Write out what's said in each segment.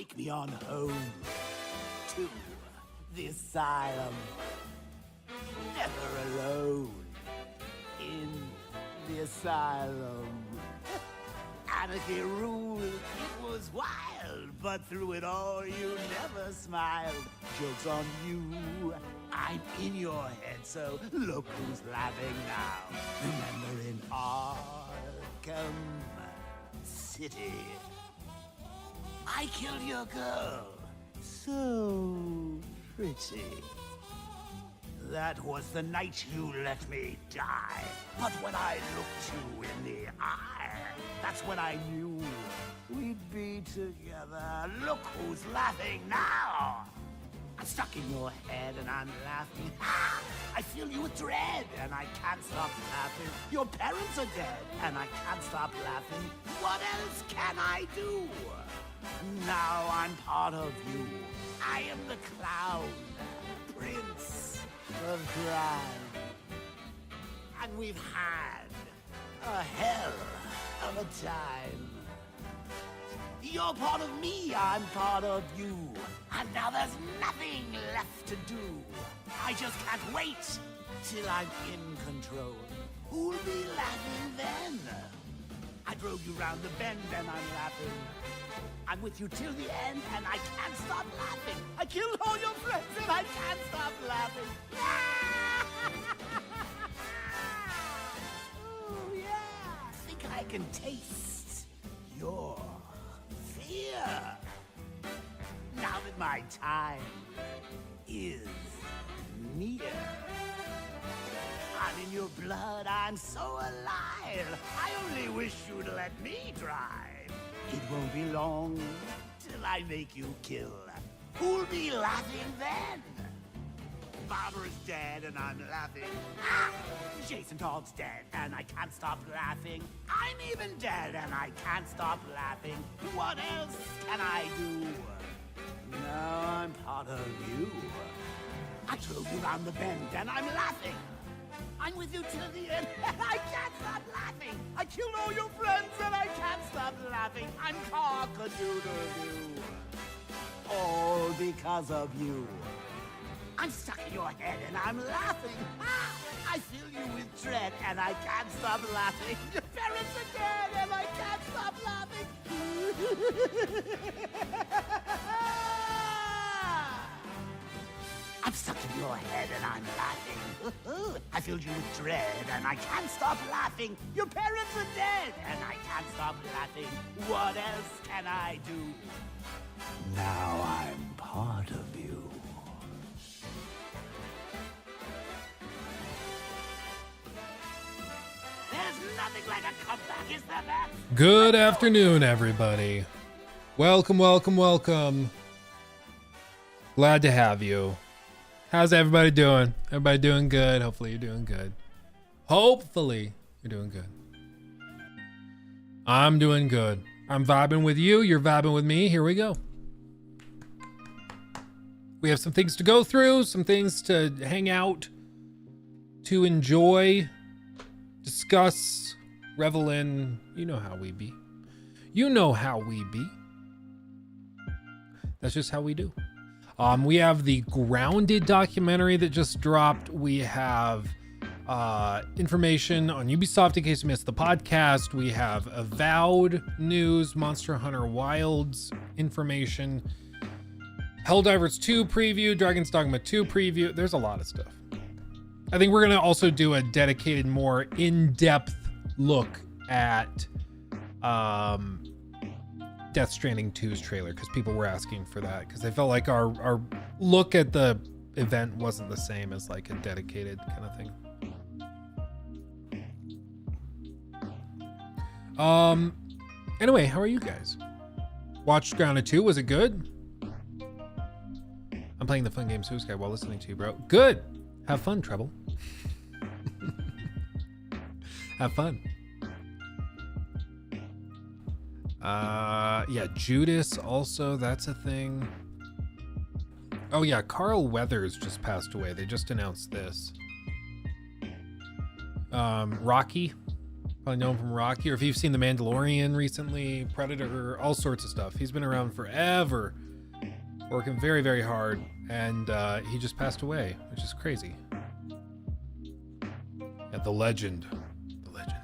Take me on home to the asylum. Never alone in the asylum. Anarchy ruled, it was wild, but through it all you never smiled. Joke's on you, I'm in your head, so look who's laughing now. Remember in Arkham City, I killed your girl, so pretty. That was the night you let me die. But when I looked you in the eye, that's when I knew we'd be together. Look who's laughing now. I'm stuck in your head and I'm laughing. Ah, I feel you with dread and I can't stop laughing. Your parents are dead and I can't stop laughing. What else can I do? Now I'm part of you. I am the clown, prince of crime. And we've had a hell of a time. You're part of me, I'm part of you. And now there's nothing left to do. I just can't wait till I'm in control. Who'll be laughing then? I drove you round the bend and I'm laughing. I'm with you till the end and I can't stop laughing. I killed all your friends and I can't stop laughing. Oh yeah, I think I can taste your fear. Now that my time is near, I'm in your blood, I'm so alive. I only wish you'd let me drive. It won't be long till I make you kill. Who'll be laughing then? Barbara's dead and I'm laughing. Ah! Jason Todd's dead and I can't stop laughing. I'm even dead and I can't stop laughing. What else can I do? Now I'm part of you. I drove you round the bend and I'm laughing. I'm with you till the end and I can't stop laughing. I killed all your friends and I can't stop laughing. I'm cock-a-doodle-doo. All because of you. I'm stuck in your head and I'm laughing. Ah, I fill you with dread and I can't stop laughing. Your parents are dead and I can't stop laughing. I'm stuck in your head and I'm laughing. I filled you with dread and I can't stop laughing. Your parents are dead and I can't stop laughing. What else can I do? Now I'm part of you. There's nothing like a comeback, is there, Matt? Good afternoon, everybody. Welcome, welcome, welcome. Glad to have you. How's everybody doing? Everybody doing good? Hopefully you're doing good. Hopefully you're doing good. I'm doing good. I'm vibing with you. You're vibing with me. Here we go. We have some things to go through, some things to hang out, to enjoy, discuss, revel in. You know how we be. You know how we be. That's just how we do. We have the Grounded documentary that just dropped. We have information on Ubisoft in case you missed the podcast. We have Avowed news, Monster Hunter Wilds information, Helldivers 2 preview, Dragon's Dogma 2 preview. There's a lot of stuff. I think we're going to also do a dedicated, more in-depth look at Death Stranding 2's trailer, because people were asking for that, because they felt like our look at the event wasn't the same as like a dedicated kind of thing. Anyway, how are you guys? Watched Grounded 2, was it good? I'm playing the fun game Suicide while listening to you, bro. Good. Have fun, Treble. Have fun. Yeah, Judas also, that's a thing. Oh yeah, Carl Weathers just passed away. They just announced this. Rocky, Probably know him from Rocky, or if you've seen The Mandalorian recently, Predator, all sorts of stuff. He's been around forever, working very, very hard, and he just passed away, which is crazy. Yeah, the legend. The legend.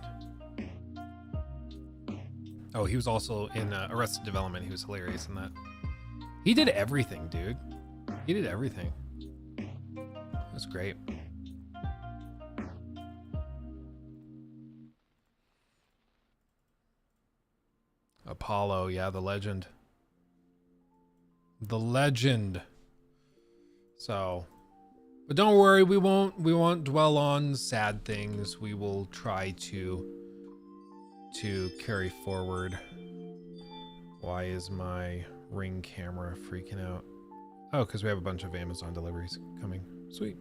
Oh, he was also in Arrested Development. He was hilarious in that. He did everything, dude. He did everything. It was great. Apollo, yeah, the legend. The legend. So, but don't worry, we won't dwell on sad things. We will try to carry forward. Why is my Ring camera freaking out? Oh, because we have a bunch of Amazon deliveries coming. Sweet.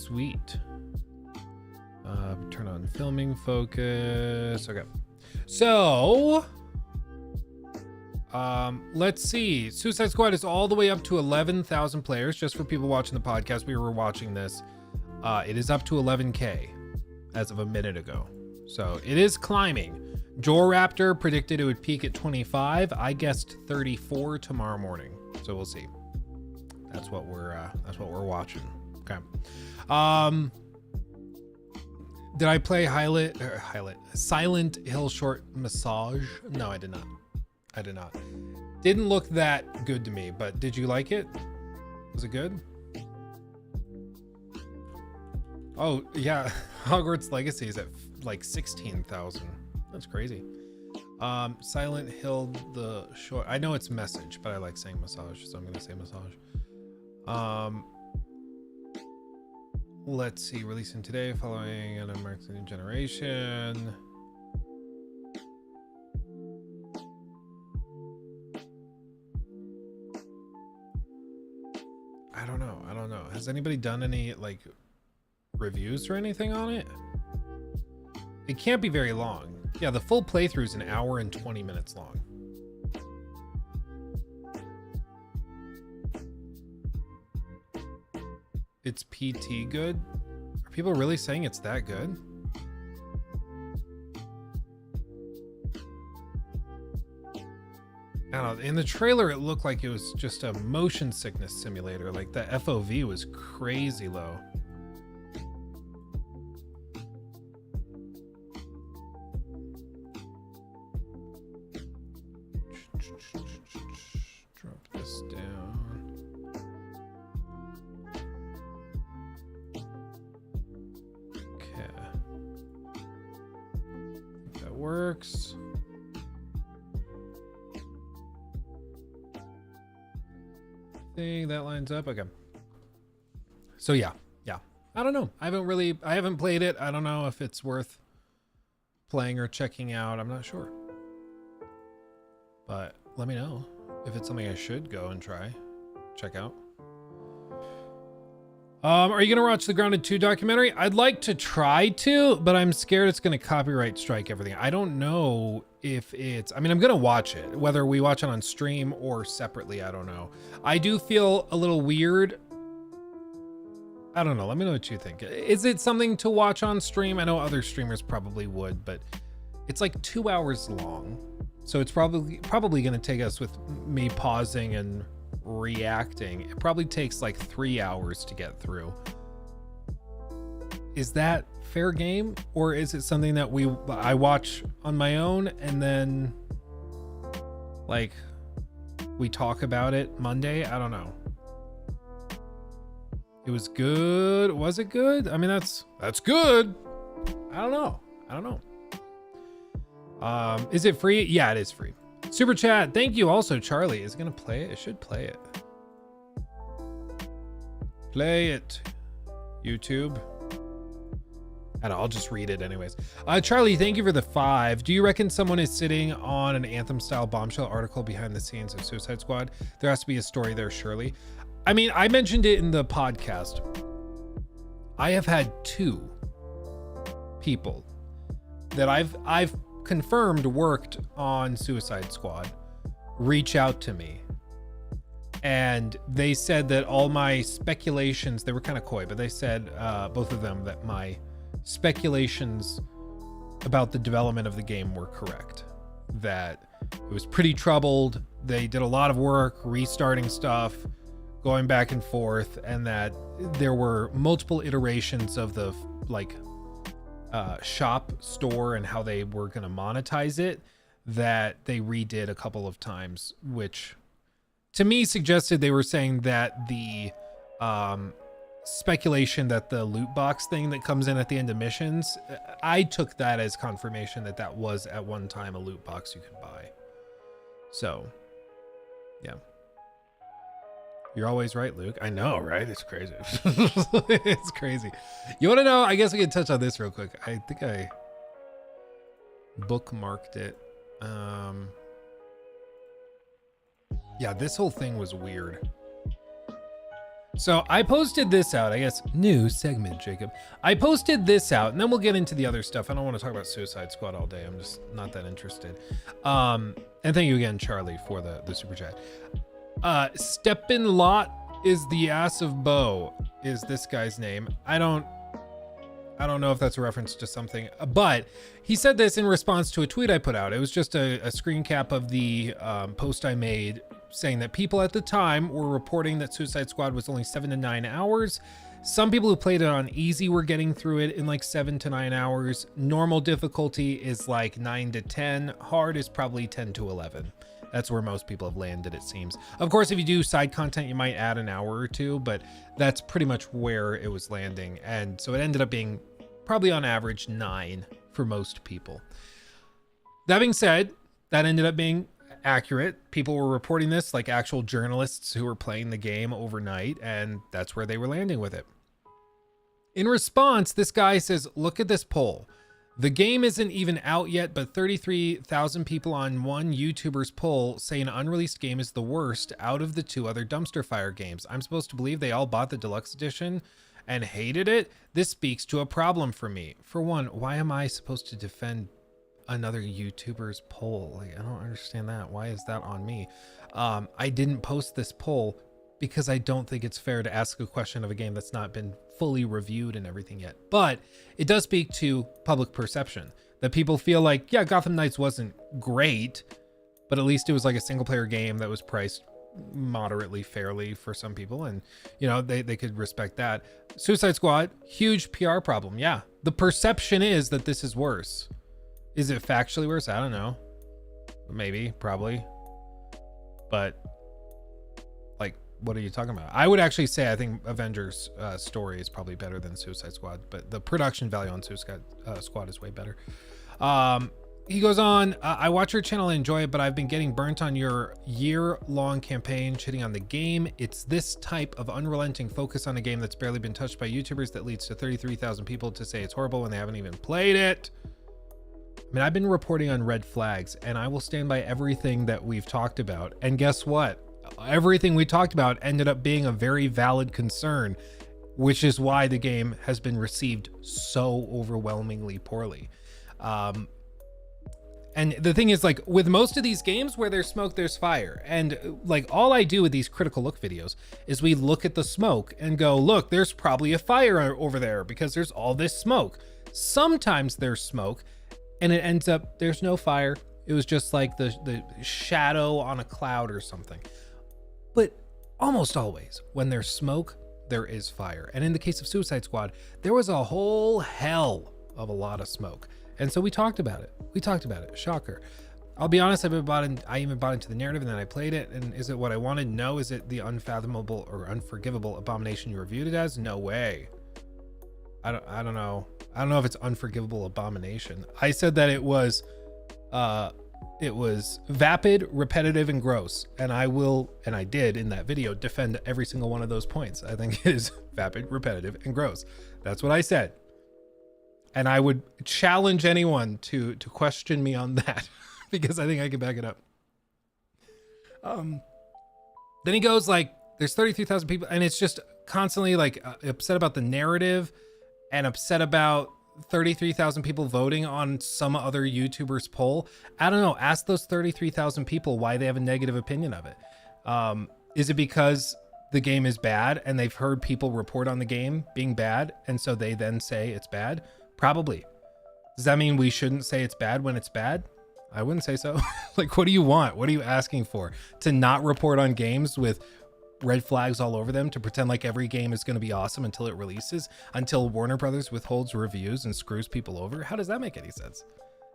Sweet. Turn on filming focus. Okay. So, let's see. Suicide Squad is all the way up to 11,000 players. Just for people watching the podcast, we were watching this. It is up to 11K as of a minute ago. So it is climbing. Joel Raptor predicted it would peak at 25. I guessed 34 tomorrow morning. So we'll see. That's what we're watching. Okay. Did I play Silent Hill Short Massage? No, I did not. I did not. Didn't look that good to me, but did you like it? Was it good? Oh, yeah. Hogwarts Legacy is at like 16,000. That's crazy. Silent Hill the Short. I know it's message, but I like saying massage, so I'm going to say massage. Let's see, releasing today following an American generation. I don't know. Has anybody done any like reviews or anything on it? It can't be very long. Yeah, the full playthrough is an hour and 20 minutes long. It's PT good? Are people really saying it's that good? I don't know. In the trailer, it looked like it was just a motion sickness simulator. Like the FOV was crazy low. Drop this down. Works. Thing that lines up. Okay. So yeah. I don't know. I haven't played it. I don't know if it's worth playing or checking out. I'm not sure. But let me know if it's something I should go and check out. Are you going to watch the Grounded 2 documentary? I'd like to try to, but I'm scared it's going to copyright strike everything. I don't know if it's... I'm going to watch it. Whether we watch it on stream or separately, I don't know. I do feel a little weird. I don't know. Let me know what you think. Is it something to watch on stream? I know other streamers probably would, but it's like 2 hours long. So it's probably going to take us, with me pausing and reacting, it probably takes like 3 hours to get through. Is that fair game, or is it something that I watch on my own and then like we talk about it Monday? I don't know. It was good. Was it good? I mean, that's good. I don't know. Is it free? Yeah, it is free. Super chat. Thank you. Also, Charlie is going to play it. It should play it. Play it. YouTube. And I'll just read it anyways. Charlie, thank you for the 5. Do you reckon someone is sitting on an Anthem style bombshell article behind the scenes of Suicide Squad? There has to be a story there, surely. I mean, I mentioned it in the podcast. I have had 2 people that I've confirmed worked on Suicide Squad reach out to me, and they said that all my speculations, they were kind of coy, but they said, both of them, that my speculations about the development of the game were correct. That it was pretty troubled. They did a lot of work restarting stuff, going back and forth, and that there were multiple iterations of the shop store and how they were going to monetize it that they redid a couple of times, which to me suggested they were saying that the speculation that the loot box thing that comes in at the end of missions, I took that as confirmation that that was at one time a loot box you could buy. So yeah, you're always right, Luke. I know, right? It's crazy. It's crazy. You want to know? I guess we can touch on this real quick. I think I bookmarked it. Yeah, this whole thing was weird. So I posted this out, I guess, new segment, Jacob. I posted this out, and then we'll get into the other stuff. I don't want to talk about Suicide Squad all day. I'm just not that interested. And thank you again, Charlie, for the super chat. Steppenlot is the ass of Bo, is this guy's name. I don't know if that's a reference to something, but he said this in response to a tweet I put out. It was just a screen cap of the post I made saying that people at the time were reporting that Suicide Squad was only 7 to 9 hours. Some people who played it on easy were getting through it in like 7 to 9 hours. Normal difficulty is like 9 to 10. Hard is probably 10 to 11. That's where most people have landed, it seems. Of course, if you do side content, you might add an hour or two, but that's pretty much where it was landing. And so it ended up being probably on average 9 for most people. That being said, that ended up being accurate. People were reporting this, like actual journalists who were playing the game overnight, and that's where they were landing with it. In response, this guy says, look at this poll. The game isn't even out yet, but 33,000 people on one YouTuber's poll say an unreleased game is the worst out of the 2 other dumpster fire games. I'm supposed to believe they all bought the deluxe edition and hated it? This speaks to a problem for me. For one, why am I supposed to defend another YouTuber's poll? Like, I don't understand that. Why is that on me? I didn't post this poll because I don't think it's fair to ask a question of a game that's not been fully reviewed and everything yet. But it does speak to public perception that people feel like, yeah, Gotham Knights wasn't great, but at least it was like a single player game that was priced moderately fairly for some people, and you know, they could respect that. Suicide Squad, huge PR problem. Yeah, the perception is that this is worse. Is it factually worse? I don't know. Maybe, probably. But like, what are you talking about? I would actually say I think Avengers story is probably better than Suicide Squad, but the production value on Suicide Squad is way better. He goes on, I watch your channel and enjoy it, but I've been getting burnt on your year-long campaign shitting on the game. It's this type of unrelenting focus on a game that's barely been touched by YouTubers that leads to 33,000 people to say it's horrible when they haven't even played it. I mean, I've been reporting on red flags, and I will stand by everything that we've talked about. And guess what? Everything we talked about ended up being a very valid concern, which is why the game has been received so overwhelmingly poorly. And the thing is, like, with most of these games where there's smoke, there's fire. And like, all I do with these critical look videos is we look at the smoke and go, look, there's probably a fire over there because there's all this smoke. Sometimes there's smoke and it ends up, there's no fire. It was just like the shadow on a cloud or something. But almost always when there's smoke, there is fire. And in the case of Suicide Squad, there was a whole hell of a lot of smoke. And so we talked about it. Shocker. I'll be honest, I even bought into the narrative and then I played it. And is it what I wanted? No. Is it the unfathomable or unforgivable abomination you reviewed it as? No way. I don't know. I don't know if it's unforgivable abomination. I said that it was vapid, repetitive, and gross. And I will, and I did in that video, defend every single one of those points. I think it is vapid, repetitive, and gross. That's what I said. And I would challenge anyone to question me on that because I think I can back it up. Then he goes like, there's 33,000 people, and it's just constantly like upset about the narrative and upset about 33,000 people voting on some other YouTuber's poll. I don't know. Ask those 33,000 people why they have a negative opinion of it. Is it because the game is bad and they've heard people report on the game being bad, and so they then say it's bad? Probably. Does that mean we shouldn't say it's bad when it's bad? I wouldn't say so. Like, what do you want? What are you asking for? To not report on games with red flags all over them, to pretend like every game is going to be awesome until it releases, until Warner Brothers withholds reviews and screws people over? How does that make any sense?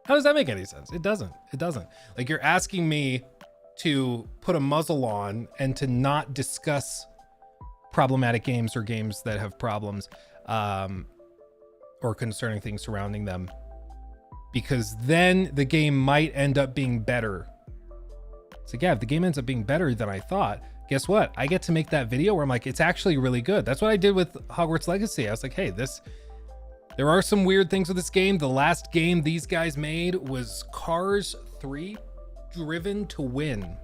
How does that make any sense? It doesn't. It doesn't. Like, you're asking me to put a muzzle on and to not discuss problematic games or games that have problems or concerning things surrounding them, because then the game might end up being better. It's like, yeah, if the game ends up being better than I thought, guess what? I get to make that video where I'm like, it's actually really good. That's what I did with Hogwarts Legacy. I was like, hey, there are some weird things with this game. The last game these guys made was Cars 3 Driven to Win.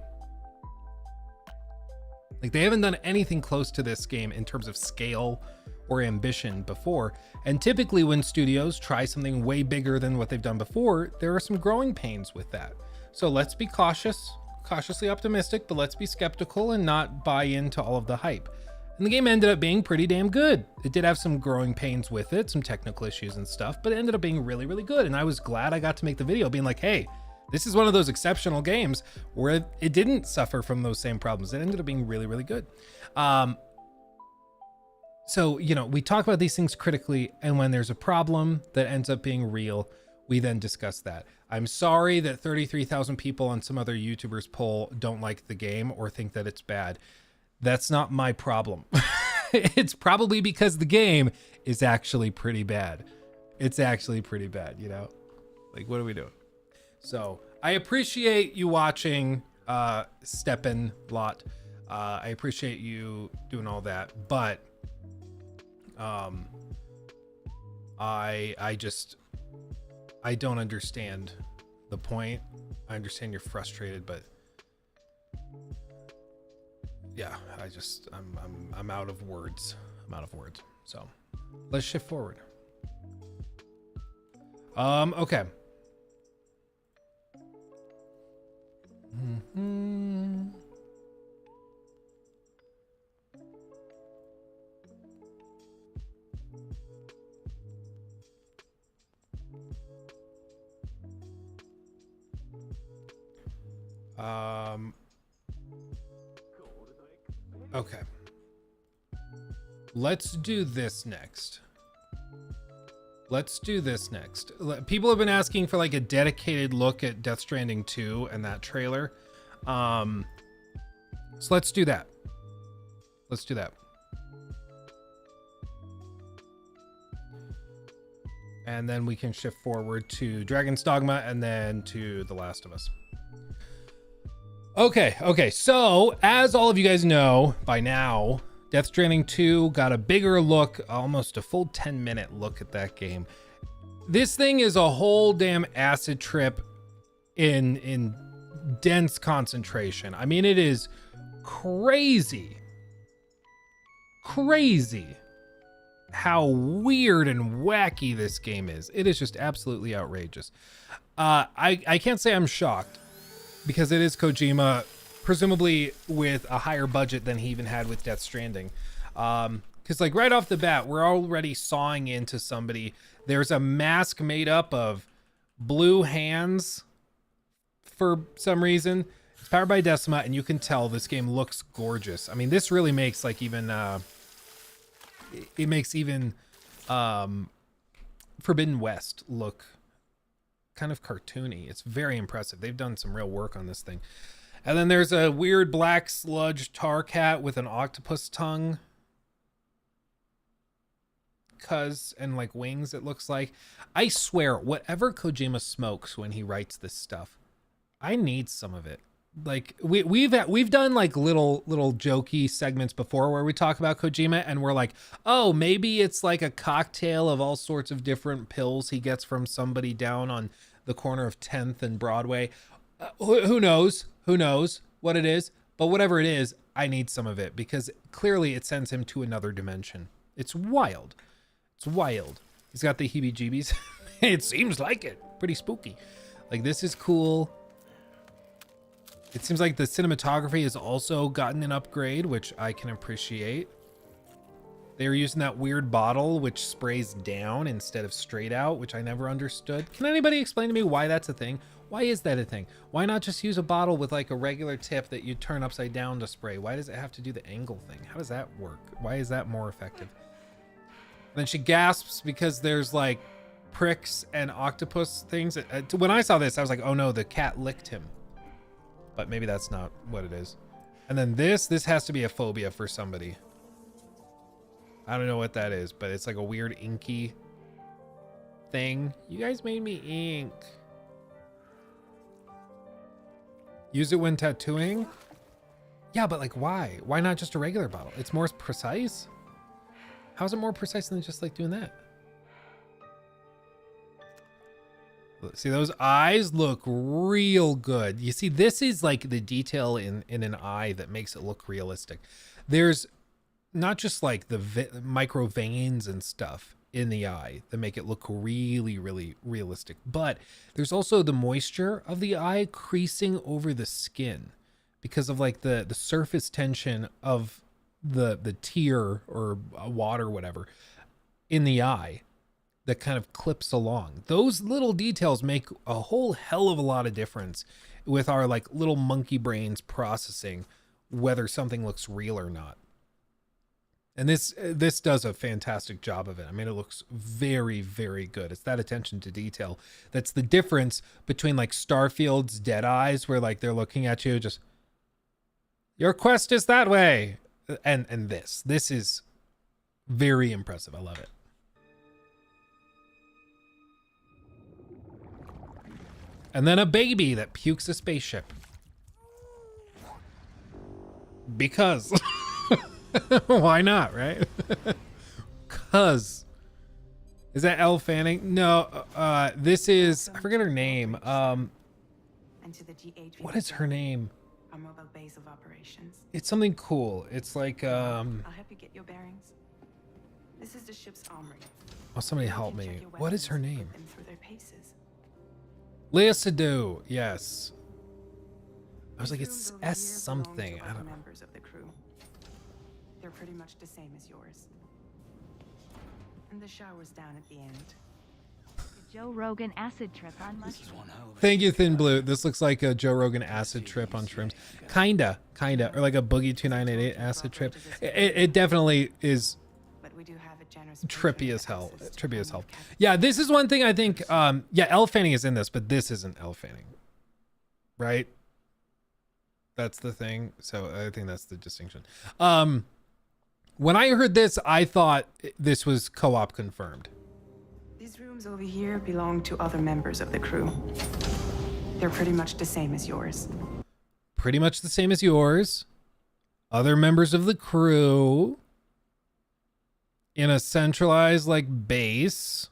Like, they haven't done anything close to this game in terms of scale or ambition before. And typically when studios try something way bigger than what they've done before, there are some growing pains with that. So let's be cautiously optimistic, but let's be skeptical and not buy into all of the hype. And the game ended up being pretty damn good. It did have some growing pains with it, some technical issues and stuff, but it ended up being really, really good. And I was glad I got to make the video being like, hey, this is one of those exceptional games where it didn't suffer from those same problems. It ended up being really, really good. So, you know, we talk about these things critically, and when there's a problem that ends up being real, we then discuss that. I'm sorry that 33,000 people on some other YouTuber's poll don't like the game or think that it's bad. That's not my problem. It's probably because the game is actually pretty bad. It's actually pretty bad, you know? Like, what are we doing? So I appreciate you watching, Steppenblatt. I appreciate you doing all that, but I don't understand the point. I understand you're frustrated, but yeah, I'm out of words. So let's shift forward. Okay. Okay. Let's do this next. People have been asking for like a dedicated look at Death Stranding 2 and that trailer. So let's do that. And then we can shift forward to Dragon's Dogma and then to The Last of Us. Okay. So as all of you guys know by now, Death Stranding 2 got a bigger look, almost a full 10-minute look at that game. This thing is a whole damn acid trip in dense concentration. I mean, it is crazy how weird and wacky this game is. It is just absolutely outrageous. I can't say I'm shocked, because it is Kojima, presumably with a higher budget than he even had with Death Stranding. Because like right off the bat, we're already sawing into somebody. There's a mask made up of blue hands for some reason. It's powered by Decima, and you can tell this game looks gorgeous. I mean, this really makes like even it makes even Forbidden West look kind of cartoony. It's very impressive. They've done some real work on this thing. And then there's a weird black sludge tar cat with an octopus tongue and like wings, it looks like. I swear, whatever Kojima smokes when he writes this stuff, I need some of it. Like we've done like little jokey segments before where we talk about Kojima and we're like, oh, maybe it's like a cocktail of all sorts of different pills he gets from somebody down on the corner of 10th and Broadway. Who knows what it is, but whatever it is, I need some of it because clearly it sends him to another dimension. It's wild. He's got the heebie-jeebies. It seems like it. Pretty spooky. Like, this is cool. It seems like the cinematography has also gotten an upgrade, which I can appreciate. They were using that weird bottle which sprays down instead of straight out, which I never understood. Can anybody explain to me why that's a thing? Why is that a thing? Why not just use a bottle with like a regular tip that you turn upside down to spray? Why does it have to do the angle thing? How does that work? Why is that more effective? Then she gasps because there's like pricks and octopus things. When I saw this, I was like, oh no, the cat licked him. But maybe that's not what it is. And then this has to be a phobia for somebody. I don't know what that is, but it's like a weird inky thing. You guys made me ink. Use it when tattooing? Yeah, but like why? Why not just a regular bottle? It's more precise? How is it more precise than just like doing that? See, those eyes look real good. You see, this is like the detail in an eye that makes it look realistic. There's not just like the micro veins and stuff in the eye that make it look really, really realistic, but there's also the moisture of the eye creasing over the skin because of like the surface tension of the tear or water, whatever, in the eye that kind of clips along. Those little details make a whole hell of a lot of difference with our like little monkey brains processing whether something looks real or not. And this does a fantastic job of it. I mean, it looks very, very good. It's that attention to detail. That's the difference between like Starfield's Dead Eyes, where like they're looking at you just, your quest is that way. And this is very impressive. I love it. And then a baby that pukes a spaceship. Because... Why not, right? Cuz. Is that Elle Fanning? No, this is, I forget her name. What is her name? Our mobile base of operations. It's something cool. It's like I'll help you get your bearings. This is the ship's armory. Oh, somebody help You can me. check your What is her weapons and name? put them through their paces. Leia Sadu. Yes. I was like, These it's rooms over S here belong something. to I other don't know. members of the crew. They're pretty much the same as yours. And the shower's down at the end. Joe Rogan acid trip on This is mushrooms. one hell of a Thank you, Thin Blue. This looks like a Joe Rogan acid trip on shrooms. Kinda. Or like a Boogie 2988 acid trip. It definitely is But we do have a generous trippy patron as hell. access to Trippy as plenty hell. of capital. Yeah, this is one thing I think, yeah, Elle Fanning is in this, but this isn't Elle Fanning. Right? That's the thing. So I think that's the distinction. When I heard this, I thought this was co-op confirmed. These rooms over here belong to other members of the crew. They're pretty much the same as yours. Pretty much the same as yours. Other members of the crew in a centralized like base.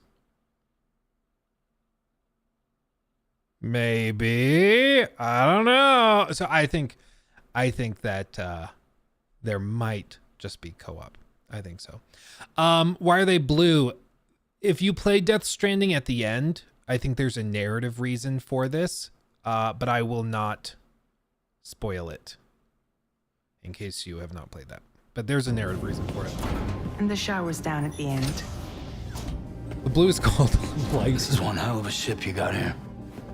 Maybe. I don't know. So I think that there might just be co-op. I think so. Why are they blue? If you play Death Stranding at the end, I think there's a narrative reason for this, but I will not spoil it in case you have not played that. But there's a narrative reason for it. And the shower's down at the end. The blue is called Light. This is one hell of a ship you got here.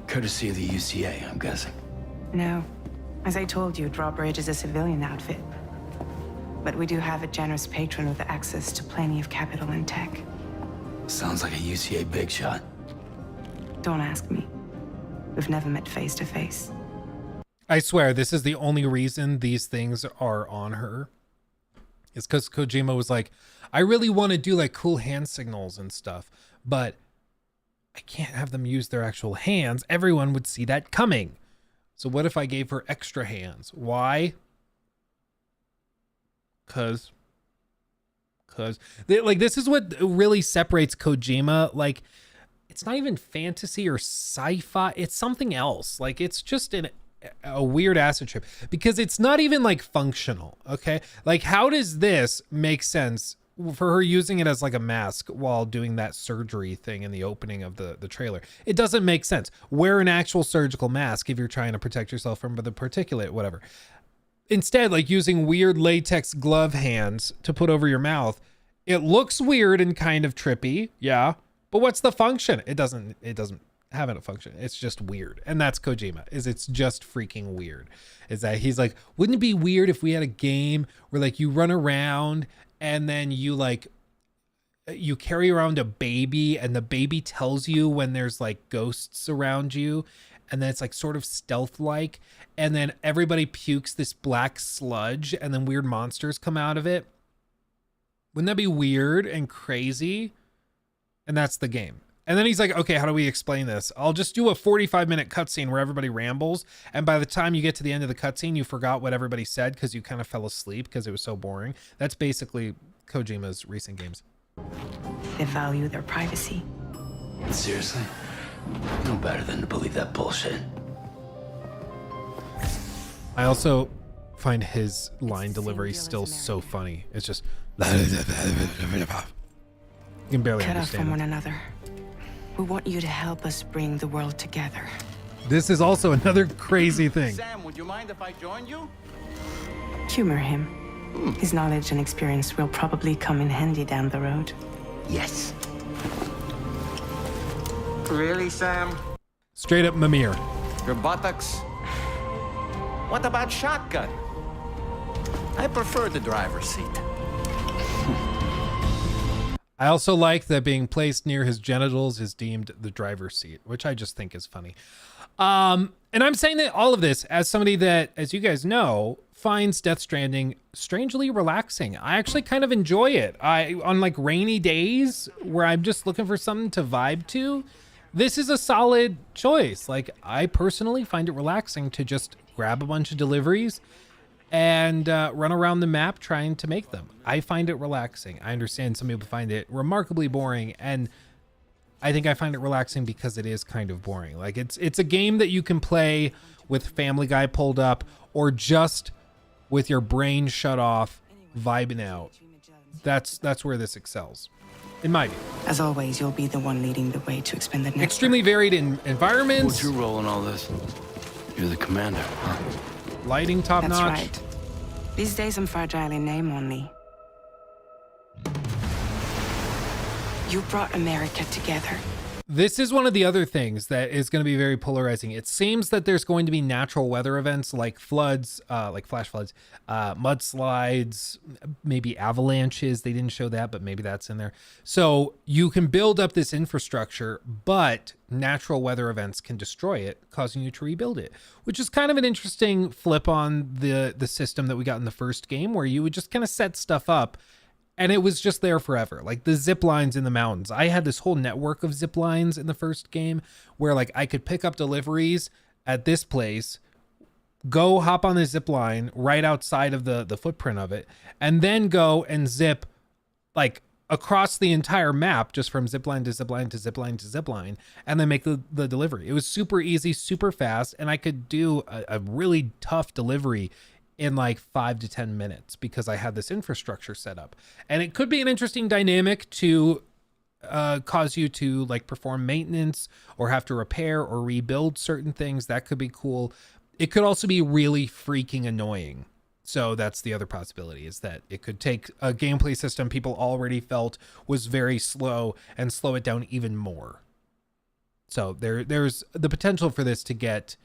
Courtesy of the UCA, I'm guessing. No. As I told you, Drawbridge is a civilian outfit. But we do have a generous patron with access to plenty of capital and tech. Sounds like a UCA big shot. Don't ask me. We've never met face to face. I swear, this is the only reason these things are on her. It's because Kojima was like, I really want to do like cool hand signals and stuff, but I can't have them use their actual hands. Everyone would see that coming. So what if I gave her extra hands? Why? Cause like this is what really separates Kojima. Like, it's not even fantasy or sci-fi. It's something else. Like, it's just a weird acid trip because it's not even like functional. Okay, like how does this make sense for her using it as like a mask while doing that surgery thing in the opening of the trailer? It doesn't make sense. Wear an actual surgical mask if you're trying to protect yourself from the particulate, whatever. Instead, like using weird latex glove hands to put over your mouth It looks weird and kind of trippy, yeah. But what's the function? It doesn't have a function. It's just weird. And that's Kojima. It's just freaking weird. Is that he's like, wouldn't it be weird if we had a game where like you run around and then you carry around a baby and the baby tells you when there's like ghosts around you, and then it's like sort of stealth like, and then everybody pukes this black sludge and then weird monsters come out of it. Wouldn't that be weird and crazy? And that's the game. And then he's like, okay, how do we explain this? I'll just do a 45-minute cutscene where everybody rambles. And by the time you get to the end of the cutscene, you forgot what everybody said because you kind of fell asleep because it was so boring. That's basically Kojima's recent games. They value their privacy. Seriously? No better than to believe that bullshit. I also find his line delivery still so funny. It's just... You can barely Cut off understand from one it. another. We want you to help us bring the world together. This is also another crazy thing. Sam, would you mind if I joined you? Humor him. His knowledge and experience will probably come in handy down the road. Yes. Really, Sam? Straight up Mimir. Your buttocks? What about shotgun? I prefer the driver's seat. I also like that being placed near his genitals is deemed the driver's seat, which I just think is funny. And I'm saying that all of this as somebody that, as you guys know, finds Death Stranding strangely relaxing. I actually kind of enjoy it. On like rainy days where I'm just looking for something to vibe to, this is a solid choice. Like, I personally find it relaxing to just grab a bunch of deliveries and run around the map trying to make them. I find it relaxing. I understand some people find it remarkably boring, and I think I find it relaxing because it is kind of boring. Like, it's a game that you can play with Family Guy pulled up or just with your brain shut off, vibing out. That's where this excels, in my view. As always, you'll be the one leading the way to expand the network. Extremely varied in environments. What's your role in all this? You're the commander, huh? Lighting top That's notch. right. These days I'm fragile in name only. You brought America together. This is one of the other things that is going to be very polarizing. It seems that there's going to be natural weather events like floods, like flash floods, mudslides, maybe avalanches. They didn't show that, but maybe that's in there. So you can build up this infrastructure, but natural weather events can destroy it, causing you to rebuild it, which is kind of an interesting flip on the system that we got in the first game, where you would just kind of set stuff up and it was just there forever. Like the zip lines in the mountains. I had this whole network of zip lines in the first game where like I could pick up deliveries at this place, go hop on the zip line right outside of the footprint of it, and then go and zip like across the entire map just from zip line to zip line to zip line to zip line, and then make the delivery. It was super easy, super fast, and I could do a really tough delivery in like 5 to 10 minutes because I had this infrastructure set up. And it could be an interesting dynamic to cause you to like perform maintenance or have to repair or rebuild certain things. That could be cool. It could also be really freaking annoying. So that's the other possibility, is that it could take a gameplay system people already felt was very slow and slow it down even more. So there's the potential for this to get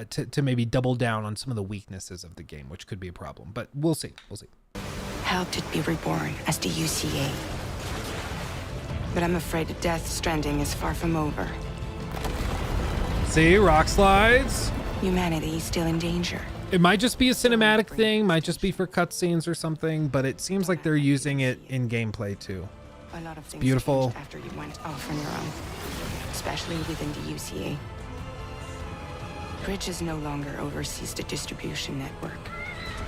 to maybe double down on some of the weaknesses of the game, which could be a problem, but we'll see. Helped it be reborn as the UCA. But I'm afraid Death Stranding is far from over. See, rock slides. Humanity is still in danger. It might just be a cinematic thing, might just be for cutscenes or something, but it seems like they're using it in gameplay too. A lot of things beautiful. changed after you went off on your own, especially within the UCA. Bridges no longer oversees the distribution network.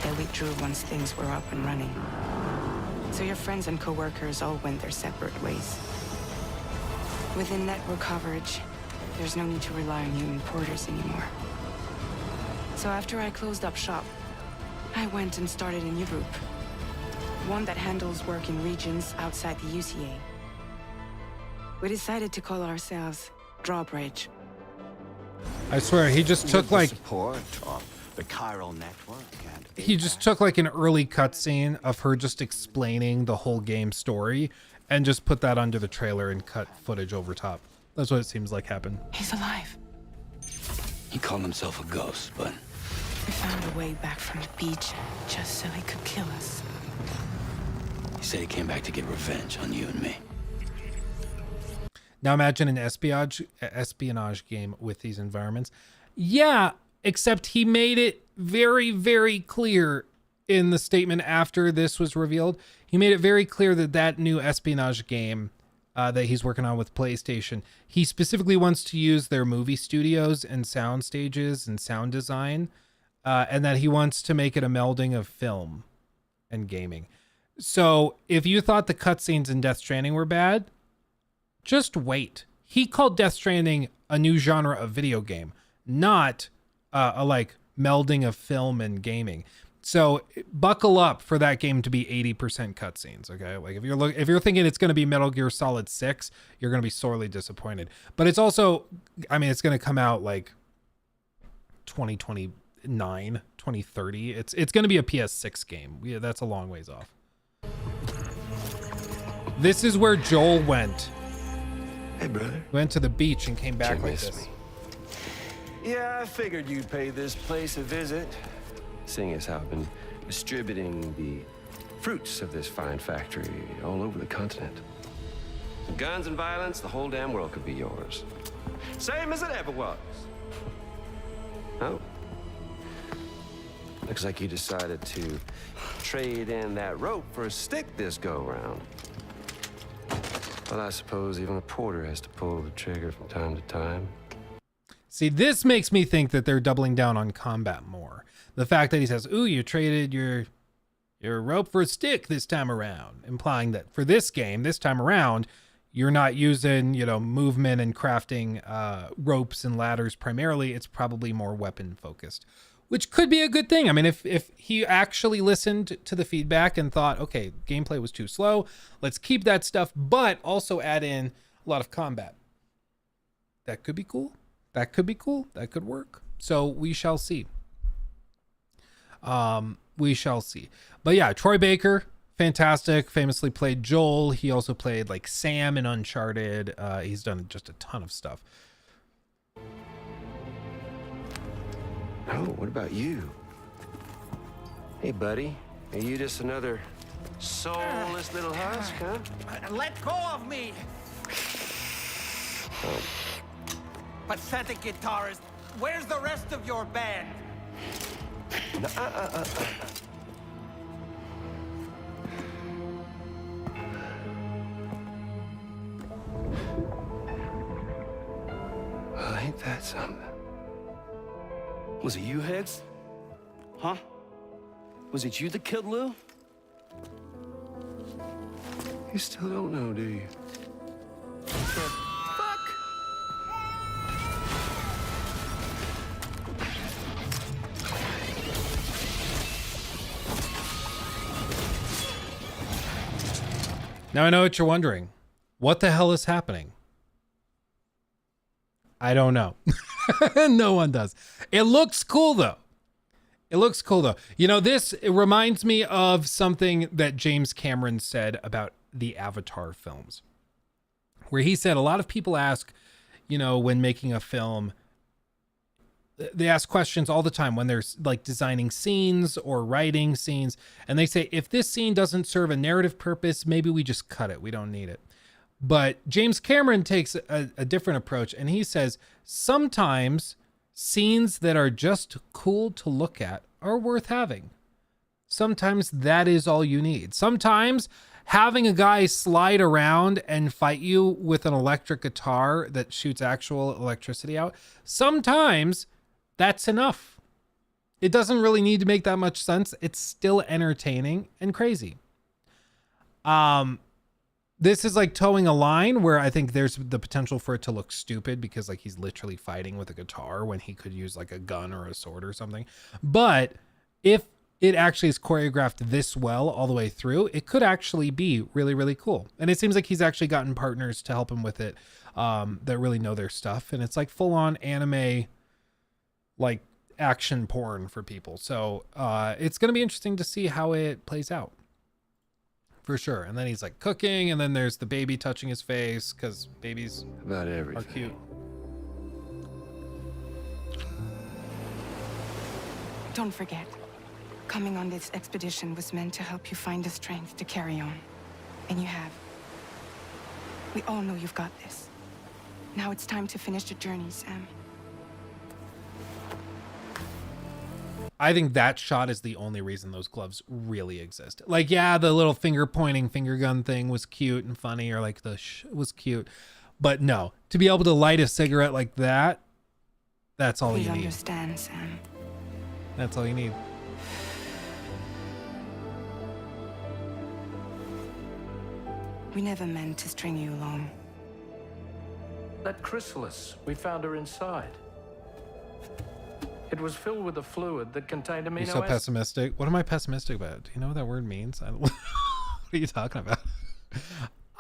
They withdrew once things were up and running. So your friends and co-workers all went their separate ways. Within network coverage, there's no need to rely on human porters anymore. So after I closed up shop, I went and started a new group. One that handles work in regions outside the UCA. We decided to call ourselves Drawbridge. I swear, he just took like support. The chiral network and He just took like an early cutscene of her just explaining the whole game story and just put that under the trailer and cut footage over top. That's what it seems like happened. He's alive. He called himself a ghost, but We found a way back from the beach just so he could kill us. he said he came back to get revenge on you and me. Now imagine an espionage game with these environments. Yeah, except he made it very, very clear in the statement after this was revealed. He made it very clear that that new espionage game that he's working on with PlayStation, he specifically wants to use their movie studios and sound stages and sound design, and that he wants to make it a melding of film and gaming. So if you thought the cutscenes in Death Stranding were bad, just wait. He called Death Stranding a new genre of video game, not a like melding of film and gaming. So buckle up for that game to be 80% cutscenes. Okay, like if you're thinking it's going to be Metal Gear Solid 6, you're going to be sorely disappointed. But it's also, I mean, it's going to come out like 2029, 2030. It's going to be a PS6 game. Yeah, that's a long ways off. This is where Joel went. Hey, brother. Went to the beach and came back You like miss this. me. Yeah, I figured you'd pay this place a visit, seeing as how I've been distributing the fruits of this fine factory all over the continent. Guns and violence, the whole damn world could be yours. Same as it ever was. Oh. Looks like you decided to trade in that rope for a stick this go-round. Well, I suppose even a porter has to pull the trigger from time to time. See, this makes me think that they're doubling down on combat more. The fact that he says, "Ooh, you traded your rope for a stick this time around," implying that for this game, this time around, you're not using, movement and crafting ropes and ladders primarily. It's probably more weapon focused, which could be a good thing. I mean, if he actually listened to the feedback and thought, okay, gameplay was too slow, let's keep that stuff, but also add in a lot of combat. That could be cool. That could be cool. That could work. So we shall see. We shall see. But yeah, Troy Baker, fantastic. Famously played Joel. He also played like Sam in Uncharted. He's done just a ton of stuff. Oh, what about you? Hey, buddy. Are you just another soulless little husk, huh? Let go of me! Oh. Pathetic guitarist. Where's the rest of your band? No, Well, ain't that something? Was it you, Higgs? Huh? Was it you that killed Lou? You still don't know, do you? Now I know what you're wondering. What the hell is happening? I don't know. No one does. It looks cool though. It looks cool though. It reminds me of something that James Cameron said about the Avatar films, where he said a lot of people ask, when making a film, they ask questions all the time when they're like designing scenes or writing scenes. And they say, if this scene doesn't serve a narrative purpose, maybe we just cut it. We don't need it. But James Cameron takes a different approach. And he says, sometimes scenes that are just cool to look at are worth having. Sometimes that is all you need. Sometimes having a guy slide around and fight you with an electric guitar that shoots actual electricity out, sometimes that's enough. It doesn't really need to make that much sense. It's still entertaining and crazy. This is like towing a line where I think there's the potential for it to look stupid because like he's literally fighting with a guitar when he could use like a gun or a sword or something. But if it actually is choreographed this well all the way through, it could actually be really, really cool. And it seems like he's actually gotten partners to help him with it that really know their stuff. And it's like full on anime, like action porn for people. So it's going to be interesting to see how it plays out. For sure. And then he's like cooking, and then there's the baby touching his face because babies About everything. are cute. Don't forget, coming on this expedition was meant to help you find the strength to carry on. And you have. We all know you've got this. Now it's time to finish the journey, Sam. I think that shot is the only reason those gloves really exist. Like, yeah, the little finger pointing finger gun thing was cute and funny, or like was cute. But no, to be able to light a cigarette like that, that's all Please you need. understand, Sam. That's all you need. We never meant to string you along. That chrysalis, we found her inside. It was filled with a fluid that contained amino You're so acids. pessimistic. What am I pessimistic about? Do you know what that word means? What are you talking about?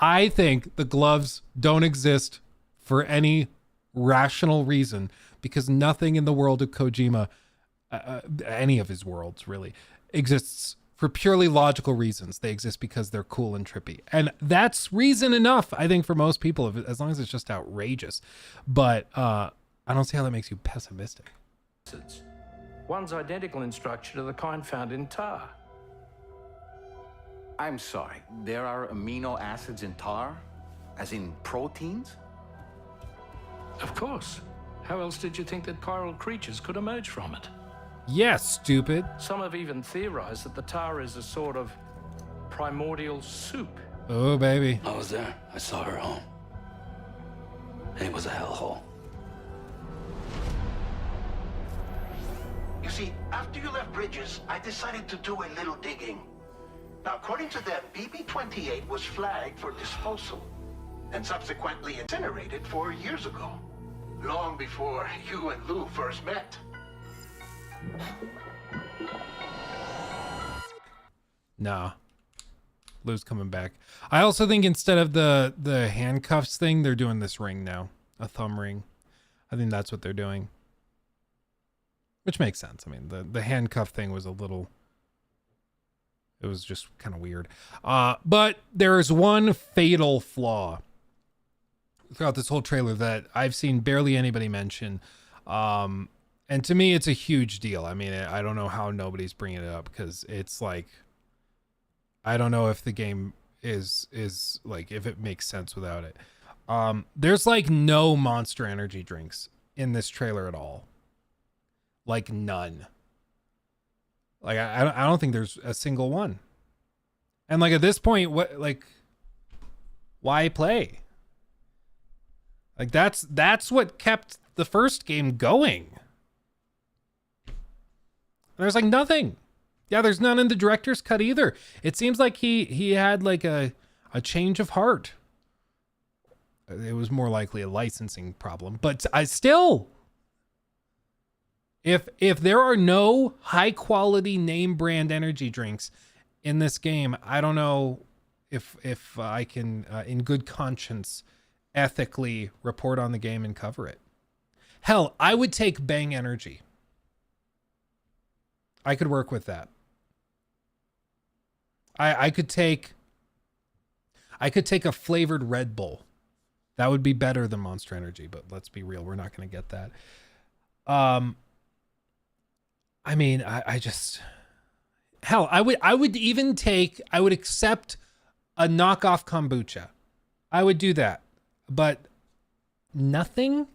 I think the gloves don't exist for any rational reason, because nothing in the world of Kojima, any of his worlds really, exists for purely logical reasons. They exist because they're cool and trippy. And that's reason enough, I think, for most people, as long as it's just outrageous. But I don't see how that makes you pessimistic. One's identical in structure to the kind found in tar. I'm sorry, there are amino acids in tar? As in proteins? Of course. How else did you think that chiral creatures could emerge from it? Yeah, stupid. Some have even theorized that the tar is a sort of primordial soup. Oh, baby. I was there. I saw her home. And it was a hellhole. You see, after you left Bridges, I decided to do a little digging. Now, according to them, BB-28 was flagged for disposal and subsequently incinerated 4 years ago, long before you and Lou first met. Nah. Lou's coming back. I also think instead of the handcuffs thing, they're doing this ring now. A thumb ring. I think that's what they're doing. Which makes sense. I mean, the handcuff thing was a little... It was just kind of weird. But there is one fatal flaw throughout this whole trailer that I've seen barely anybody mention. And to me, it's a huge deal. I mean, I don't know how nobody's bringing it up, because it's like... I don't know if the game is like, if it makes sense without it. There's like no Monster Energy drinks in this trailer at all. Like none. Like I don't think there's a single one. And like at this point, what, like, why play? Like that's what kept the first game going. There's like nothing. Yeah, there's none in the director's cut either. It seems like he had like a change of heart. It was more likely a licensing problem, but I still, if there are no high quality name brand energy drinks in this game, I don't know if I can in good conscience ethically report on the game and cover it. Hell, I would take Bang Energy. I could work with that. I could take a flavored Red Bull. That would be better than Monster Energy, but let's be real, we're not going to get that. I mean, I just, hell, I would accept a knockoff kombucha. I would do that, but nothing.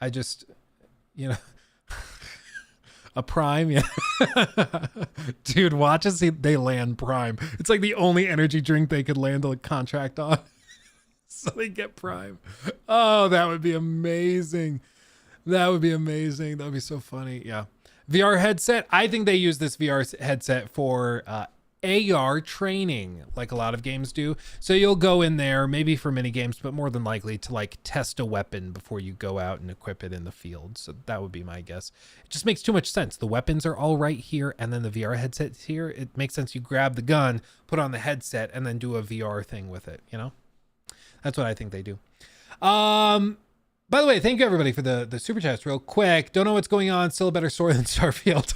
I just, you know, a Prime, yeah. Dude, watch as they land Prime. It's like the only energy drink they could land a contract on. So they get Prime. Oh, that would be amazing. That would be amazing. That would be so funny. Yeah. VR headset. I think they use this VR headset for AR training, like a lot of games do. So you'll go in there, maybe for mini games, but more than likely to like test a weapon before you go out and equip it in the field. So that would be my guess. It just makes too much sense. The weapons are all right here, and then the VR headset's here. It makes sense you grab the gun, put on the headset, and then do a VR thing with it, you know? That's what I think they do. By the way, thank you everybody for the super chats real quick. Don't know what's going on. Still a better story than Starfield.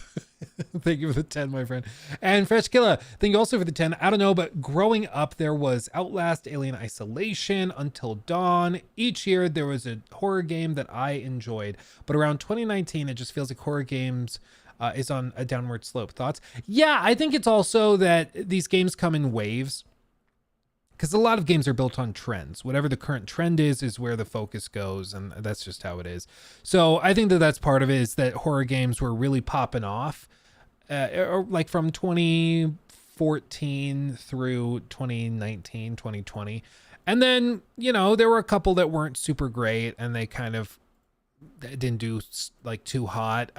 Thank you for the 10, my friend. And Fresh Killa, thank you also for the 10. I don't know, but growing up, there was Outlast, Alien Isolation, Until Dawn. Each year, there was a horror game that I enjoyed. But around 2019, it just feels like horror games is on a downward slope. Thoughts? Yeah, I think it's also that these games come in waves. Because a lot of games are built on trends. Whatever the current trend is where the focus goes, and that's just how it is. So I think that that's part of it, is that horror games were really popping off, like from 2014 through 2019, 2020. And then, you know, there were a couple that weren't super great, and they kind of didn't do like too hot.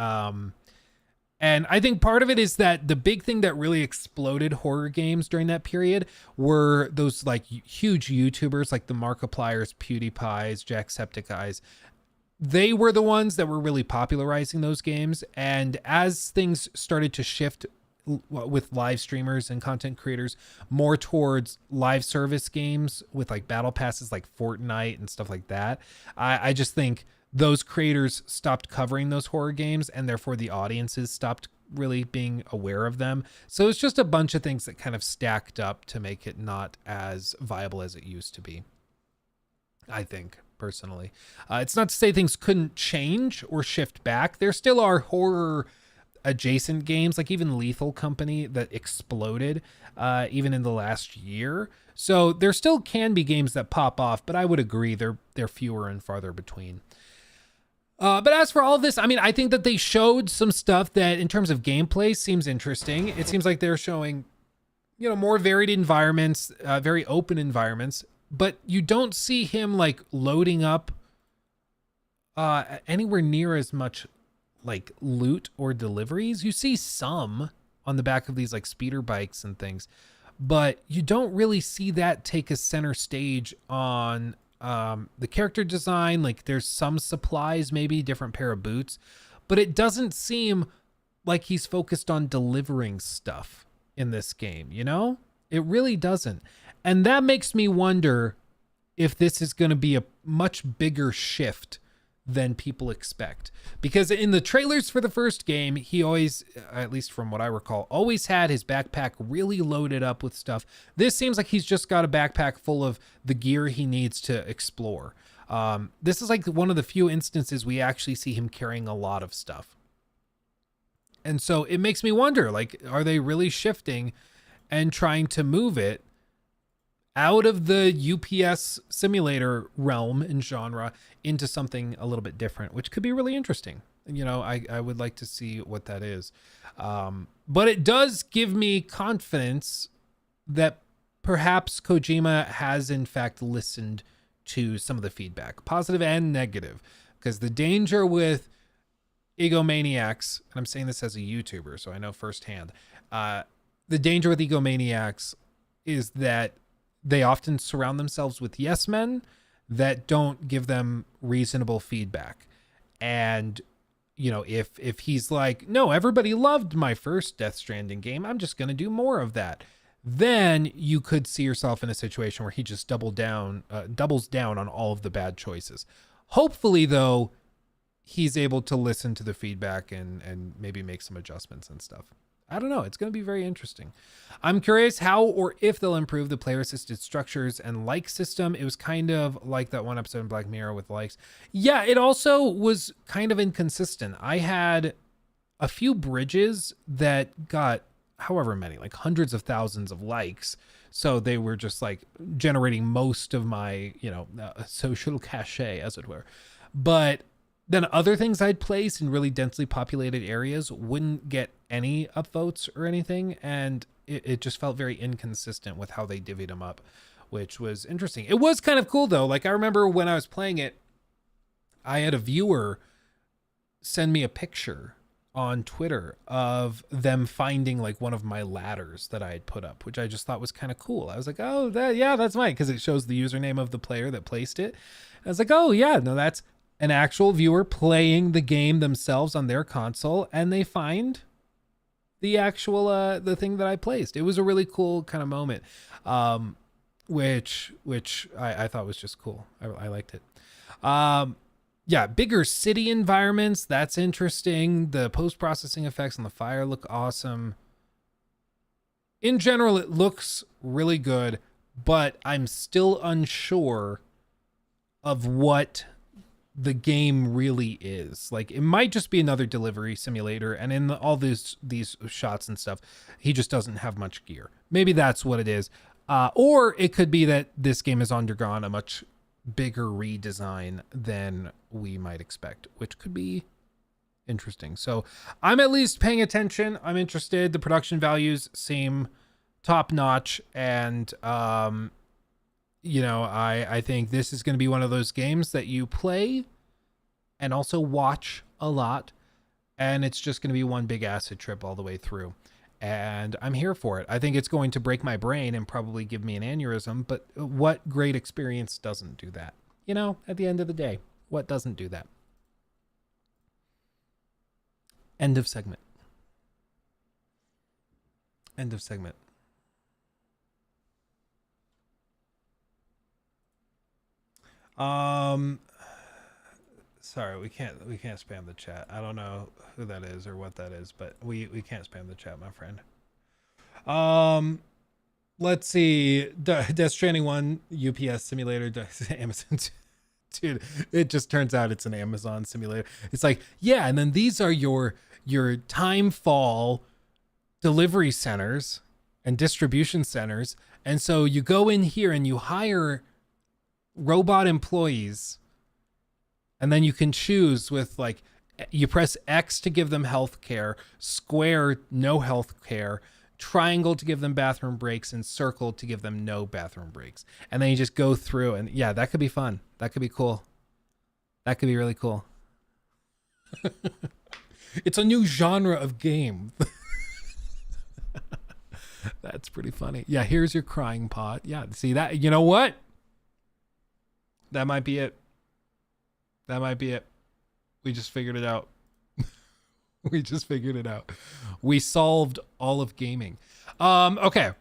And I think part of it is that the big thing that really exploded horror games during that period were those like huge YouTubers like the Markipliers, PewDiePies, Jacksepticeye's. They were the ones that were really popularizing those games. And as things started to shift with live streamers and content creators more towards live service games with like battle passes like Fortnite and stuff like that, I just think those creators stopped covering those horror games, and therefore the audiences stopped really being aware of them. So it's just a bunch of things that kind of stacked up to make it not as viable as it used to be, I think, personally. It's not to say things couldn't change or shift back. There still are horror adjacent games, like even Lethal Company, that exploded even in the last year. So there still can be games that pop off, but I would agree they're fewer and farther between. But as for all of this, I mean, I think that they showed some stuff that in terms of gameplay seems interesting. It seems like they're showing, you know, more varied environments, very open environments, but you don't see him like loading up anywhere near as much like loot or deliveries. You see some on the back of these like speeder bikes and things, but you don't really see that take a center stage on the character design. Like there's some supplies, maybe different pair of boots, but it doesn't seem like he's focused on delivering stuff in this game, you know? It really doesn't. And that makes me wonder if this is going to be a much bigger shift than people expect. Because in the trailers for the first game, he always, at least from what I recall, always had his backpack really loaded up with stuff. This seems like he's just got a backpack full of the gear he needs to explore. This is like one of the few instances we actually see him carrying a lot of stuff. And so it makes me wonder, like, are they really shifting and trying to move it out of the UPS simulator realm and genre into something a little bit different, which could be really interesting. You know, I would like to see what that is. But it does give me confidence that perhaps Kojima has in fact listened to some of the feedback, positive and negative, because the danger with egomaniacs, and I'm saying this as a YouTuber, so I know firsthand, the danger with egomaniacs is that they often surround themselves with yes men that don't give them reasonable feedback. And, you know, if he's like, no, everybody loved my first Death Stranding game, I'm just going to do more of that, then you could see yourself in a situation where he just doubles down on all of the bad choices. Hopefully, though, he's able to listen to the feedback and maybe make some adjustments and stuff. I don't know. It's going to be very interesting. I'm curious how or if they'll improve the player-assisted structures and like system. It was kind of like that one episode in Black Mirror with likes. Yeah, it also was kind of inconsistent. I had a few bridges that got however many, like hundreds of thousands of likes. So they were just like generating most of my, you know, social cachet, as it were. But then other things I'd place in really densely populated areas wouldn't get any upvotes or anything. And it just felt very inconsistent with how they divvied them up, which was interesting. It was kind of cool though. Like I remember when I was playing it, I had a viewer send me a picture on Twitter of them finding like one of my ladders that I had put up, which I just thought was kind of cool. I was like, oh, that's mine, because it shows the username of the player that placed it. I was like, oh yeah, no, that's an actual viewer playing the game themselves on their console, and they find the actual the thing that I placed. It was a really cool kind of moment, which I thought was just cool. I liked it. yeah, bigger city environments. That's interesting. The post-processing effects on the fire look awesome. In general, it looks really good, but I'm still unsure of what the game really is. Like, it might just be another delivery simulator, and in all these shots and stuff, he just doesn't have much gear. Maybe that's what it is. Or it could be that this game has undergone a much bigger redesign than we might expect, which could be interesting. So I'm at least paying attention. I'm interested. The production values seem top notch, and you know, I think this is going to be one of those games that you play and also watch a lot, and it's just going to be one big acid trip all the way through. And I'm here for it. I think it's going to break my brain and probably give me an aneurysm, but what great experience doesn't do that? You know, at the end of the day, what doesn't do that? End of segment. End of segment. Sorry, we can't spam the chat. I don't know who that is or what that is, but we can't spam the chat, my friend. Let's see. Death Stranding 1 UPS simulator, Amazon. Dude, it just turns out it's an Amazon simulator. It's like, yeah, and then these are your Timefall delivery centers and distribution centers. And so you go in here and you hire robot employees, and then you can choose with, like, you press X to give them health care, square no health care, triangle to give them bathroom breaks, and circle to give them no bathroom breaks. And then you just go through, and yeah, that could be fun. That could be cool. That could be really cool. It's a new genre of game. That's pretty funny. Yeah, here's your crying pot. Yeah, see that? You know what? That might be it. That might be it. We just figured it out. We just figured it out. We solved all of gaming. Okay.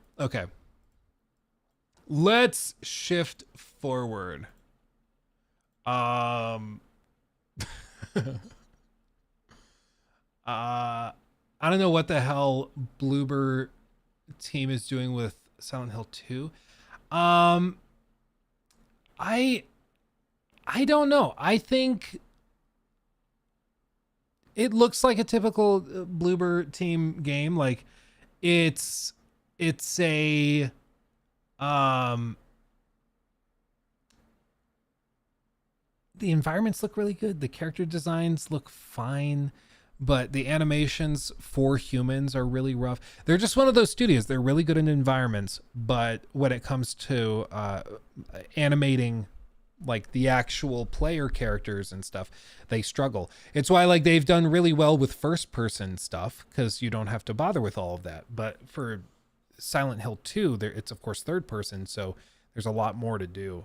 Let's shift forward. I don't know what the hell Bloober team is doing with Silent Hill 2. I don't know. I think it looks like a typical Bloober team game. Like, it's a the environments look really good. The character designs look fine, but the animations for humans are really rough. They're just one of those studios. They're really good in environments, but when it comes to animating, like, the actual player characters and stuff, they struggle. It's why, like, they've done really well with first person stuff, because you don't have to bother with all of that. But for Silent Hill 2, it's of course third person, so there's a lot more to do.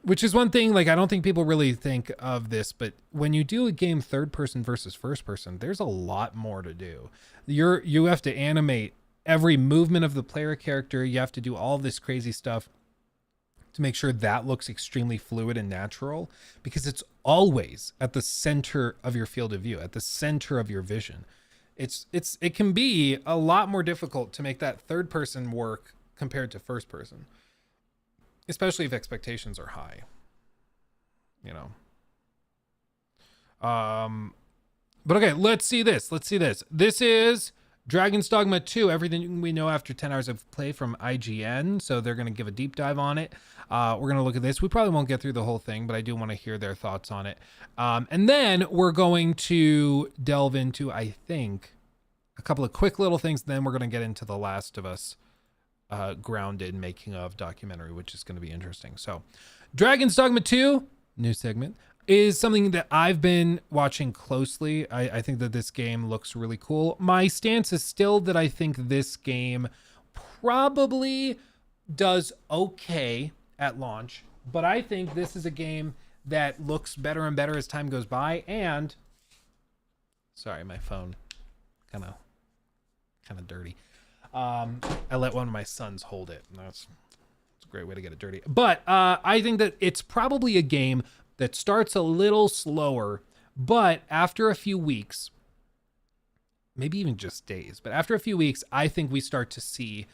Which is one thing, like, I don't think people really think of this, but when you do a game third person versus first person, there's a lot more to do. You have to animate every movement of the player character. You have to do all this crazy stuff to make sure that looks extremely fluid and natural, because it's always at the center of your field of view, at the center of your vision. It can be a lot more difficult to make that third person work compared to first person, especially if expectations are high, you know. But okay, let's see this. This is Dragon's Dogma 2, everything we know after 10 hours of play, from IGN. So they're going to give a deep dive on it. We're going to look at this. We probably won't get through the whole thing, but I do want to hear their thoughts on it. And then we're going to delve into, I think, a couple of quick little things. Then we're going to get into The Last of Us grounded making of documentary, which is going to be interesting. So Dragon's Dogma 2, new segment, is something that I've been watching closely. I think that this game looks really cool. My stance is still that I think this game probably does okay at launch, but I think this is a game that looks better and better as time goes by. And sorry, my phone kind of dirty. I let one of my sons hold it. It's a great way to get it dirty. But I think that it's probably a game that starts a little slower, but after a few weeks, maybe even just days, but after a few weeks, I think we start to see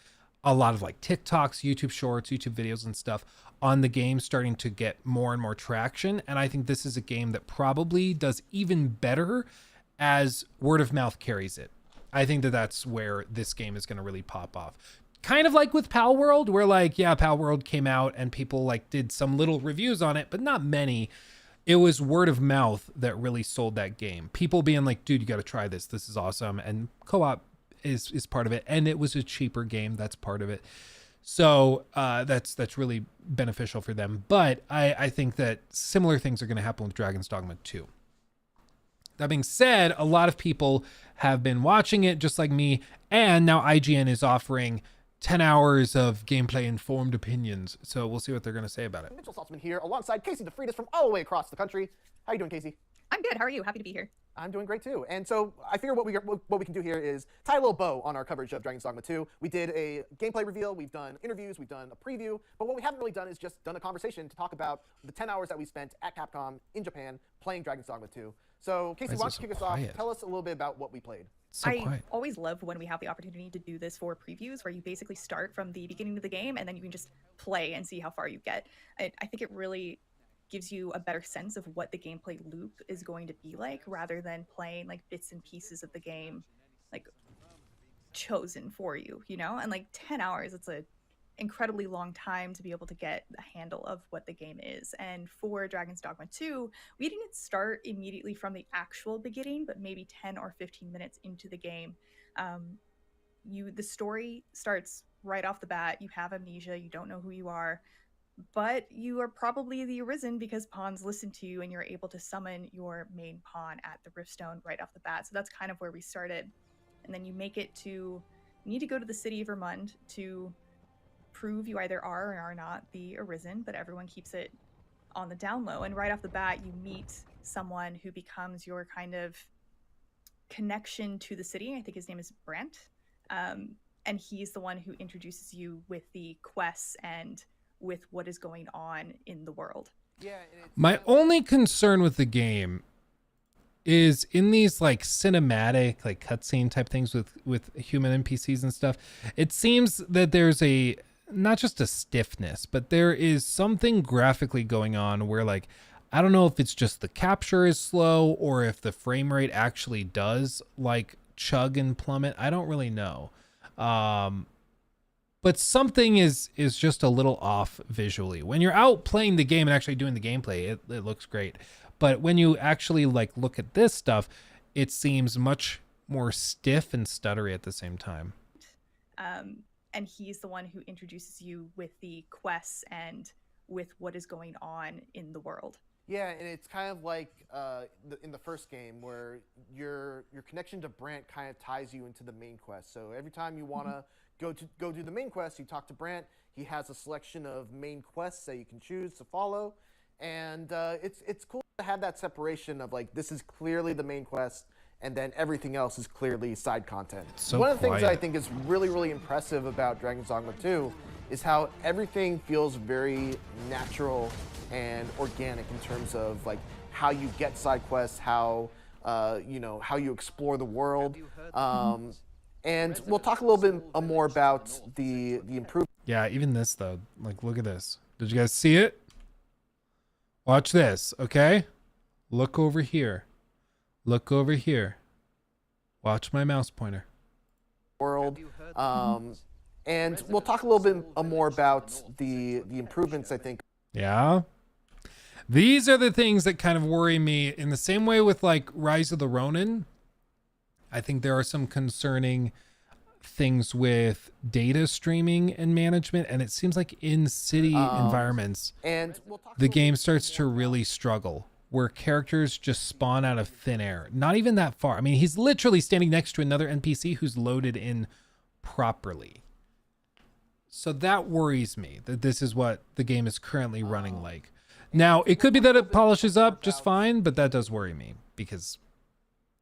a lot of like TikToks, YouTube shorts, YouTube videos and stuff on the game starting to get more and more traction. And I think this is a game that probably does even better as word of mouth carries it. I think that that's where this game is going to really pop off. Kind of like with Pal World, where like, yeah, Pal World came out and people like did some little reviews on it, but not many. It was word of mouth that really sold that game. People being like, dude, you got to try this. This is awesome. And co-op is part of it. And it was a cheaper game. That's part of it. So that's really beneficial for them. But I think that similar things are going to happen with Dragon's Dogma 2. That being said, a lot of people have been watching it just like me. And now IGN is offering 10 hours of gameplay informed opinions. So we'll see what they're going to say about it. Mitchell Saltzman here alongside Casey DeFreitas from all the way across the country. How you doing, Casey? I'm good. How are you? Happy to be here. I'm doing great too. And so I figure what we can do here is tie a little bow on our coverage of Dragon's Dogma 2. We did a gameplay reveal, we've done interviews, we've done a preview, but what we haven't really done is just done a conversation to talk about the 10 hours that we spent at Capcom in Japan playing Dragon's Dogma 2. So Casey, why don't you kick us off? Tell us a little bit about what we played. I always love when we have the opportunity to do this for previews where you basically start from the beginning of the game and then you can just play and see how far you get. I think it really gives you a better sense of what the gameplay loop is going to be like rather than playing like bits and pieces of the game like chosen for you, you know? And like 10 hours, it's a incredibly long time to be able to get a handle of what the game is. And for Dragon's Dogma 2, we didn't start immediately from the actual beginning, but maybe 10 or 15 minutes into the game. The story starts right off the bat. You have amnesia, you don't know who you are, but you are probably the Arisen because pawns listen to you and you're able to summon your main pawn at the Riftstone right off the bat. So that's kind of where we started. And then you need to go to the city of Vermund to prove you either are or are not the Arisen, but everyone keeps it on the down low. And right off the bat, you meet someone who becomes your kind of connection to the city. I think his name is Brant. And he's the one who introduces you with the quests and with what is going on in the world. Yeah. My only concern with the game is in these like cinematic, like cutscene type things with human NPCs and stuff. It seems that there's not just a stiffness, but there is something graphically going on where like, I don't know if it's just the capture is slow or if the frame rate actually does like chug and plummet. I don't really know. But something is just a little off visually. When you're out playing the game and actually doing the gameplay, it looks great. But when you actually like look at this stuff, it seems much more stiff and stuttery at the same time. And he's the one who introduces you with the quests and with what is going on in the world. Yeah, and it's kind of like in the first game where your connection to Brant kind of ties you into the main quest. So every time you want to go do the main quest, you talk to Brant. He has a selection of main quests that you can choose to follow, and it's cool to have that separation of like this is clearly the main quest, and then everything else is clearly side content. So one of the things that I quiet. think is really, really impressive about Dragon's Dogma 2 is how everything feels very natural and organic in terms of like how you get side quests, how how you explore the world. And we'll talk a little bit more about the improvement. Yeah, even this though, like look at this. Did you guys see it? Watch this, okay? Look over here. Look over here. Watch my mouse pointer. World. And we'll talk a little bit more about the improvements, I think. Yeah. These are the things that kind of worry me in the same way with like Rise of the Ronin. I think there are some concerning things with data streaming and management, and it seems like in city environments, and we'll talk the game starts to really struggle, where characters just spawn out of thin air. Not even that far. I mean, he's literally standing next to another NPC who's loaded in properly. So that worries me, that this is what the game is currently running like. Now, it could be that it polishes up just fine, but that does worry me because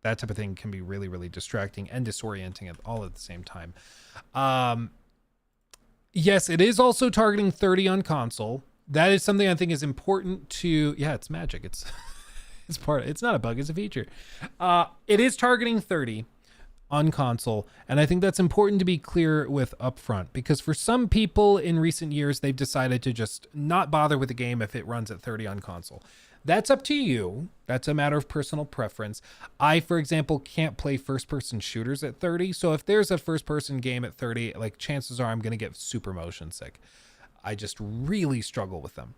that type of thing can be really, really distracting and disorienting all at the same time. Yes, it is also targeting 30 on console. that is something I think is important to, yeah, it's magic. It's it's not a bug, it's a feature. It is targeting 30 on console, and I think that's important to be clear with upfront, because for some people in recent years, they've decided to just not bother with the game if it runs at 30 on console. That's up to you. That's a matter of personal preference. I, for example, can't play first-person shooters at 30, so if there's a first-person game at 30, like, chances are I'm going to get super motion sick. I just really struggle with them.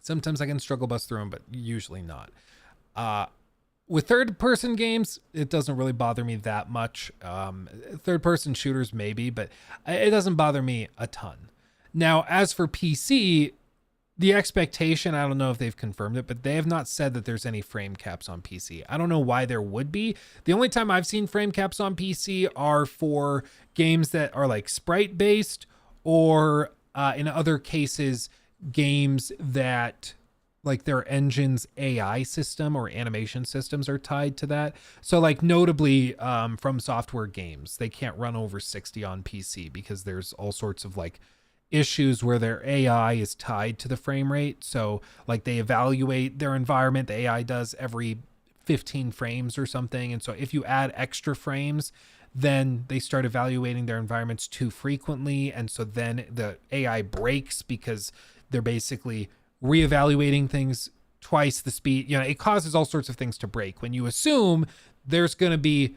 Sometimes I can struggle bust through them, but usually not. With third-person games, it doesn't really bother me that much. Third-person shooters, maybe, but it doesn't bother me a ton. Now, as for PC, the expectation, I don't know if they've confirmed it, but they have not said that there's any frame caps on PC. I don't know why there would be. The only time I've seen frame caps on PC are for games that are like sprite-based, or in other cases, games that like their engine's AI system or animation systems are tied to that. So like notably From Software games, they can't run over 60 on PC because there's all sorts of like issues where their AI is tied to the frame rate. So like they evaluate their environment, the AI does every 15 frames or something. And so if you add extra frames, then they start evaluating their environments too frequently. And so then the AI breaks because they're basically reevaluating things twice the speed. You know, it causes all sorts of things to break. When you assume there's going to be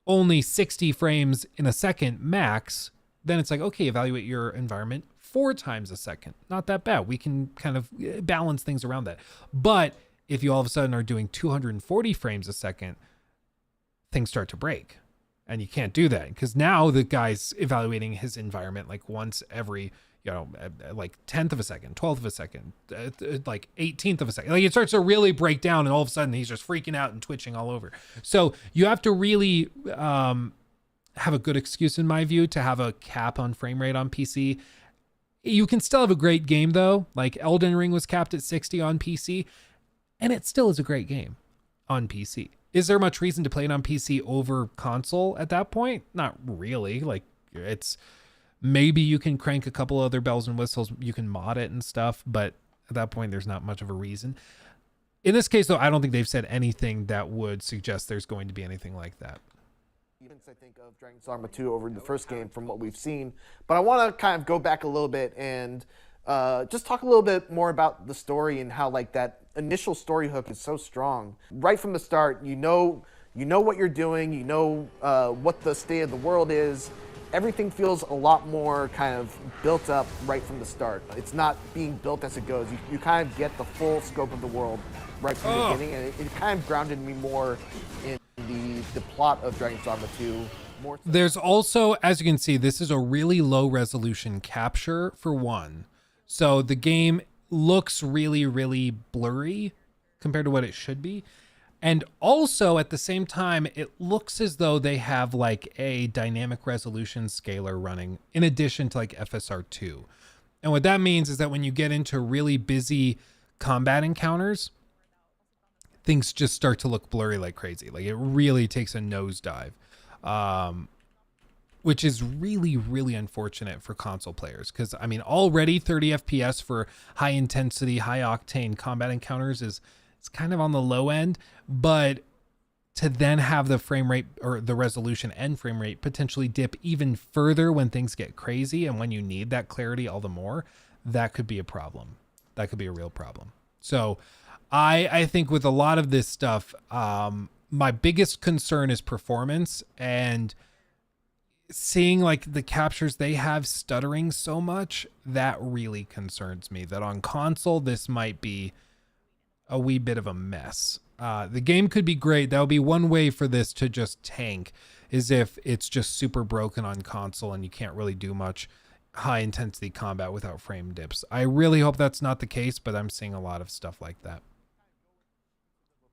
only 60 frames in a second max, then it's like, okay, evaluate your environment 4 times a second. Not that bad. We can kind of balance things around that. But if you all of a sudden are doing 240 frames a second, things start to break. And you can't do that because now the guy's evaluating his environment like once every, you know, like 10th of a second, 12th of a second, like 18th of a second. Like it starts to really break down, and all of a sudden he's just freaking out and twitching all over. So you have to really have a good excuse, in my view, to have a cap on frame rate on PC. You can still have a great game though. Like Elden Ring was capped at 60 on PC, and it still is a great game on PC. Is there much reason to play it on PC over console at that point? Not really. Like it's, maybe you can crank a couple other bells and whistles, you can mod it and stuff, but at that point there's not much of a reason. In this case though, I don't think they've said anything that would suggest there's going to be anything like that. I think of Dragon's Dogma 2 over the first game from what we've seen, but I want to kind of go back a little bit and just talk a little bit more about the story and how like that initial story hook is so strong. Right from the start, you know what you're doing, you know what the state of the world is. Everything feels a lot more kind of built up right from the start. It's not being built as it goes. You kind of get the full scope of the world right from the beginning, and it kind of grounded me more in the plot of Dragon's Dogma 2. More so. There's also, as you can see, this is a really low resolution capture for one. So the game looks really, really blurry compared to what it should be. And also at the same time, it looks as though they have like a dynamic resolution scaler running in addition to like FSR2. And what that means is that when you get into really busy combat encounters, things just start to look blurry like crazy. Like it really takes a nosedive, which is really, really unfortunate for console players. Because I mean, already 30 FPS for high intensity, high octane combat encounters is it's kind of on the low end, but to then have the frame rate or the resolution and frame rate potentially dip even further when things get crazy and when you need that clarity all the more, that could be a problem. That could be a real problem. So I think with a lot of this stuff, my biggest concern is performance, and seeing like the captures they have stuttering so much, that really concerns me. That on console, this might be a wee bit of a mess. The game could be great. That would be one way for this to just tank, is if it's just super broken on console and you can't really do much high intensity combat without frame dips. I really hope that's not the case, but I'm seeing a lot of stuff like that.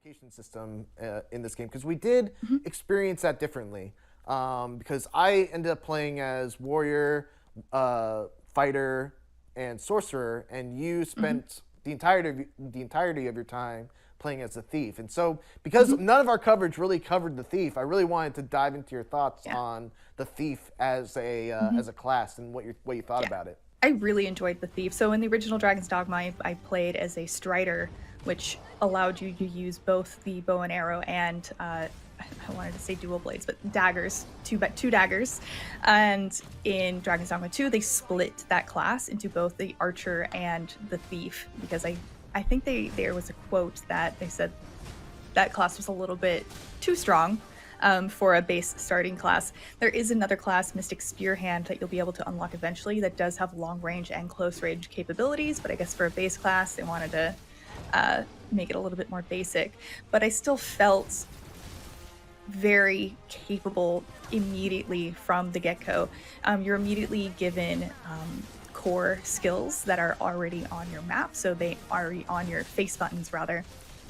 Location system in this game, because we did experience that differently. Because I ended up playing as warrior, fighter, and sorcerer, and you spent the entirety of your time playing as a thief. And so because none of our coverage really covered the thief, I really wanted to dive into your thoughts on the thief as a class and what you thought about it. I really enjoyed the Thief. So in the original Dragon's Dogma, I played as a Strider, which allowed you to use both the bow and arrow and I wanted to say dual blades, but daggers, two daggers. And in Dragon's Dogma 2, they split that class into both the archer and the thief, because I think there was a quote that they said that class was a little bit too strong for a base starting class. There is another class, Mystic Spearhand, that you'll be able to unlock eventually that does have long range and close range capabilities, but I guess for a base class, they wanted to make it a little bit more basic. But I still felt very capable immediately from the get-go. You're immediately given core skills that are already on your map, so they are on your face buttons rather,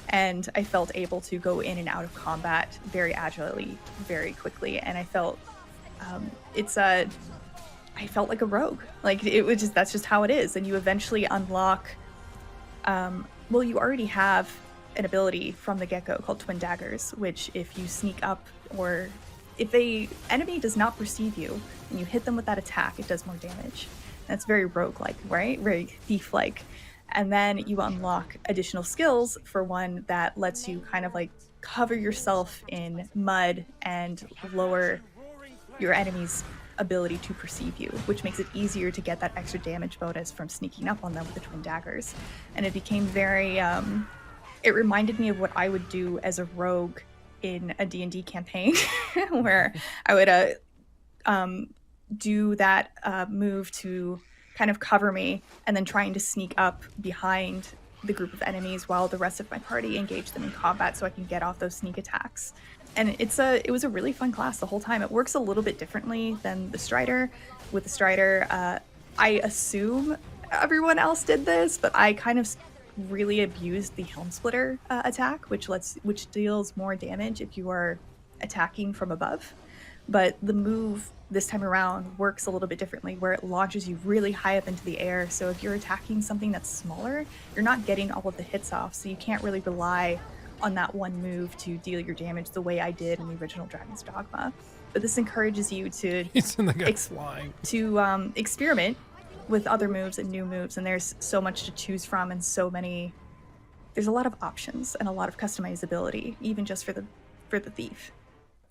and I felt able to go in and out of combat very agilely, very quickly, and I felt I felt like a rogue. Like, it was just, that's just how it is. And you eventually unlock well, you already have an ability from the get-go called Twin Daggers, which if you sneak up, or if a enemy does not perceive you and you hit them with that attack, it does more damage. That's very rogue-like, right? Very thief-like. And then you unlock additional skills for one that lets you kind of like cover yourself in mud and lower your enemy's ability to perceive you, which makes it easier to get that extra damage bonus from sneaking up on them with the Twin Daggers. And it became very it reminded me of what I would do as a rogue in a D&D campaign where I would do that move to kind of cover me and then trying to sneak up behind the group of enemies while the rest of my party engage them in combat so I can get off those sneak attacks. And it was a really fun class the whole time. It works a little bit differently than the Strider. With the Strider, I assume everyone else did this, but I kind of really abused the Helm Splitter attack, which deals more damage if you are attacking from above. But the move this time around works a little bit differently, where it launches you really high up into the air. So if you're attacking something that's smaller, you're not getting all of the hits off, so you can't really rely on that one move to deal your damage the way I did in the original Dragon's Dogma. But this encourages you to experiment with other moves and new moves, and there's so much to choose from, and there's a lot of options and a lot of customizability, even just for the thief.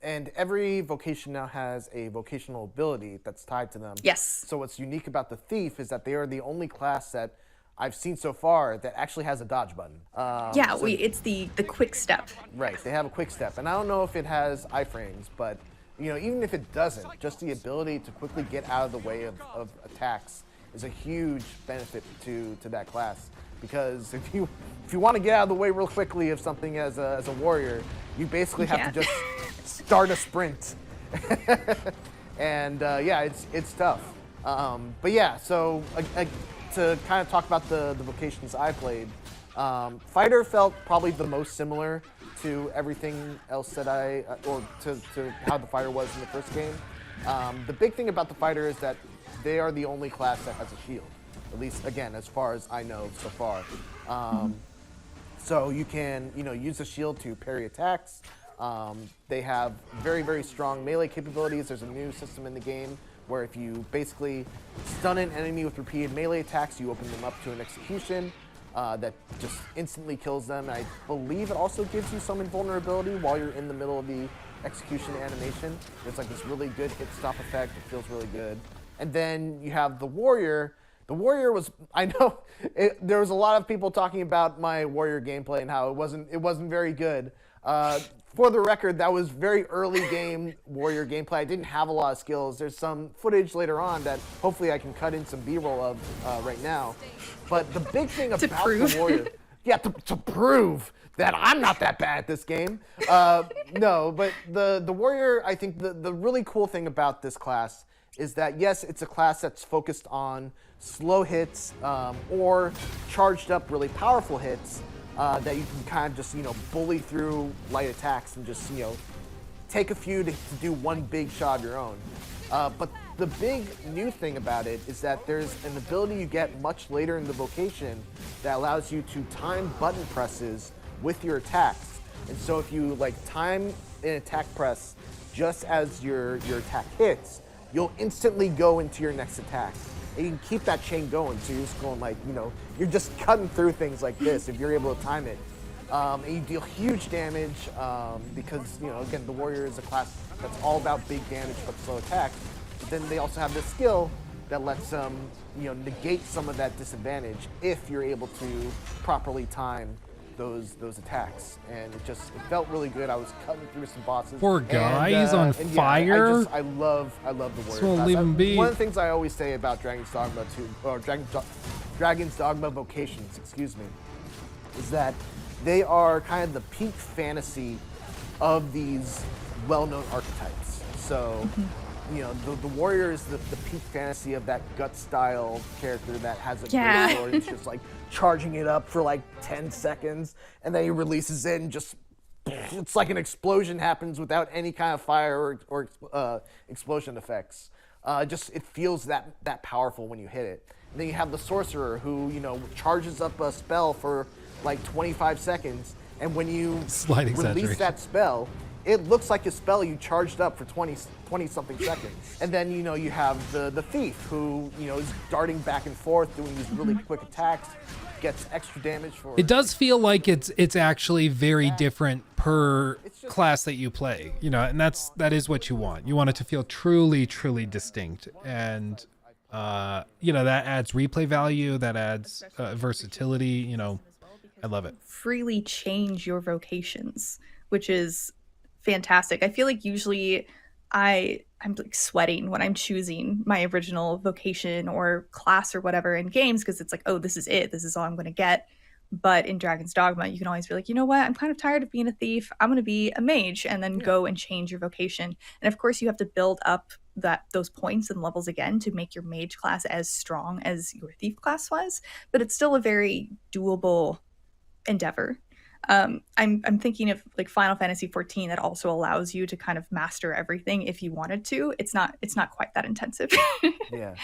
And every vocation now has a vocational ability that's tied to them. Yes. So what's unique about the thief is that they are the only class that I've seen so far that actually has a dodge button. It's the quick step. Right, they have a quick step, and I don't know if it has iframes, but even if it doesn't, just the ability to quickly get out of the way of attacks is a huge benefit to that class. Because if you want to get out of the way real quickly of something as a warrior, you basically have to just start a sprint. And it's tough. But yeah, so to kind of talk about the vocations I played, Fighter felt probably the most similar to everything else that or to how the Fighter was in the first game. The big thing about the Fighter is that they are the only class that has a shield. At least, again, as far as I know so far. So you can, use the shield to parry attacks. They have very, very strong melee capabilities. There's a new system in the game where if you basically stun an enemy with repeated melee attacks, you open them up to an execution that just instantly kills them. I believe it also gives you some invulnerability while you're in the middle of the execution animation. There's like this really good hit stop effect. It feels really good. And then you have the Warrior. The Warrior was, I know, there was a lot of people talking about my Warrior gameplay and how it wasn't very good. For the record, that was very early game Warrior gameplay. I didn't have a lot of skills. There's some footage later on that hopefully I can cut in some B-roll of right now. But the big thing about the Warrior, to prove that I'm not that bad at this game. No, but the Warrior, I think the really cool thing about this class is that, yes, it's a class that's focused on slow hits or charged up really powerful hits that you can kind of just, bully through light attacks and just, take a few to do one big shot of your own. But the big new thing about it is that there's an ability you get much later in the vocation that allows you to time button presses with your attacks. And so if you time an attack press just as your attack hits, you'll instantly go into your next attack. And you can keep that chain going, so you're just going like, you're just cutting through things like this if you're able to time it. And you deal huge damage because, again, the warrior is a class that's all about big damage but slow attack. But then they also have this skill that lets them, negate some of that disadvantage if you're able to properly time those attacks. And it felt really good. I was cutting through some bosses. Poor guy, he's on fire. I love the warrior So class. leave him be. One of the things I always say about Dragon's Dogma Dragon's Dogma Vocations, excuse me, is that they are kind of the peak fantasy of these well-known archetypes. So, the warrior is the peak fantasy of that gut style character that has a great sword and it's just like charging it up for like 10 seconds, and then he releases it and just it's like an explosion happens without any kind of fire or explosion effects. It feels that powerful when you hit it. And then you have the sorcerer who charges up a spell for like 25 seconds, and when you release that spell, it looks like a spell you charged up for 20 something seconds. And then you have the thief who is darting back and forth, doing these really quick attacks, gets extra damage for It does feel like it's actually very different per class that you play, and that is what you want. You want it to feel truly distinct, and that adds replay value, that adds versatility. I love it. Freely change your vocations, which is fantastic. I feel like usually I'm like sweating when I'm choosing my original vocation or class or whatever in games, because it's like, oh, this is it. This is all I'm going to get. But in Dragon's Dogma, you can always be like, you know what? I'm kind of tired of being a thief. I'm going to be a mage, and then go and change your vocation. And of course, you have to build up those points and levels again to make your mage class as strong as your thief class was. But it's still a very doable endeavor. I'm thinking of like Final Fantasy XIV that also allows you to kind of master everything if you wanted to. It's not quite that intensive. Yeah.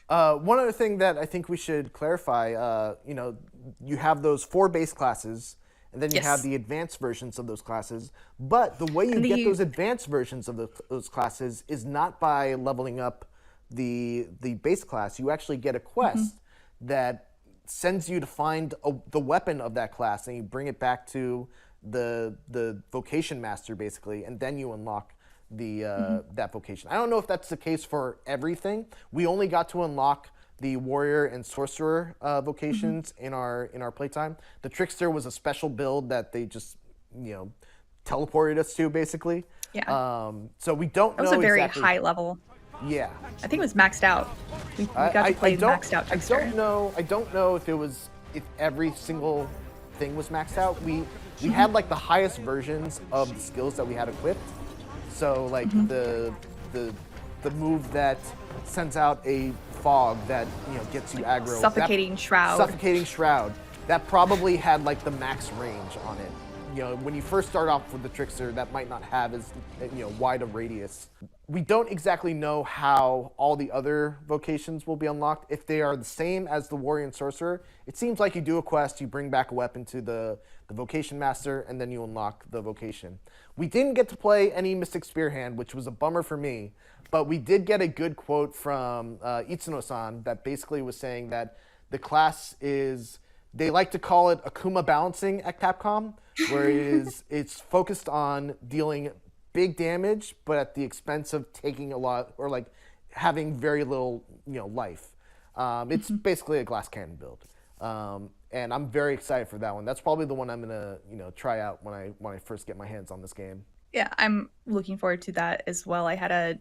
One other thing that I think we should clarify, you have those 4 base classes, and then you have the advanced versions of those classes. But the way you get those advanced versions of those classes is not by leveling up the base class. You actually get a quest that sends you to find the weapon of that class, and you bring it back to the vocation master, basically, and then you unlock that vocation. I don't know if that's the case for everything. We only got to unlock the warrior and sorcerer vocations in our playtime. The trickster was a special build that they just teleported us to, basically. Yeah. So we don't know. That was a very exactly. high level. Yeah. I think it was maxed out. We got to play maxed out trickster. I don't know if every single thing was maxed out. We had like the highest versions of the skills that we had equipped. So like the move that sends out a fog that gets you aggro. Suffocating Shroud. Suffocating Shroud. That probably had like the max range on it. When you first start off with the trickster, that might not have as wide a radius. We don't exactly know how all the other vocations will be unlocked. If they are the same as the warrior and sorcerer, it seems like you do a quest, you bring back a weapon to the vocation master, and then you unlock the vocation. We didn't get to play any Mystic Spear Hand, which was a bummer for me, but we did get a good quote from Itsuno-san that basically was saying that the class is, they like to call it Akuma balancing at Capcom, where it's focused on dealing big damage, but at the expense of taking a lot, or like having very little, life. It's basically a glass cannon build, and I'm very excited for that one. That's probably the one I'm gonna, try out when I first get my hands on this game. Yeah, I'm looking forward to that as well. I had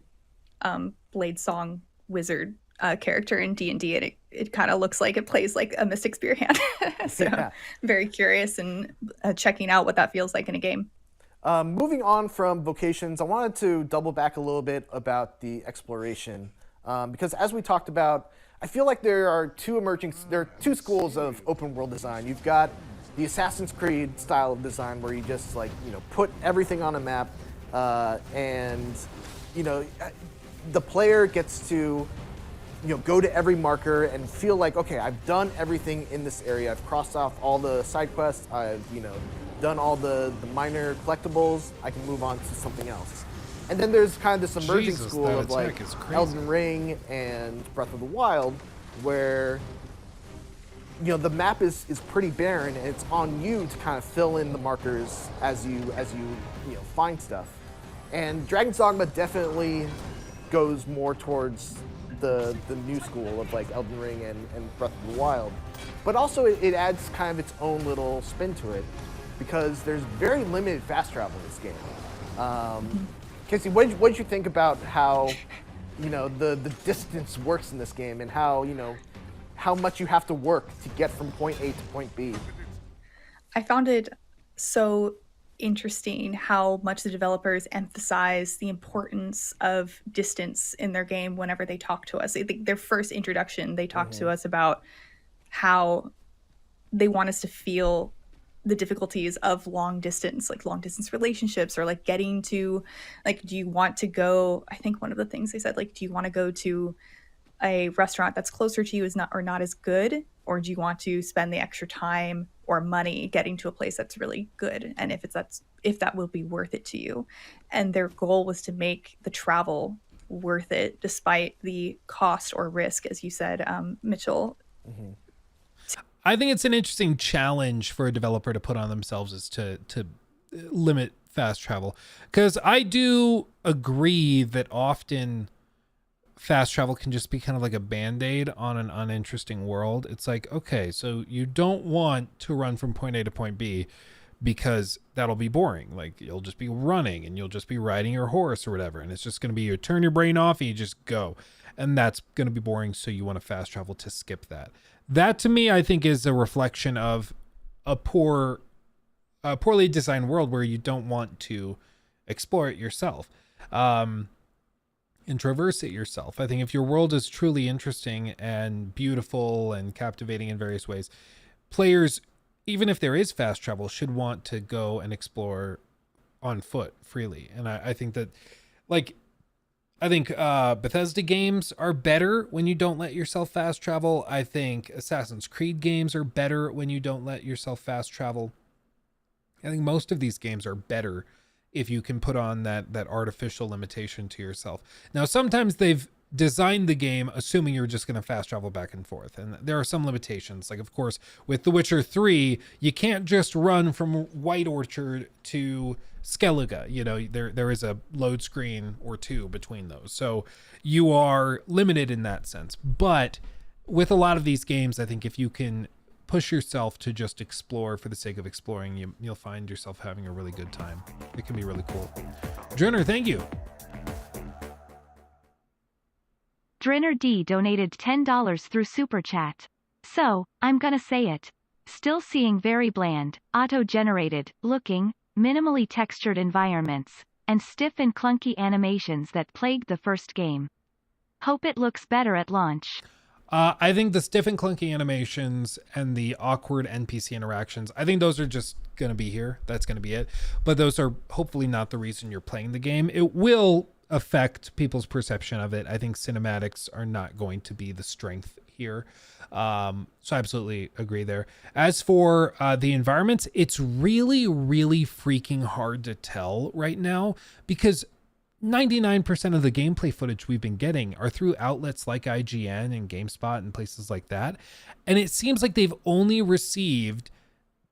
a Blade Song wizard character in D&D, and it kind of looks like it plays like a Mystic Spear Hand. So I'm very curious and checking out what that feels like in a game. Moving on from vocations, I wanted to double back a little bit about the exploration, because as we talked about, I feel like there are two schools of open world design. You've got the Assassin's Creed style of design, where you just put everything on a map, and the player gets to go to every marker and feel like, okay, I've done everything in this area. I've crossed off all the side quests. I've done all the minor collectibles. I can move on to something else. And then there's kind of this emerging school of like Elden Ring and Breath of the Wild, where the map is pretty barren, and it's on you to kind of fill in the markers as you find stuff. And Dragon's Dogma definitely goes more towards the new school of like Elden Ring and Breath of the Wild, but also it adds kind of its own little spin to it, because there's very limited fast travel in this game. Casey, what did you think about how the distance works in this game, and how much you have to work to get from point A to point B? I found it so interesting how much the developers emphasize the importance of distance in their game whenever they talk to us. I think their first introduction, they talked to us about how they want us to feel the difficulties of long distance relationships, or like getting to, like, do you want to go, I think one of the things they said, like, do you want to go to a restaurant that's closer to you is not as good, or do you want to spend the extra time or money getting to a place that's really good, and if that will be worth it to you. And their goal was to make the travel worth it despite the cost or risk, as you said, Mitchell. I think it's an interesting challenge for a developer to put on themselves, is to limit fast travel, because I do agree that often fast travel can just be kind of like a band-aid on an uninteresting world. It's like, okay, so you don't want to run from point A to point B because that'll be boring. Like, you'll just be running and you'll just be riding your horse or whatever, and it's just going to be, you turn your brain off and you just go, and that's going to be boring, so you want to fast travel to skip that. That, to me, I think is a reflection of a poorly designed world where you don't want to explore it yourself. And traverse it yourself. I think if your world is truly interesting and beautiful and captivating in various ways, players, even if there is fast travel, should want to go and explore on foot freely. And I think that, Bethesda games are better when you don't let yourself fast travel. I think Assassin's Creed games are better when you don't let yourself fast travel. I think most of these games are better if you can put on that artificial limitation to yourself. Now, sometimes they've designed the game assuming you're just going to fast travel back and forth, and there are some limitations. Like, of course, with The Witcher 3, you can't just run from White Orchard to Skellige. There is a load screen or two between those, so you are limited in that sense. But with a lot of these games, I think if you can push yourself to just explore for the sake of exploring, you'll find yourself having a really good time. It can be really cool. Drinner, thank you. Drinner D donated $10 through Super Chat. So, I'm gonna say it. Still seeing very bland, auto-generated, looking, minimally textured environments, and stiff and clunky animations that plagued the first game. Hope it looks better at launch. I think the stiff and clunky animations and the awkward NPC interactions, I think those are just going to be here. That's going to be it. But those are hopefully not the reason you're playing the game. It will affect people's perception of it. I think cinematics are not going to be the strength here. So I absolutely agree there. As for the environments, it's really, really freaking hard to tell right now, because 99% of the gameplay footage we've been getting are through outlets like IGN and GameSpot and places like that. And it seems like they've only received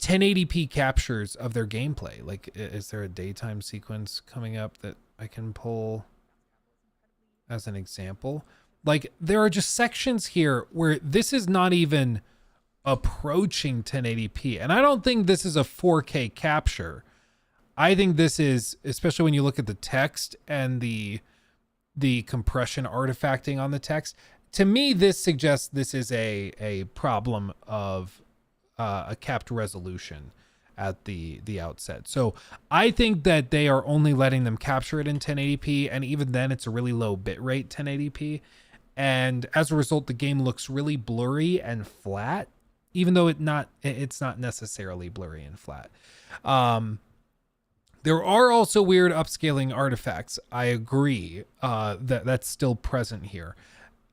1080p captures of their gameplay. Like, is there a daytime sequence coming up that I can pull as an example? Like, there are just sections here where this is not even approaching 1080p. And I don't think this is a 4K capture. I think this is, especially when you look at the text and the compression artifacting on the text, to me, this suggests this is a problem of a capped resolution at the outset. So I think that they are only letting them capture it in 1080p, and even then it's a really low bitrate 1080p. And as a result, the game looks really blurry and flat, even though it's not necessarily blurry and flat. There are also weird upscaling artifacts. I agree that's still present here.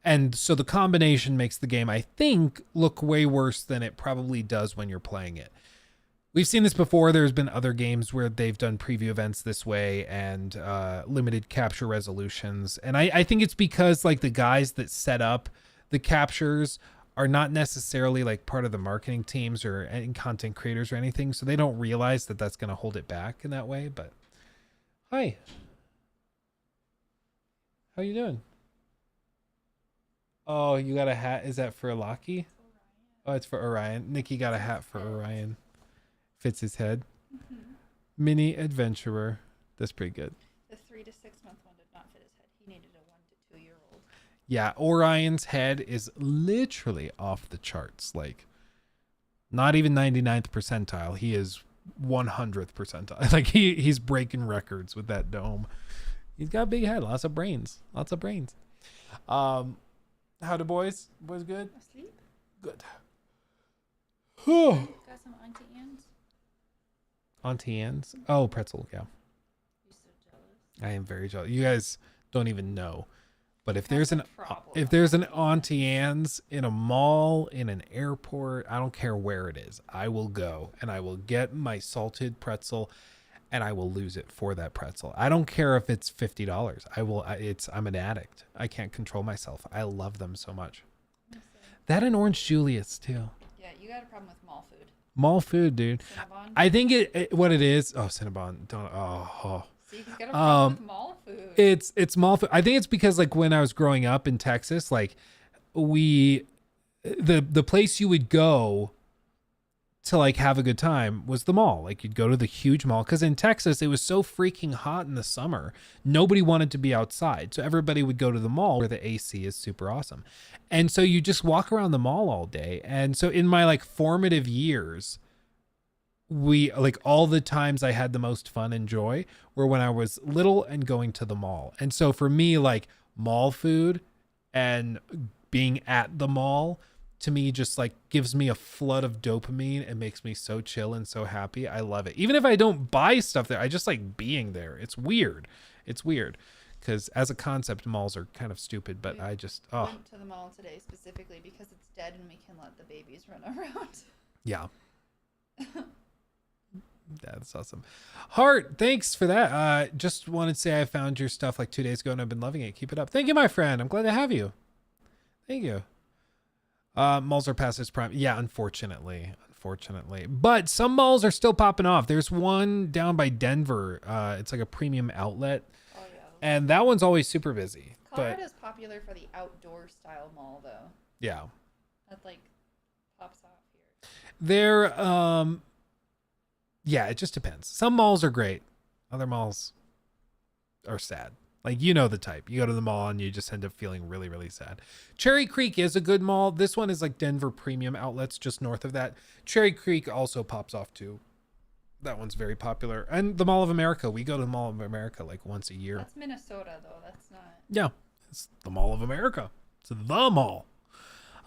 And so the combination makes the game, I think, look way worse than it probably does when you're playing it. We've seen this before. There's been other games where they've done preview events this way and limited capture resolutions. And I think it's because, like, the guys that set up the captures are not necessarily like part of the marketing teams or any content creators or anything, so they don't realize that that's going to hold it back in that way. But hi, how you doing? Oh, you got a hat. Is that for Lockie? Oh, it's for Orion. Nikki got a hat for Orion. Fits his head. Mini adventurer. That's pretty good. The 3 to 6 month one did not fit his head. He needed a 1 to 2 year old. Yeah, Orion's head is literally off the charts. Like, not even 99th percentile. He is 100th percentile. Like, he's breaking records with that dome. He's got a big head. Lots of brains. Lots of brains. How do boys? Boys good? Asleep? Good. Got some Auntie Anne's? Auntie Anne's? Oh, pretzel, yeah. You so jealous? I am very jealous. You guys don't even know. But if there's an Auntie Anne's in a mall, in an airport, I don't care where it is, I will go and I will get my salted pretzel and I will lose it for that pretzel. I don't care if it's $50. I'm an addict. I can't control myself. I love them so much. That and Orange Julius too. Yeah, you got a problem with mall food. Mall food, dude. Cinnabon? I think what it is. Oh, Cinnabon. Don't. Oh. See, he's got a problem with mall food. It's mall food. I think it's because like when I was growing up in Texas, like the place you would go to like have a good time was the mall. Like you'd go to the huge mall because in Texas it was so freaking hot in the summer. Nobody wanted to be outside, so everybody would go to the mall where the AC is super awesome. And so you just walk around the mall all day. And so in my like formative years, we like all the times I had the most fun and joy were when I was little and going to the mall. And so for me, like mall food and being at the mall to me just like gives me a flood of dopamine and makes me so chill and so happy. I love it. Even if I don't buy stuff there, I just like being there. It's weird. It's weird because as a concept, malls are kind of stupid, but I just, We went to the mall today specifically because it's dead and we can let the babies run around. Yeah. That's awesome. Heart, thanks for that. Just wanted to say I found your stuff like 2 days ago and I've been loving it. Keep it up. Thank you, my friend. I'm glad to have you. Thank you. Malls are past its prime. Yeah, unfortunately. But some malls are still popping off. There's one down by Denver. It's like a premium outlet. Oh, yeah. And that one's always super busy. Colorado's popular for the outdoor style mall, though. Yeah. That, like, pops off here. They're, yeah, it just depends. Some malls are great. Other malls are sad. Like, you know the type. You go to the mall and you just end up feeling really, really sad. Cherry Creek is a good mall. This one is like Denver Premium Outlets just north of that. Cherry Creek also pops off too. That one's very popular. And the Mall of America. We go to the Mall of America like once a year. That's Minnesota, though. That's not... Yeah. It's the Mall of America. It's the mall.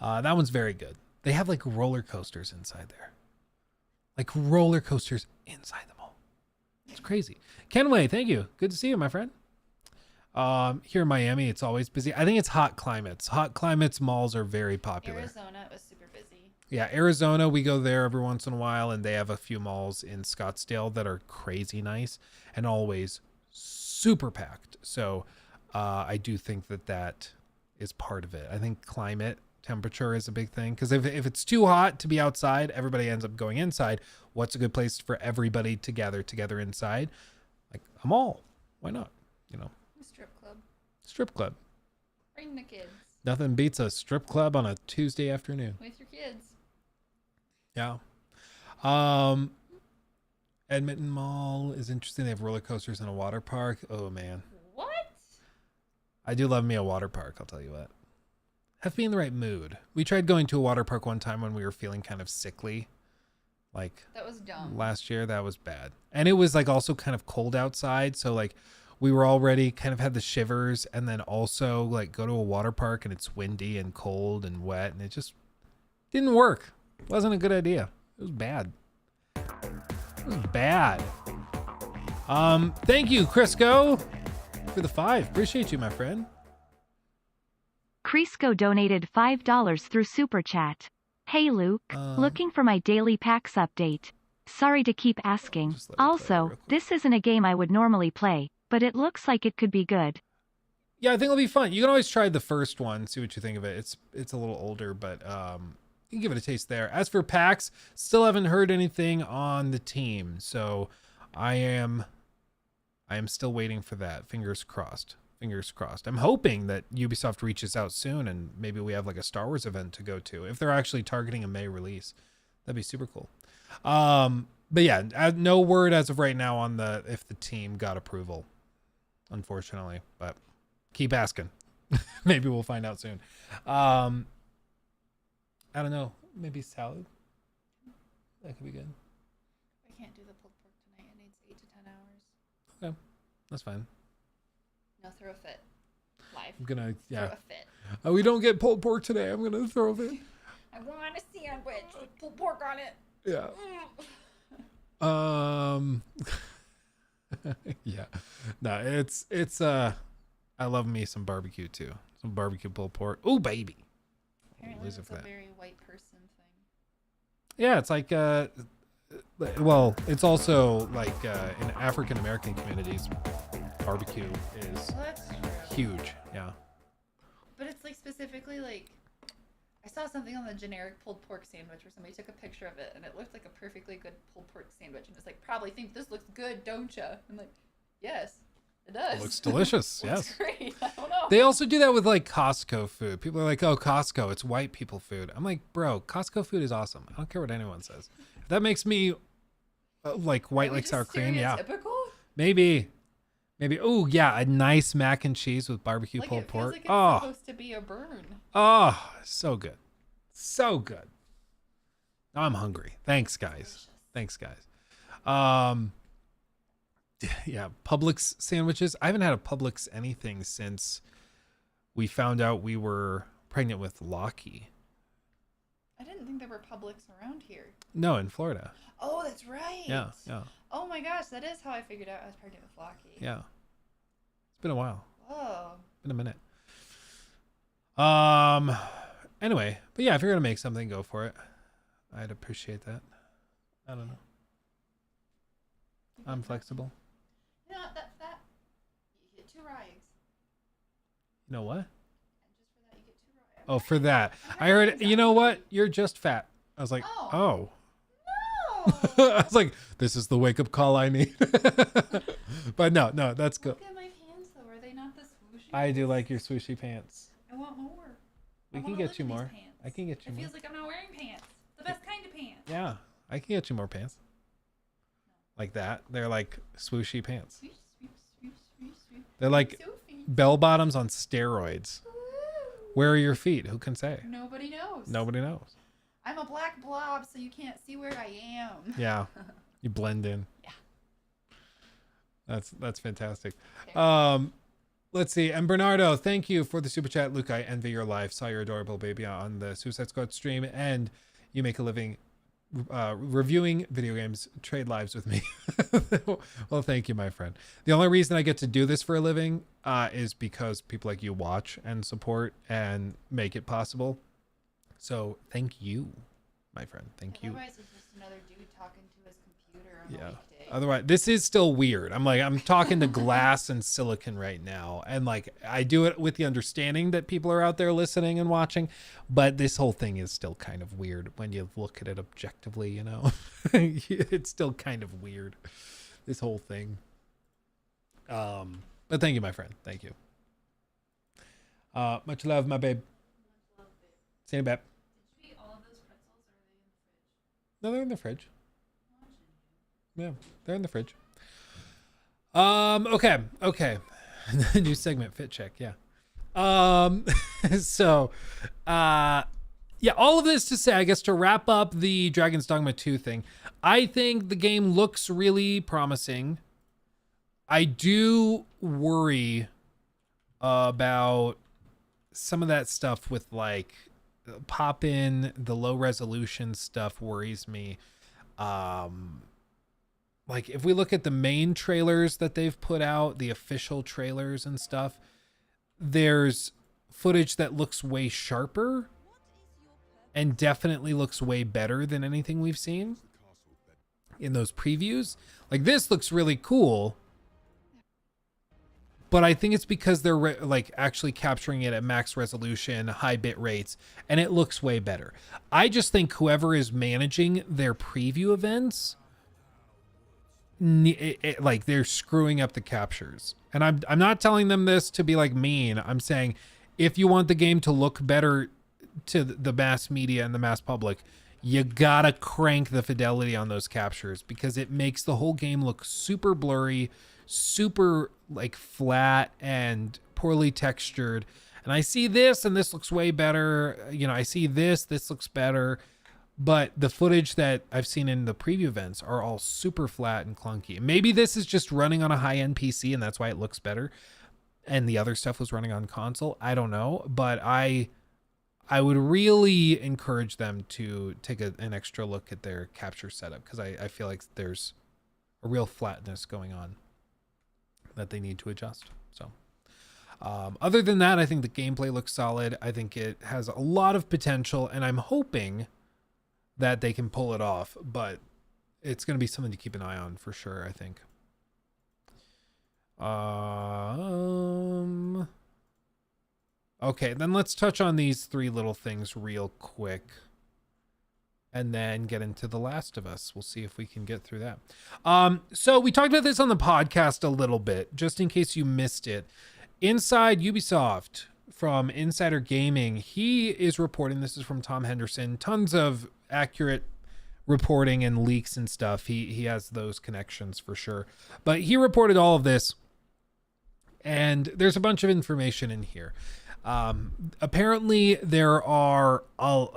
That one's very good. They have like roller coasters inside there. Like roller coasters inside the mall. It's crazy. Kenway, thank you. Good to see you, my friend. Here in Miami, it's always busy. I think it's hot climates. Hot climates malls are very popular. Arizona was super busy. Yeah, Arizona, we go there every once in a while, and they have a few malls in Scottsdale that are crazy nice and always super packed. So I do think that is part of it. I think climate, temperature is a big thing because if it's too hot to be outside, everybody ends up going inside. What's a good place for everybody to gather together inside? Like a mall. Why not? You know. Strip club. Bring the kids. Nothing beats a strip club on a Tuesday afternoon. With your kids. Yeah. Edmonton Mall is interesting. They have roller coasters and a water park. Oh, man. What? I do love me a water park, I'll tell you what. Have to be in the right mood. We tried going to a water park one time when we were feeling kind of sickly. Like, that was dumb. Last year, that was bad. And it was like also kind of cold outside. So like, we were already kind of had the shivers and then also like go to a water park and it's windy and cold and wet and it just didn't work. It wasn't a good idea. It was bad. It was bad. Thank you, Crisco, for the 5. Appreciate you, my friend. Crisco donated $5 through Super Chat. Hey Luke, looking for my daily PAX update. Sorry to keep asking. Also, this isn't a game I would normally play, but it looks like it could be good. Yeah, I think it'll be fun. You can always try the first one, see what you think of it. It's a little older, but you can give it a taste there. As for PAX, still haven't heard anything on the team, so I am still waiting for that. Fingers crossed. Fingers crossed. I'm hoping that Ubisoft reaches out soon and maybe we have like a Star Wars event to go to. If they're actually targeting a May release, that'd be super cool. But yeah, no word as of right now on if the team got approval, unfortunately, but keep asking. Maybe we'll find out soon. I don't know. Maybe salad. That could be good. I can't do the pulled pork tonight. It needs 8 to 10 hours. Okay, that's fine. No, throw a fit. Live. I'm gonna Throw a fit. Oh, we don't get pulled pork today. I'm gonna throw a fit. I want a sandwich with pulled pork on it. Yeah. Yeah. No, it's I love me some barbecue too. Some barbecue pulled pork. Oh baby. Apparently it's a very white person thing. Yeah, it's like well, it's also like in African American communities, barbecue is huge. Yeah. But it's like specifically like I saw something on the generic pulled pork sandwich where somebody took a picture of it and it looked like a perfectly good pulled pork sandwich and it's like, probably think this looks good, don't you? I'm like, yes, it does. It looks delicious. It looks Yes. great. I don't know. They also do that with like Costco food. People are like, oh, Costco, it's white people food. I'm like, bro, Costco food is awesome. I don't care what anyone says. If that makes me like white like sour cream, yeah. Maybe. Oh, yeah, a nice mac and cheese with barbecue Like pulled it feels pork. like it's Oh, supposed to be a burn. oh, so good. So good. Now I'm hungry. Thanks, guys. Thanks, guys. Yeah, Publix sandwiches. I haven't had a Publix anything since we found out we were pregnant with Lockie. I didn't think there were Publix around here. No, in Florida. Oh, that's right. Yeah, yeah, Oh my gosh, that is how I figured out I was pregnant with Lockie. yeah. It's been a while. Whoa. Been a minute. Anyway, but yeah, if you're gonna make something, go for it. I'd appreciate that. I don't know. I'm flexible. You know, that you get 2 raw eggs. You know what? And just for that, you get 2 raw eggs. Oh, for that. I heard, you know what? You're just fat. I was like, oh. No. I was like, this is the wake up call I need. But no, that's good. Look at my pants though. Are they not the swooshy? I do like your swooshy pants. I want more. We I can wanna get live you in these more. pants. I can get you It more. feels like I'm not wearing pants. The best kind of pants. Yeah, I can get you more pants. Like that. They're like swooshy pants. Sweet, sweet, sweet, sweet, sweet. They're like Sophie. bell bottoms on steroids. Where are your feet? Who can say? Nobody knows. Nobody knows. I'm a black blob, so you can't see where I am. Yeah, you blend in. Yeah. That's fantastic. Let's see. And Bernardo, thank you for the super chat. Luke, I envy your life. Saw your adorable baby on the Suicide Squad stream, and you make a living reviewing video games, trade lives with me. Well, thank you, my friend. The only reason I get to do this for a living is because people like you watch and support and make it possible. So thank you, my friend. Thank you. Otherwise, it's just another dude talking to his computer on a Yeah. weekday. Otherwise, this is still weird. I'm talking to glass and silicon right now. And like, I do it with the understanding that people are out there listening and watching, but this whole thing is still kind of weird when you look at it objectively, you know. It's still kind of weird, this whole thing. But thank you, my friend. Thank you. Much love, my babe. See you, babe. Did you eat all of those pretzels, or are they in the fridge? No, they're in the fridge. Yeah, they're in the fridge. Okay. New segment, fit check. Yeah. So, yeah, all of this to say, I guess, to wrap up the Dragon's Dogma 2 thing, I think the game looks really promising. I do worry about some of that stuff with like pop in, the low resolution stuff worries me. Like if we look at the main trailers that they've put out, the official trailers and stuff, there's footage that looks way sharper and definitely looks way better than anything we've seen in those previews. Like this looks really cool, but I think it's because they're like actually capturing it at max resolution, high bit rates, and it looks way better. I just think whoever is managing their preview events, like they're screwing up the captures. And I'm not telling them this to be like mean. I'm saying if you want the game to look better to the mass media and the mass public, you gotta crank the fidelity on those captures, because it makes the whole game look super blurry, super like flat and poorly textured. And I see this and this looks way better. You know, I see this looks better. But the footage that I've seen in the preview events are all super flat and clunky. Maybe this is just running on a high-end PC and that's why it looks better. And the other stuff was running on console. I don't know. But I would really encourage them to take an extra look at their capture setup, because I feel like there's a real flatness going on that they need to adjust. So other than that, I think the gameplay looks solid. I think it has a lot of potential, and I'm hoping that they can pull it off, but it's going to be something to keep an eye on for sure, I think. Okay, then let's touch on these three little things real quick, and then get into The Last of Us. We'll see if we can get through that. So we talked about this on the podcast a little bit, just in case you missed it. Inside Ubisoft, from Insider Gaming, he is reporting, this is from Tom Henderson, tons of accurate reporting and leaks and stuff. He has those connections for sure. But he reported all of this, and there's a bunch of information in here. Apparently there are a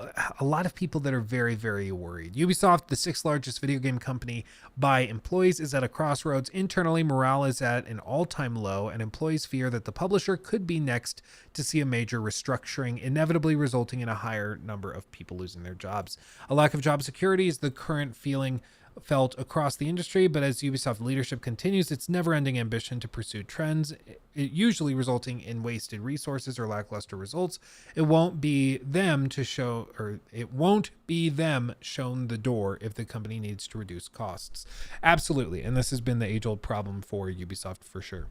lot of people that are very, very worried. Ubisoft, the 6th largest video game company by employees, is at a crossroads. Internally, morale is at an all-time low, and employees fear that the publisher could be next to see a major restructuring, inevitably resulting in a higher number of people losing their jobs. A lack of job security is the current feeling felt across the industry, but as Ubisoft leadership continues its never-ending ambition to pursue trends, it usually resulting in wasted resources or lackluster results, it won't be them shown the door if the company needs to reduce costs. Absolutely, and this has been the age-old problem for Ubisoft for sure.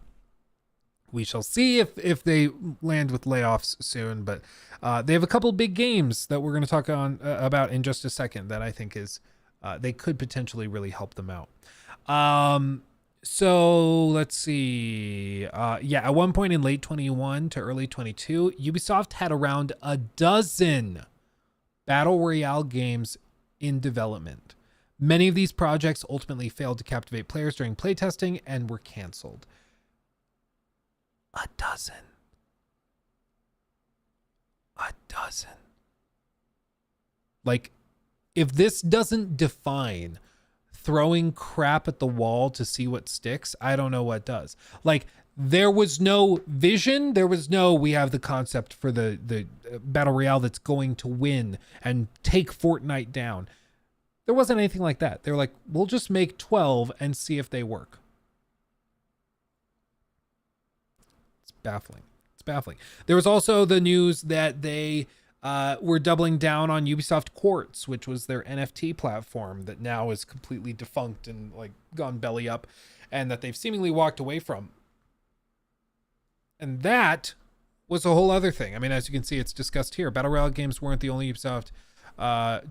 We shall see if they land with layoffs soon, but they have a couple big games that we're going to talk about in just a second that I think is they could potentially really help them out. So let's see. At one point in late 21 to early 22, Ubisoft had around a dozen battle royale games in development. Many of these projects ultimately failed to captivate players during playtesting and were canceled. A dozen. Like, if this doesn't define throwing crap at the wall to see what sticks, I don't know what does. Like, there was no vision. There was no, we have the concept for the battle royale that's going to win and take Fortnite down. There wasn't anything like that. They were like, we'll just make 12 and see if they work. It's baffling. There was also the news that they were doubling down on Ubisoft Quartz, which was their NFT platform that now is completely defunct and like gone belly up, and that they've seemingly walked away from. And that was a whole other thing. I mean, as you can see, it's discussed here. Battle Royale games weren't the only Ubisoft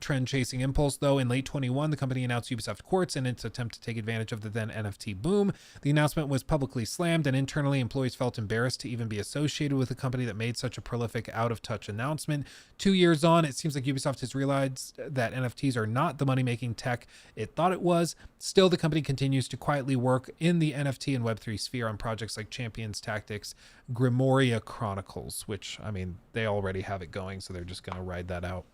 trend-chasing impulse, though. In late 21, the company announced Ubisoft Quartz in its attempt to take advantage of the then NFT boom. The announcement was publicly slammed, and internally, employees felt embarrassed to even be associated with a company that made such a prolific out-of-touch announcement. 2 years on, it seems like Ubisoft has realized that NFTs are not the money-making tech it thought it was. Still, the company continues to quietly work in the NFT and Web3 sphere on projects like Champions Tactics, Grimoria Chronicles, which, I mean, they already have it going, so they're just going to ride that out.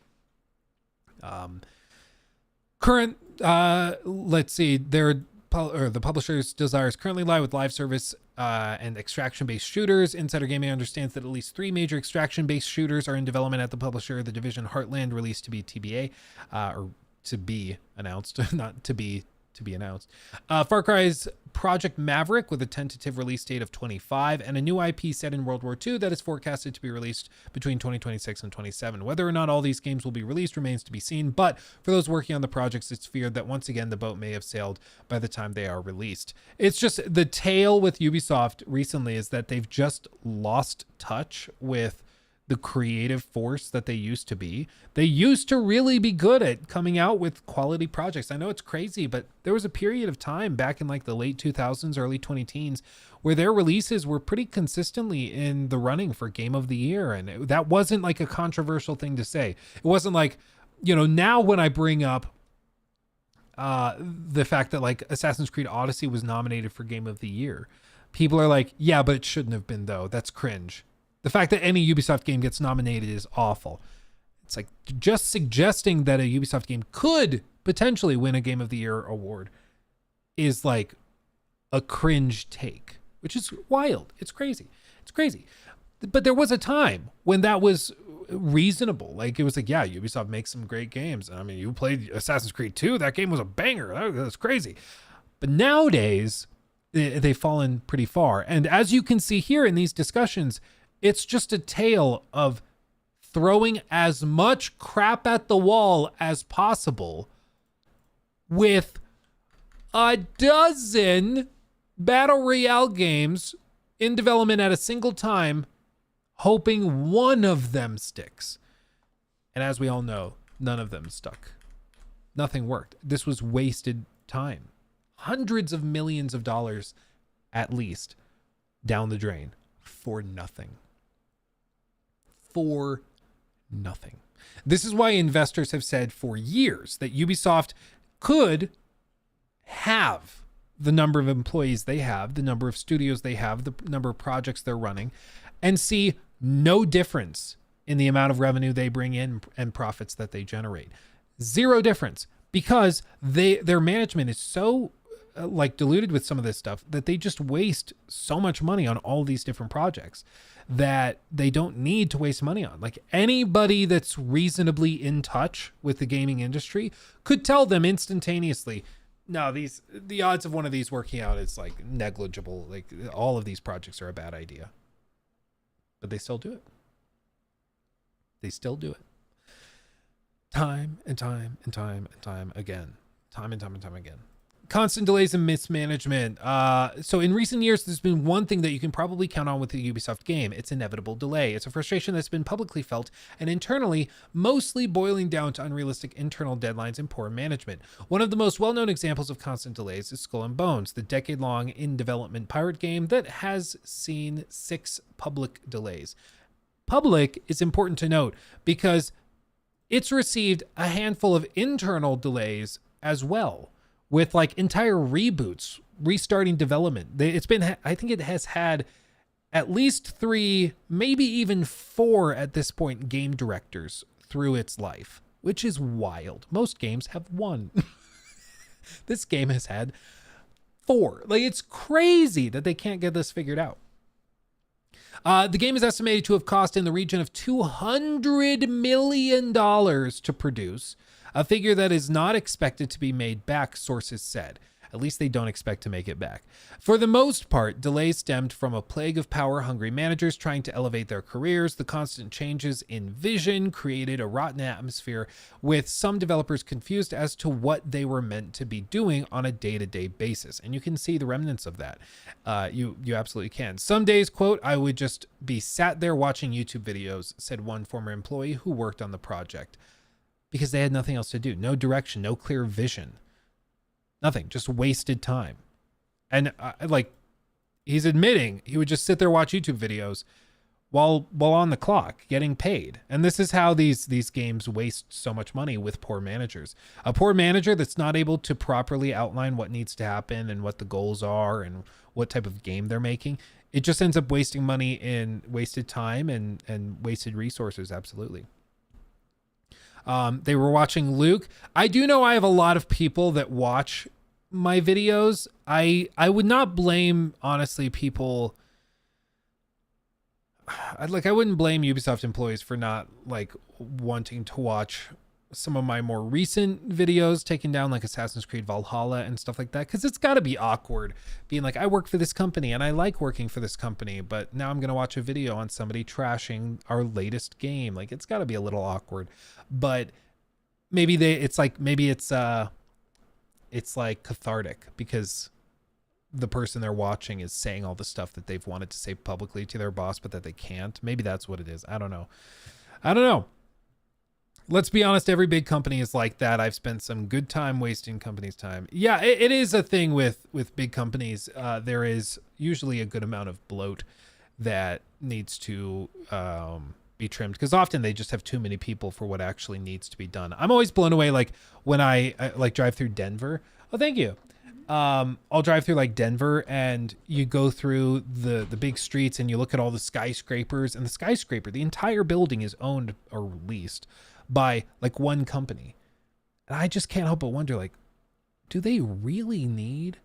Let's see, the publisher's desires currently lie with live service and extraction-based shooters. Insider Gaming understands that at least 3 major extraction-based shooters are in development at the publisher. The Division Heartland, released to be TBA, or to be announced, not to be to be announced. Far Cry's Project Maverick with a tentative release date of 25 and a new IP set in World War II that is forecasted to be released between 2026 and 27. Whether or not all these games will be released remains to be seen, but for those working on the projects, it's feared that once again the boat may have sailed by the time they are released. It's just the tale with Ubisoft recently is that they've just lost touch with the creative force that they used to be. They used to really be good at coming out with quality projects. I know it's crazy, but there was a period of time back in like the late 2000s, early 2010s, where their releases were pretty consistently in the running for Game of the Year. And that wasn't like a controversial thing to say. It wasn't like, you know, now when I bring up the fact that like Assassin's Creed Odyssey was nominated for Game of the Year, people are like, yeah, but it shouldn't have been though. That's cringe. The fact that any Ubisoft game gets nominated is awful. It's like just suggesting that a Ubisoft game could potentially win a Game of the Year award is like a cringe take, which is wild. It's crazy. It's crazy. But there was a time when that was reasonable. Like it was like, yeah, Ubisoft makes some great games. I mean, you played Assassin's Creed 2. That game was a banger. That's crazy. But nowadays, they've fallen pretty far. And as you can see here in these discussions, it's just a tale of throwing as much crap at the wall as possible with a dozen battle royale games in development at a single time, hoping one of them sticks. And as we all know, none of them stuck. Nothing worked. This was wasted time. Hundreds of millions of dollars, at least, down the drain for nothing. For nothing. This is why investors have said for years that Ubisoft could have the number of employees they have, the number of studios they have, the number of projects they're running, and see no difference in the amount of revenue they bring in and profits that they generate. Zero difference, because their management is so like diluted with some of this stuff that they just waste so much money on all these different projects that they don't need to waste money on. Like anybody that's reasonably in touch with the gaming industry could tell them instantaneously, no, the odds of one of these working out is like negligible. Like all of these projects are a bad idea. But they still do it. They still do it. Time and time and time and time again. Time and time and time again. Constant delays and mismanagement. So in recent years, there's been one thing that you can probably count on with the Ubisoft game. It's inevitable delay. It's a frustration that's been publicly felt and internally, mostly boiling down to unrealistic internal deadlines and poor management. One of the most well-known examples of constant delays is Skull and Bones, the decade-long in-development pirate game that has seen 6 public delays. Public is important to note because it's received a handful of internal delays as well, with like entire reboots, restarting development. I think it has had at least 3, maybe even 4 at this point, game directors through its life, which is wild. Most games have 1. This game has had 4. Like, it's crazy that they can't get this figured out. The game is estimated to have cost in the region of $200 million to produce, a figure that is not expected to be made back, sources said. At least they don't expect to make it back. For the most part, delays stemmed from a plague of power-hungry managers trying to elevate their careers. The constant changes in vision created a rotten atmosphere, with some developers confused as to what they were meant to be doing on a day-to-day basis. And you can see the remnants of that. You absolutely can. Some days, quote, I would just be sat there watching YouTube videos, said one former employee who worked on the project, because they had nothing else to do. No direction, no clear vision. Nothing, just wasted time. And like, he's admitting he would just sit there, watch YouTube videos while on the clock, getting paid. And this is how these games waste so much money, with poor managers. A poor manager that's not able to properly outline what needs to happen and what the goals are and what type of game they're making, it just ends up wasting money in wasted time and wasted resources. Absolutely. They were watching Luke. I do know I have a lot of people that watch my videos. I would not blame, honestly, people. I wouldn't blame Ubisoft employees for not like wanting to watch some of my more recent videos taken down, like Assassin's Creed Valhalla and stuff like that, because it's got to be awkward being like, I work for this company and I like working for this company, but now I'm going to watch a video on somebody trashing our latest game. Like, it's got to be a little awkward. But maybe it's like cathartic because the person they're watching is saying all the stuff that they've wanted to say publicly to their boss, but that they can't. Maybe that's what it is. I don't know. Let's be honest, every big company is like that. I've spent some good time wasting companies' time. Yeah, it is a thing with big companies. There is usually a good amount of bloat that needs to be trimmed, because often they just have too many people for what actually needs to be done. I'm always blown away, like when I like drive through Denver. Oh, thank you. I'll drive through like Denver, and you go through the big streets and you look at all the skyscrapers, and the entire building is owned or leased by like one company. And I just can't help but wonder, like, do they really need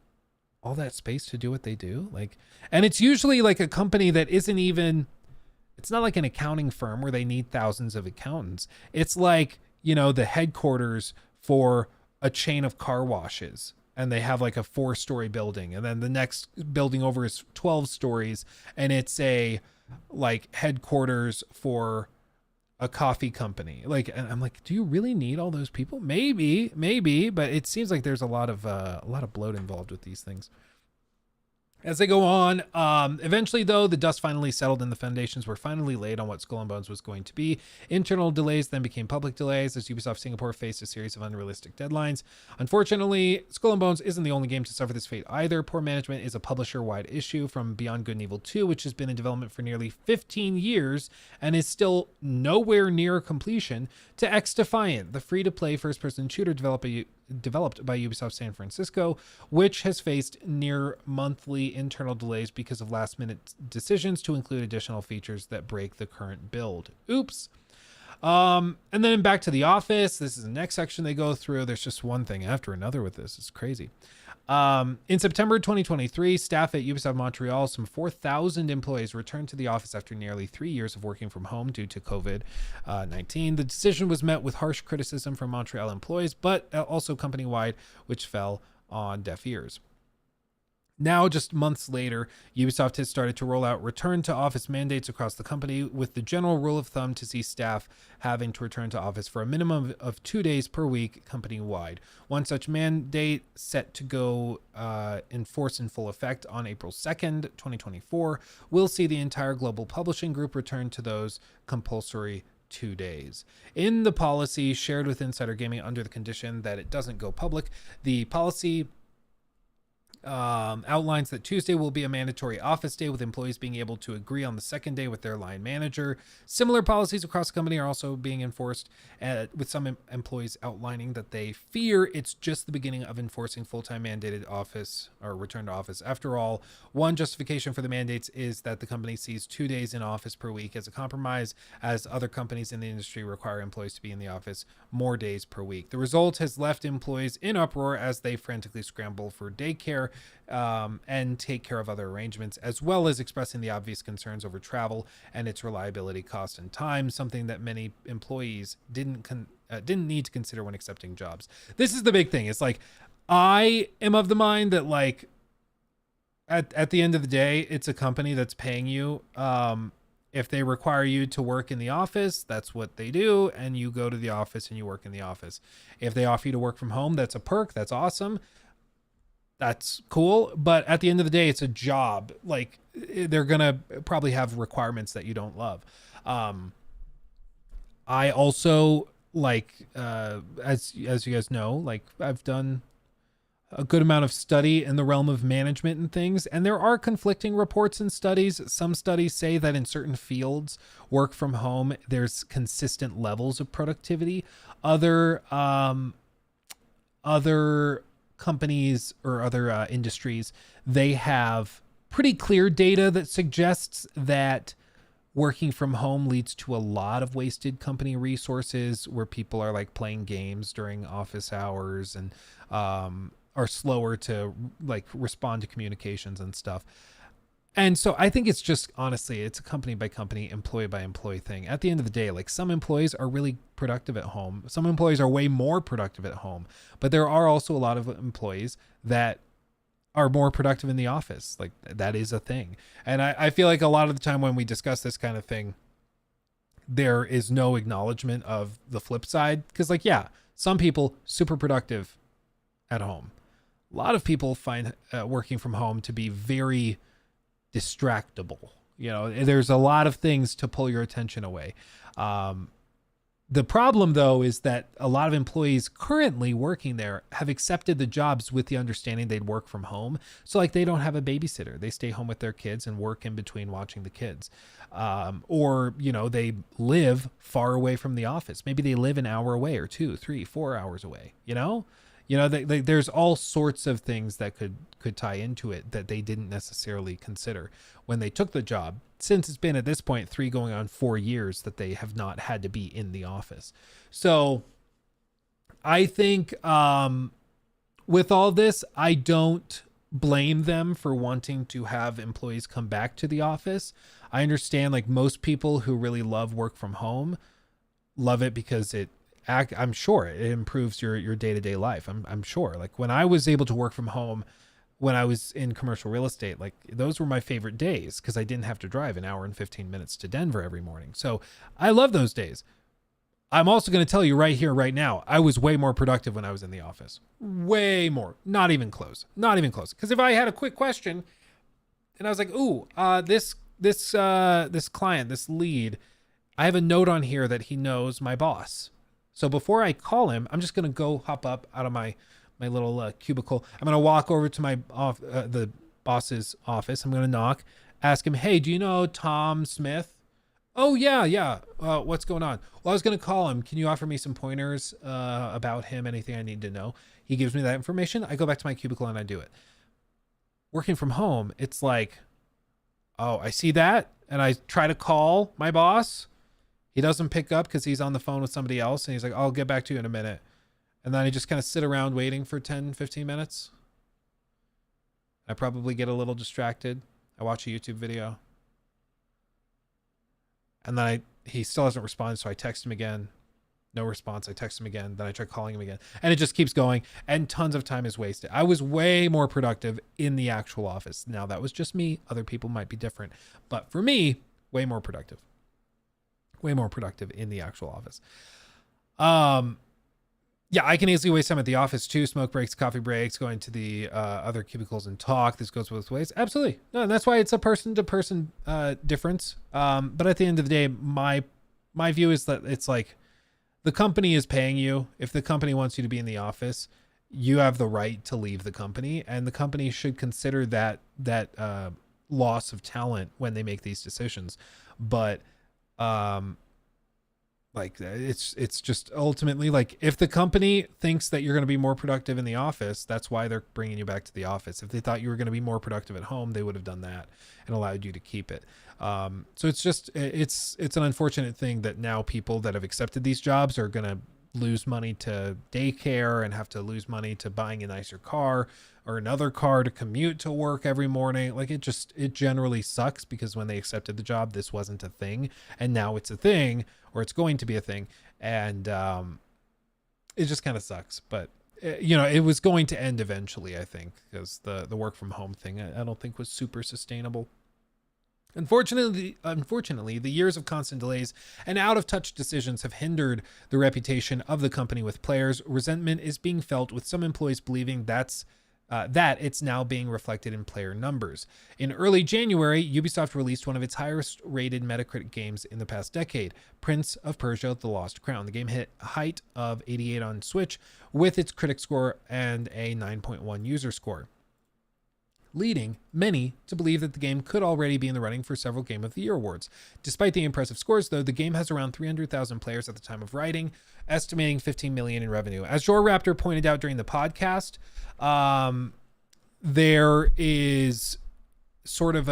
all that space to do what they do? Like, and it's usually like a company that isn't even, it's not like an accounting firm where they need thousands of accountants. It's like, you know, the headquarters for a chain of car washes, and they have like a 4-story building, and then the next building over is 12 stories, and it's a like headquarters for a coffee company. Like, and I'm like, do you really need all those people? Maybe, but it seems like there's a lot of bloat involved with these things. As they go on, eventually though, the dust finally settled and the foundations were finally laid on what Skull and Bones was going to be. Internal delays then became public delays as Ubisoft Singapore faced a series of unrealistic deadlines. Unfortunately, Skull and Bones isn't the only game to suffer this fate either. Poor management is a publisher-wide issue, from Beyond Good and Evil 2, which has been in development for nearly 15 years and is still nowhere near completion, to X Defiant, the free-to-play first-person shooter developed by Ubisoft San Francisco, which has faced near monthly internal delays because of last-minute decisions to include additional features that break the current build. Oops. And then back to the office. This is the next section they go through. There's just one thing after another with this. It's crazy. In September 2023, staff at Ubisoft Montreal, some 4,000 employees, returned to the office after nearly 3 years of working from home due to COVID-19. The decision was met with harsh criticism from Montreal employees, but also company-wide, which fell on deaf ears. Now, just months later, Ubisoft has started to roll out return to office mandates across the company, with the general rule of thumb to see staff having to return to office for a minimum of 2 days per week company-wide. One such mandate set to go in force in full effect on April 2nd, 2024 will see the entire global publishing group return to those compulsory 2 days. In the policy shared with Insider Gaming under the condition that it doesn't go public, the policy outlines that Tuesday will be a mandatory office day, with employees being able to agree on the second day with their line manager. Similar policies across the company are also being enforced, with some employees outlining that they fear it's just the beginning of enforcing full-time mandated office or return to office. After all, one justification for the mandates is that the company sees 2 days in office per week as a compromise, as other companies in the industry require employees to be in the office more days per week. The result has left employees in uproar as they frantically scramble for daycare and take care of other arrangements, as well as expressing the obvious concerns over travel and its reliability, cost, and time, something that many employees didn't need to consider when accepting jobs. This is the big thing. It's like, I am of the mind that, like, at the end of the day, it's a company that's paying you. If they require you to work in the office, that's what they do, and you go to the office and you work in the office. If they offer you to work from home, that's a perk. That's awesome. That's cool. But at the end of the day, it's a job. Like, they're going to probably have requirements that you don't love. I also, like, as you guys know, like, I've done a good amount of study in the realm of management and things, and there are conflicting reports and studies. Some studies say that in certain fields, work from home, there's consistent levels of productivity. Other companies or other industries, they have pretty clear data that suggests that working from home leads to a lot of wasted company resources, where people are like playing games during office hours and are slower to like respond to communications and stuff. And so I think it's just, honestly, it's a company by company, employee by employee thing. At the end of the day, like, some employees are really productive at home. Some employees are way more productive at home, but there are also a lot of employees that are more productive in the office. Like, that is a thing. And I feel like a lot of the time when we discuss this kind of thing, there is no acknowledgement of the flip side. Because, like, yeah, some people super productive at home. A lot of people find working from home to be very distractible. You know, there's a lot of things to pull your attention away. The problem, though, is that a lot of employees currently working there have accepted the jobs with the understanding they'd work from home. So, like, they don't have a babysitter. They stay home with their kids and work in between watching the kids. Or, you know, they live far away from the office. Maybe they live an hour away or 2, 3, 4 hours away, you know? There's all sorts of things that could tie into it that they didn't necessarily consider when they took the job, since it's been at this point 3 going on 4 years that they have not had to be in the office. So I think with all this, I don't blame them for wanting to have employees come back to the office. I understand, like, most people who really love work from home love it because I'm sure it improves your day-to-day life. I'm sure, like, when I was able to work from home, when I was in commercial real estate, like, those were my favorite days because I didn't have to drive an hour and 15 minutes to Denver every morning. So I love those days. I'm also going to tell you right here, right now, I was way more productive when I was in the office. Way more. Not even close. Not even close. Because if I had a quick question and I was like, ooh, this client, this lead, I have a note on here that he knows my boss. So before I call him, I'm just going to go hop up out of my little cubicle. I'm going to walk over to the boss's office. I'm going to knock, ask him, hey, do you know Tom Smith? Oh, yeah. What's going on? Well, I was going to call him. Can you offer me some pointers about him? Anything I need to know? He gives me that information. I go back to my cubicle and I do it. Working from home, it's like, oh, I see that. And I try to call my boss. He doesn't pick up because he's on the phone with somebody else. And he's like, I'll get back to you in a minute. And then I just kind of sit around waiting for 10, 15 minutes. I probably get a little distracted. I watch a YouTube video. And then he still hasn't responded. So I text him again. No response. I text him again. Then I try calling him again. And it just keeps going. And tons of time is wasted. I was way more productive in the actual office. Now, that was just me. Other people might be different. But for me, way more productive. Way more productive in the actual office. Yeah, I can easily waste time at the office too. Smoke breaks, coffee breaks, going to the other cubicles and talk. This goes both ways. Absolutely. No, and that's why it's a person to person difference. But at the end of the day, my view is that it's like the company is paying you. If the company wants you to be in the office, you have the right to leave the company, and the company should consider that loss of talent when they make these decisions. But like, it's just ultimately, like, if the company thinks that you're going to be more productive in the office, that's why they're bringing you back to the office. If they thought you were going to be more productive at home, they would have done that and allowed you to keep it. So it's just, it's an unfortunate thing that now people that have accepted these jobs are going to lose money to daycare and have to lose money to buying a nicer car or another car to commute to work every morning. Like, it generally sucks because when they accepted the job, this wasn't a thing, and now it's a thing, or it's going to be a thing. And it just kind of sucks, but it was going to end eventually, I think, because the work from home thing, I don't think was super sustainable. Unfortunately, the years of constant delays and out-of-touch decisions have hindered the reputation of the company with players. Resentment is being felt, with some employees believing that it's now being reflected in player numbers. In early January, Ubisoft released one of its highest-rated Metacritic games in the past decade, Prince of Persia: The Lost Crown. The game hit a height of 88 on Switch with its critic score and a 9.1 user score, leading many to believe that the game could already be in the running for several Game of the Year awards. Despite the impressive scores, though, the game has around 300,000 players at the time of writing, estimating 15 million in revenue. As JorRaptor pointed out during the podcast, there is sort of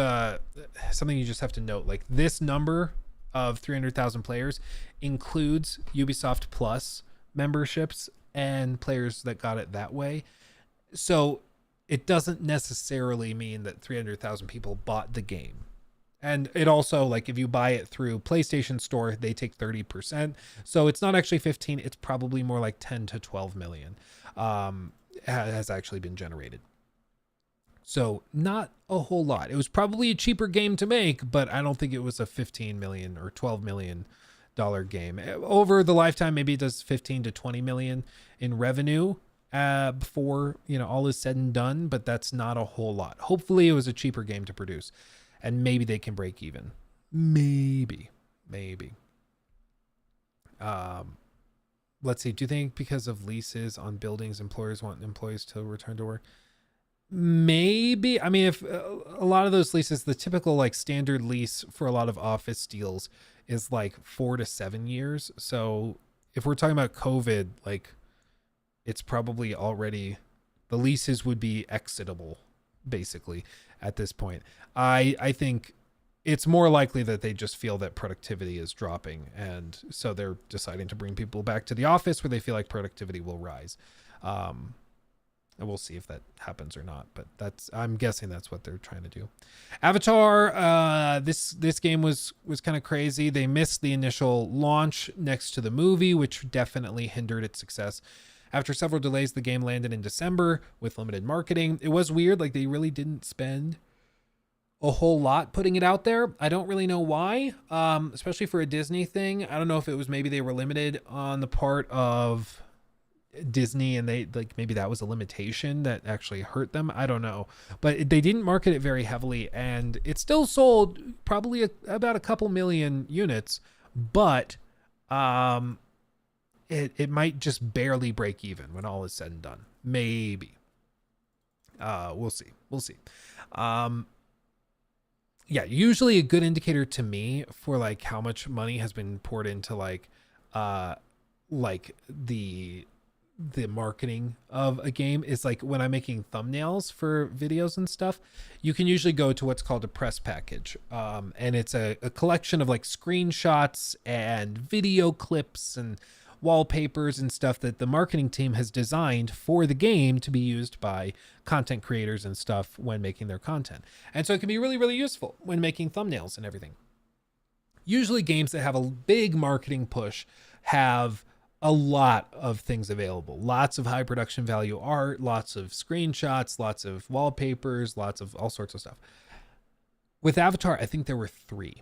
something you just have to note. Like, this number of 300,000 players includes Ubisoft Plus memberships and players that got it that way. So it doesn't necessarily mean that 300,000 people bought the game. And it also, like, if you buy it through PlayStation Store, they take 30%. So it's not actually 15. It's probably more like 10 to 12 million has actually been generated. So not a whole lot. It was probably a cheaper game to make, but I don't think it was a 15 million or 12 million dollar game. Over the lifetime, maybe it does 15 to 20 million in revenue before, you know, all is said and done, but that's not a whole lot. Hopefully it was a cheaper game to produce and maybe they can break even. Maybe. Let's see. Do you think because of leases on buildings, employers want employees to return to work? Maybe. I mean, if a lot of those leases, the typical like standard lease for a lot of office deals is like 4 to 7 years. So if we're talking about COVID, like it's probably already, the leases would be exitable basically at this point. I think it's more likely that they just feel that productivity is dropping. And so they're deciding to bring people back to the office where they feel like productivity will rise. And we'll see if that happens or not, but I'm guessing that's what they're trying to do. Avatar, this game was kind of crazy. They missed the initial launch next to the movie, which definitely hindered its success. After several delays, the game landed in December with limited marketing. It was weird, like they really didn't spend a whole lot putting it out there. I don't really know why, especially for a Disney thing. I don't know if it was maybe they were limited on the part of Disney and they like maybe that was a limitation that actually hurt them. I don't know, but they didn't market it very heavily and it still sold probably about a couple million units, but it might just barely break even when all is said and done. Maybe. We'll see. Yeah, usually a good indicator to me for like how much money has been poured into like the marketing of a game is like when I'm making thumbnails for videos and stuff, you can usually go to what's called a press package. And it's a collection of like screenshots and video clips and wallpapers and stuff that the marketing team has designed for the game to be used by content creators and stuff when making their content. And so it can be really, really useful when making thumbnails and everything. Usually games that have a big marketing push have a lot of things available, lots of high production value art, lots of screenshots, lots of wallpapers, lots of all sorts of stuff. With Avatar, I think there were 3.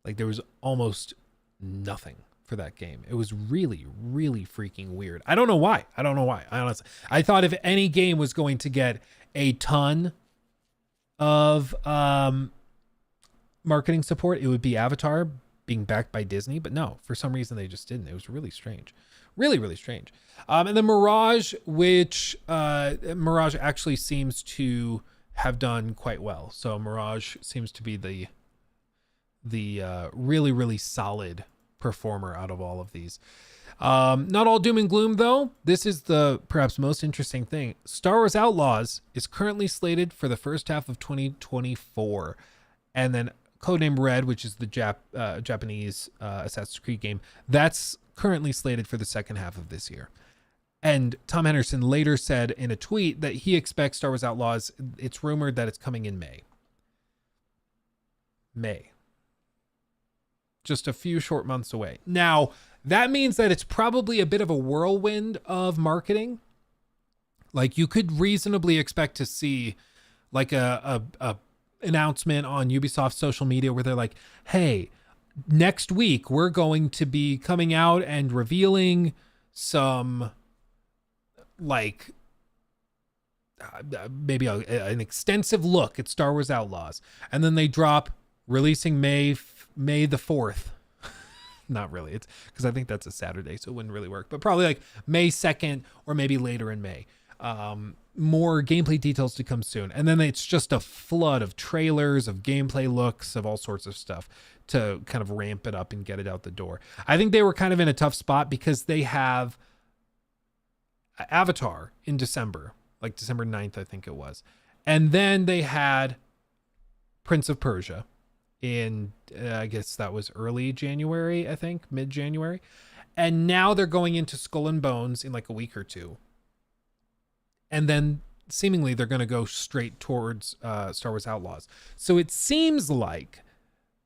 Like there was almost nothing for that game. It was really, really freaking weird. I don't know why. Honestly, I thought if any game was going to get a ton of marketing support, it would be Avatar, being backed by Disney, but no, for some reason they just didn't. It was really strange. Really, really strange. And then Mirage, which Mirage actually seems to have done quite well. So Mirage seems to be the really, really solid performer out of all of these. Not all doom and gloom though. This is the perhaps most interesting thing. Star Wars Outlaws is currently slated for the first half of 2024. And then Codename Red, which is the Japanese Assassin's Creed game, that's currently slated for the second half of this year. And Tom Henderson later said in a tweet that he expects Star Wars Outlaws, it's rumored that it's coming in May. Just a few short months away. Now, that means that it's probably a bit of a whirlwind of marketing. Like you could reasonably expect to see like a announcement on Ubisoft's social media where they're like, hey, next week we're going to be coming out and revealing some like maybe an extensive look at Star Wars Outlaws. And then they drop releasing May the 4th. Not really. It's because I think that's a Saturday, so it wouldn't really work, but probably like May 2nd or maybe later in May. More gameplay details to come soon. And then it's just a flood of trailers, of gameplay looks, of all sorts of stuff to kind of ramp it up and get it out the door. I think they were kind of in a tough spot because they have Avatar in December, like December 9th, I think it was. And then they had Prince of Persia in, I guess that was early January, I think, mid-January. And now they're going into Skull and Bones in like a week or two. and then seemingly they're going to go straight towards Star Wars Outlaws. So it seems like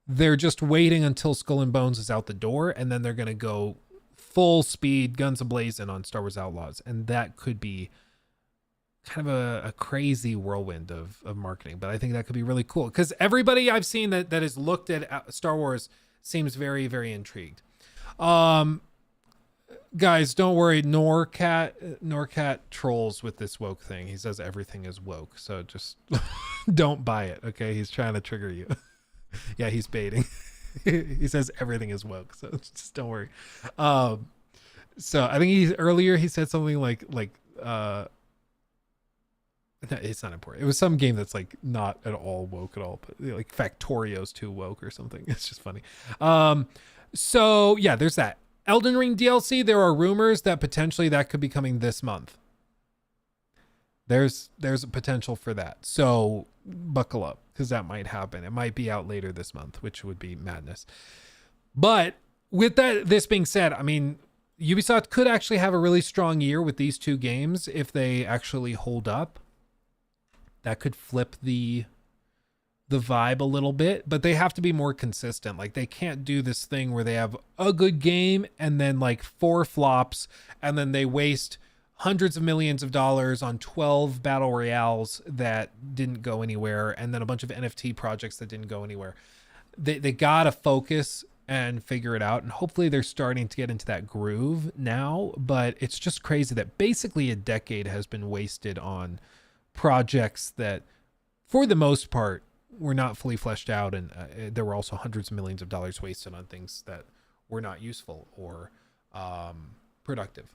they're just waiting until Skull and Bones is out the door, and then they're going to go full speed, guns a-blazing on Star Wars Outlaws. And that could be kind of a crazy whirlwind of marketing, but I think that could be really cool because everybody I've seen that has looked at Star Wars seems very, very intrigued. Guys, don't worry. Norcat trolls with this woke thing. He says everything is woke, so just don't buy it. Okay, he's trying to trigger you. Yeah, he's baiting. He says everything is woke, so just don't worry. So I think earlier he said something like it's not important. It was some game that's like not at all woke at all, but like Factorio's too woke or something. It's just funny. So yeah, there's that. Elden Ring DLC, there are rumors that potentially that could be coming this month. There's a potential for that. So buckle up because that might happen. It might be out later this month, which would be madness. But with this being said, I mean, Ubisoft could actually have a really strong year with these two games if they actually hold up. That could flip the vibe a little bit, but they have to be more consistent. Like they can't do this thing where they have a good game and then like 4 flops and then they waste hundreds of millions of dollars on 12 battle royales that didn't go anywhere and then a bunch of NFT projects that didn't go anywhere. They gotta focus and figure it out, and hopefully they're starting to get into that groove now, but it's just crazy that basically a decade has been wasted on projects that for the most part were not fully fleshed out, and there were also hundreds of millions of dollars wasted on things that were not useful or productive,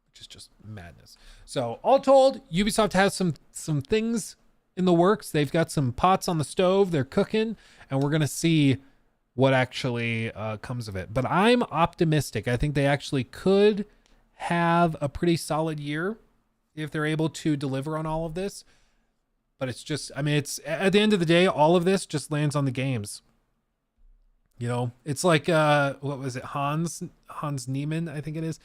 which is just madness. So all told, Ubisoft has some things in the works. They've got some pots on the stove, they're cooking, and we're gonna see what actually comes of it. But I'm optimistic. I think they actually could have a pretty solid year if they're able to deliver on all of this. But it's just, I mean, it's at the end of the day, all of this just lands on the games. You know, it's like, what was it? Hans Niemann, I think it is,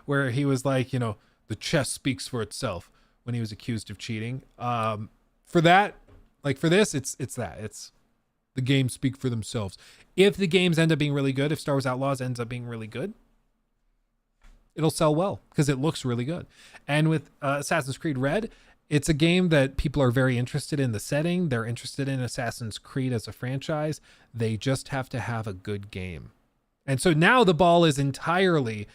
where he was like, you know, the chess speaks for itself when he was accused of cheating. For that, like for this, it's the games speak for themselves. If the games end up being really good, if Star Wars Outlaws ends up being really good, it'll sell well because it looks really good. And with Assassin's Creed Red, it's a game that people are very interested in the setting. They're interested in Assassin's Creed as a franchise. They just have to have a good game. And so now the ball is entirely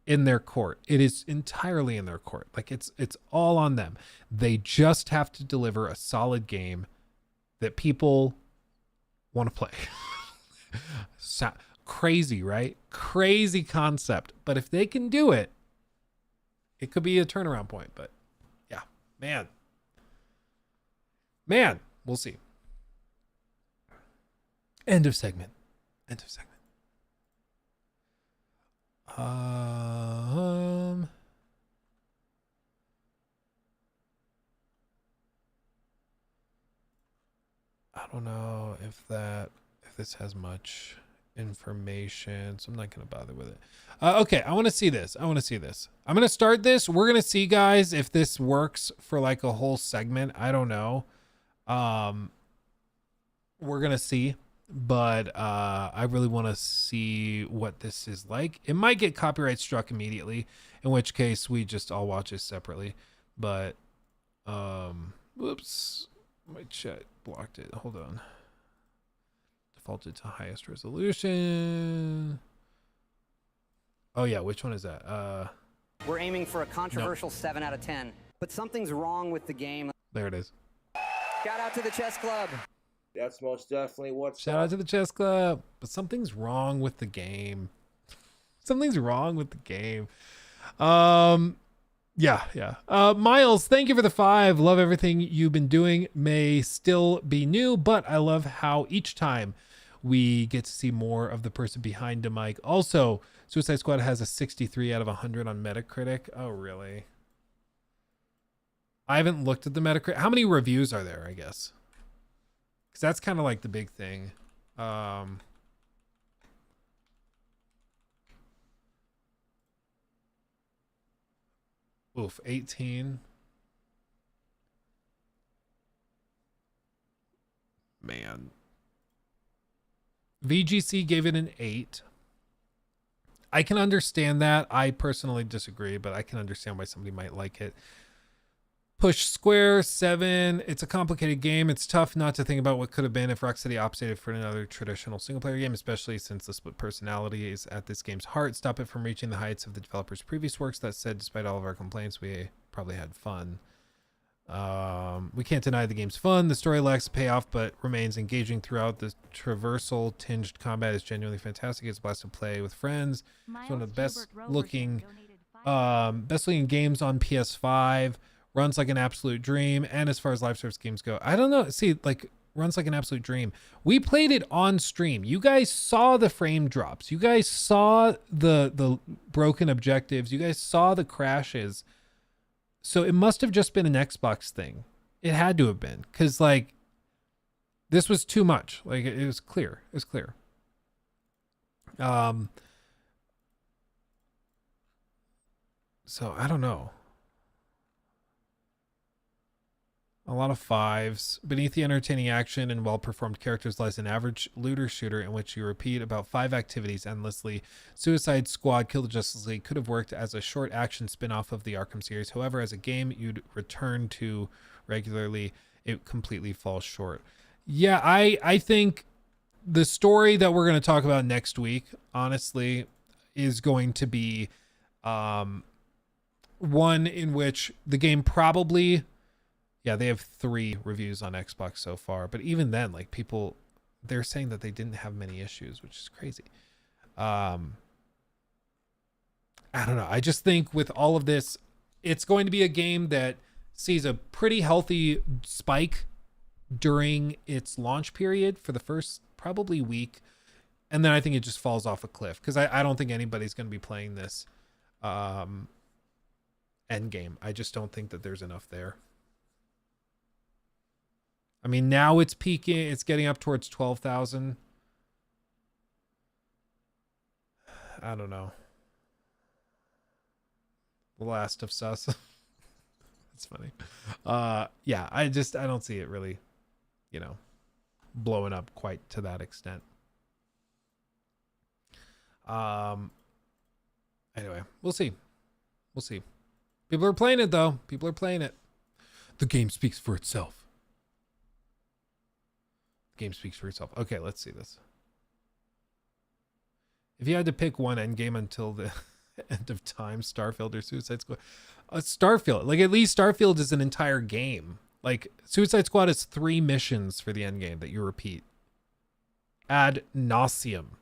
in their court. It is entirely in their court. Like it's all on them. They just have to deliver a solid game that people want to play. Crazy, right? Crazy concept. But if they can do it, it could be a turnaround point. But yeah, man, we'll see. End of segment. I don't know if this has much information, so I'm not gonna bother with it. Okay, I want to see this. I'm gonna start this. We're gonna see, guys, if this works for like a whole segment. I don't know. We're gonna see, but I really want to see what this is like. It might get copyright struck immediately, in which case we just all watch this separately. But whoops, my chat blocked it. Hold on. Defaulted to highest resolution. Oh yeah, which one is that? We're aiming for a controversial 7 out of 10, but something's wrong with the game. There it is. Shout out to the chess club. That's most definitely what's Shout out to the chess club. But something's wrong with the game. Something's wrong with the game. Yeah. Miles, thank you for the 5. Love everything you've been doing. May still be new, but I love how each time we get to see more of the person behind the mic. Also, Suicide Squad has a 63 out of 100 on Metacritic. Oh, really? I haven't looked at the Metacritic. How many reviews are there, I guess? Because that's kind of like the big thing. Oof, 18. Man. VGC gave it an 8. I can understand that. I personally disagree, but I can understand why somebody might like it. Push Square 7. It's a complicated game. It's tough not to think about what could have been if Rocksteady opted for another traditional single-player game, especially since the split personality is at this game's heart. Stop it from reaching the heights of the developer's previous works. That said, despite all of our complaints, we probably had fun. We can't deny the game's fun. The story lacks a payoff, but remains engaging throughout. The traversal tinged combat is genuinely fantastic. It's a blast to play with friends. It's one of the best looking games on PS5. Runs like an absolute dream. And as far as live service games go, I don't know. See, like, runs like an absolute dream. We played it on stream. You guys saw the frame drops. You guys saw the broken objectives. You guys saw the crashes. So it must have just been an Xbox thing. It had to have been, because like this was too much. Like it was clear. It was clear. So I don't know. A lot of 5s. Beneath the entertaining action and well-performed characters lies an average looter shooter in which you repeat about 5 activities endlessly. Suicide Squad Kill the Justice League could have worked as a short action spin-off of the Arkham series. However, as a game you'd return to regularly, it completely falls short. Yeah, I think the story that we're going to talk about next week, honestly, is going to be one in which the game probably... Yeah, they have 3 reviews on Xbox so far, but even then, like people, they're saying that they didn't have many issues, which is crazy. I don't know. I just think with all of this, it's going to be a game that sees a pretty healthy spike during its launch period for the first probably week. And then I think it just falls off a cliff because I don't think anybody's going to be playing this end game. I just don't think that there's enough there. I mean, now it's peaking. It's getting up towards 12,000. I don't know. The Last of Us. It's funny. Yeah, I don't see it really, blowing up quite to that extent. Anyway, we'll see. We'll see. People are playing it, though. People are playing it. The game speaks for itself. Game speaks for itself. Okay, let's see this. If you had to pick one endgame until the end of time, Starfield or Suicide Squad? Starfield. Like, at least Starfield is an entire game. Like, Suicide Squad is 3 missions for the endgame that you repeat. Ad nauseum.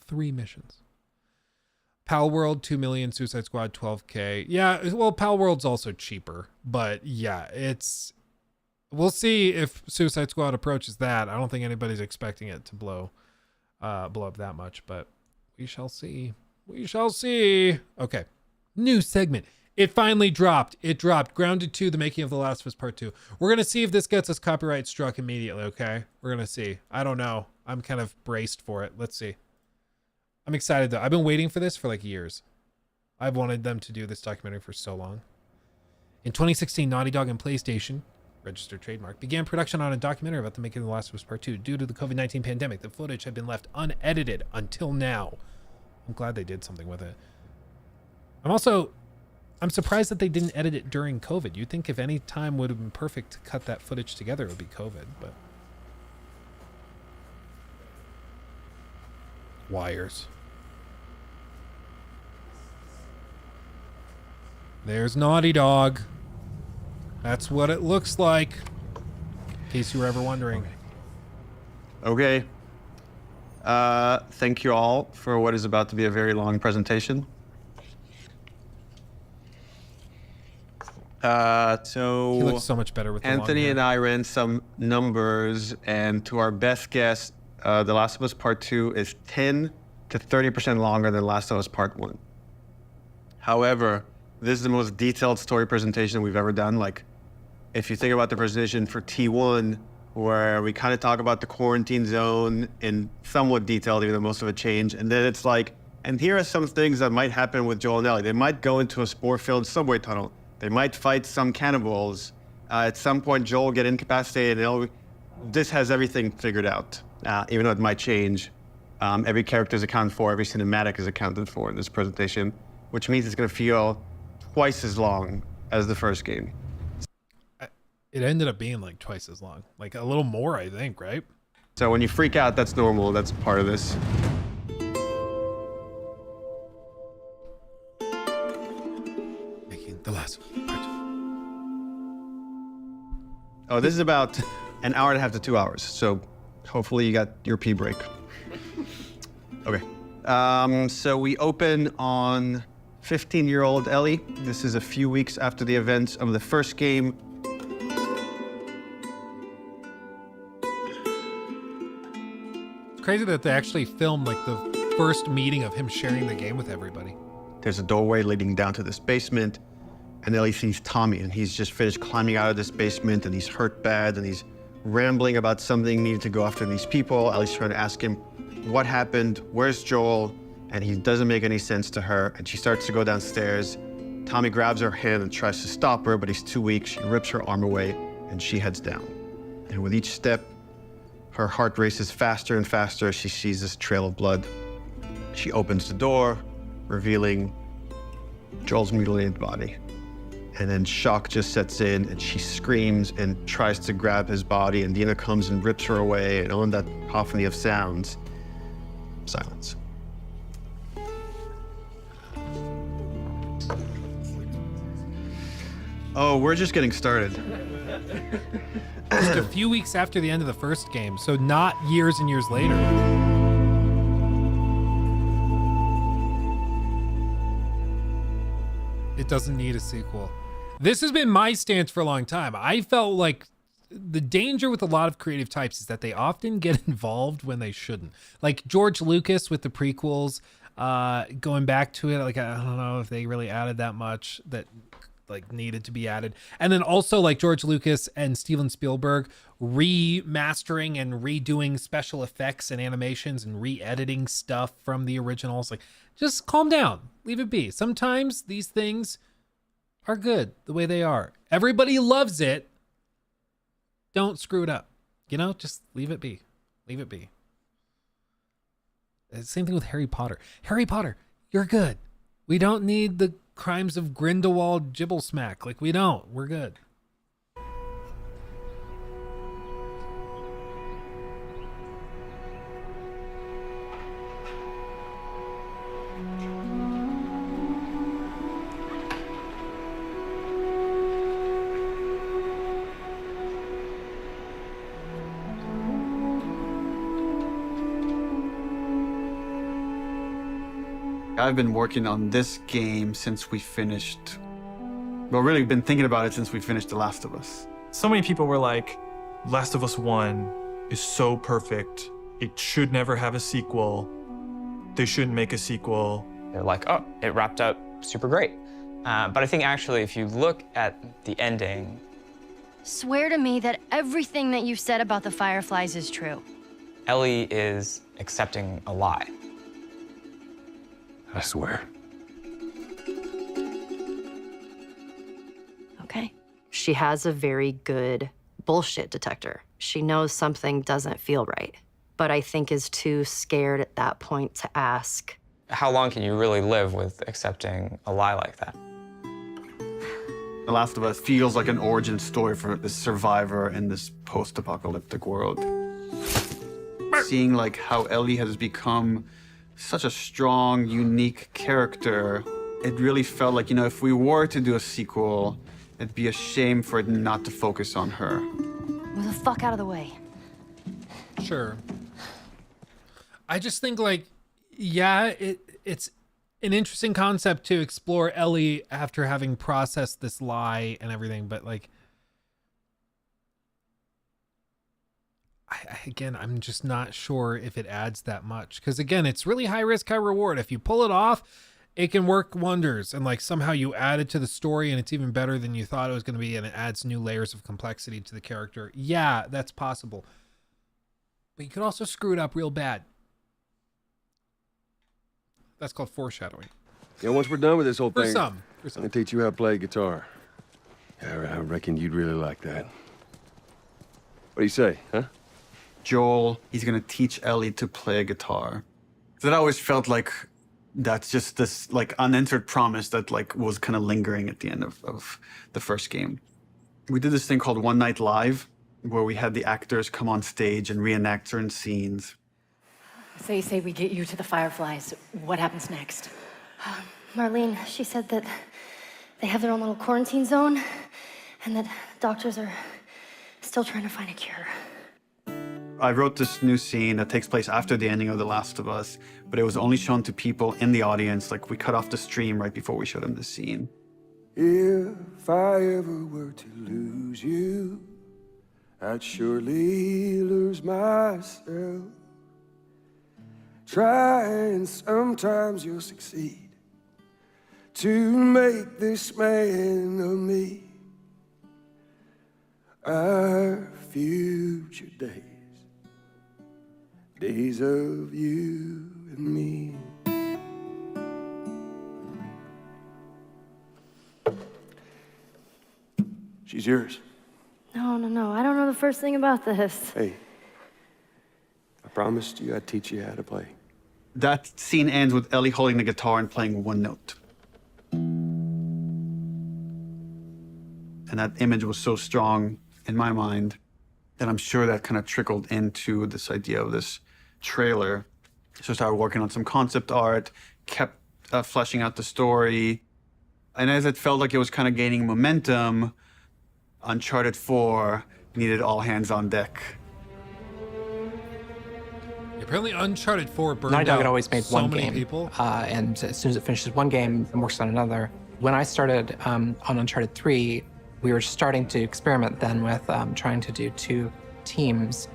3 missions. Pal World 2 million, Suicide Squad 12K. Yeah, well, Pal World's also cheaper, but yeah, we'll see if Suicide Squad approaches that. I don't think anybody's expecting it to blow up that much, but we shall see. We shall see. Okay, new segment. It finally dropped. It dropped. Grounded 2, The Making of The Last of Us Part 2. We're going to see if this gets us copyright struck immediately, okay? We're going to see. I don't know. I'm kind of braced for it. Let's see. I'm excited though. I've been waiting for this for like years. I've wanted them to do this documentary for so long. In 2016, Naughty Dog and PlayStation, registered trademark, began production on a documentary about The Making of The Last of Us Part 2. Due to the COVID-19 pandemic, the footage had been left unedited until now. I'm glad they did something with it. I'm surprised that they didn't edit it during COVID. You'd think if any time would have been perfect to cut that footage together, it would be COVID, but... Wires. There's Naughty Dog. That's what it looks like. In case you were ever wondering. Okay. Thank you all for what is about to be a very long presentation. So he looks so much better with the Anthony and I ran some numbers, and to our best guess, The Last of Us Part 2 is 10 to 30% longer than Last of Us Part 1. However, this is the most detailed story presentation we've ever done. Like, if you think about the presentation for T1, where we kind of talk about the quarantine zone in somewhat detail, even though most of it changed, and then it's like, and here are some things that might happen with Joel and Ellie. They might go into a spore-filled subway tunnel. They might fight some cannibals. At some point, Joel will get incapacitated. This has everything figured out, even though it might change. Every character is accounted for, every cinematic is accounted for in this presentation, which means it's going to feel twice as long as the first game. It ended up being like twice as long, like a little more, I think, right? So when you freak out, that's normal. That's part of this. Making the last part. Oh, this is about an hour and a half to 2 hours. So hopefully you got your pee break. Okay. So we open on 15-year-old Ellie. This is a few weeks after the events of the first game. Crazy that they actually filmed like the first meeting of him sharing the game with everybody. There's a doorway leading down to this basement, and Ellie sees Tommy, and he's just finished climbing out of this basement, and he's hurt bad, and he's rambling about something, needing to go after these people. Ellie's trying to ask him what happened, where's Joel, and he doesn't make any sense to her, and she starts to go downstairs. Tommy grabs her hand and tries to stop her, but he's too weak. She rips her arm away, and she heads down. And with each step, her heart races faster and faster as she sees this trail of blood. She opens the door, revealing Joel's mutilated body. And then shock just sets in, and she screams and tries to grab his body, and Dina comes and rips her away, and on that cacophony of sounds, silence. Oh, we're just getting started. Just a few weeks after the end of the first game, so not years and years later. It doesn't need a sequel. This has been my stance for a long time. I felt like the danger with a lot of creative types is that they often get involved when they shouldn't. Like George Lucas with the prequels, going back to it, like I don't know if they really added that much that like needed to be added. And then also like George Lucas and Steven Spielberg remastering and redoing special effects and animations and re-editing stuff from the originals. Like, just calm down, leave it be. Sometimes these things are good the way they are. Everybody loves it. Don't screw it up. You know, just leave it be. Leave it be. Same thing with Harry Potter. Harry Potter, you're good. We don't need the Crimes of Grindelwald Gibblesmack. Like, we don't. We're good. I've been working on this game since we finished, well, really been thinking about it since we finished The Last of Us. So many people were like, Last of Us 1 is so perfect. It should never have a sequel. They shouldn't make a sequel. They're like, oh, it wrapped up super great. But I think actually, if you look at the ending... Swear to me that everything that you said about the Fireflies is true. Ellie is accepting a lie. I swear. Okay. She has a very good bullshit detector. She knows something doesn't feel right, but I think is too scared at that point to ask. How long can you really live with accepting a lie like that? The Last of Us feels like an origin story for this survivor in this post-apocalyptic world. Seeing like how Ellie has become such a strong, unique character, it really felt like, you know, if we were to do a sequel, it'd be a shame for it not to focus on her. Move the fuck out of the way. Sure. I just think like, yeah, it's an interesting concept to explore Ellie after having processed this lie and everything, but like, again, I'm just not sure if it adds that much. Because again, it's really high risk, high reward. If you pull it off, it can work wonders. And like somehow you add it to the story and it's even better than you thought it was going to be. And it adds new layers of complexity to the character. Yeah, that's possible. But you could also screw it up real bad. That's called foreshadowing. Yeah, once we're done with this whole thing, For some. I'm going to teach you how to play guitar. I reckon you'd really like that. What do you say, huh? Joel, he's gonna teach Ellie to play guitar. That always felt like that's just this like unanswered promise that like was kind of lingering at the end of the first game. We did this thing called One Night Live, where we had the actors come on stage and reenact certain scenes. So you say we get you to the Fireflies. What happens next? Marlene, she said that they have their own little quarantine zone and that doctors are still trying to find a cure. I wrote this new scene that takes place after the ending of The Last of Us, but it was only shown to people in the audience. Like, we cut off the stream right before we showed them the scene. If I ever were to lose you, I'd surely lose myself. Try and sometimes you'll succeed to make this man of me. Our future days of you and me. She's yours. No. I don't know the first thing about this. Hey, I promised you I'd teach you how to play. That scene ends with Ellie holding the guitar and playing one note. And that image was so strong in my mind that I'm sure that kind of trickled into this idea of this trailer. So I started working on some concept art, kept fleshing out the story. And as it felt like it was kind of gaining momentum, Uncharted 4 needed all hands on deck. Apparently Uncharted 4 burned Naughty Dog out had always made so one many game, people. and as soon as it finishes one game, it works on another. When I started on Uncharted 3, we were starting to experiment then with trying to do 2 teams.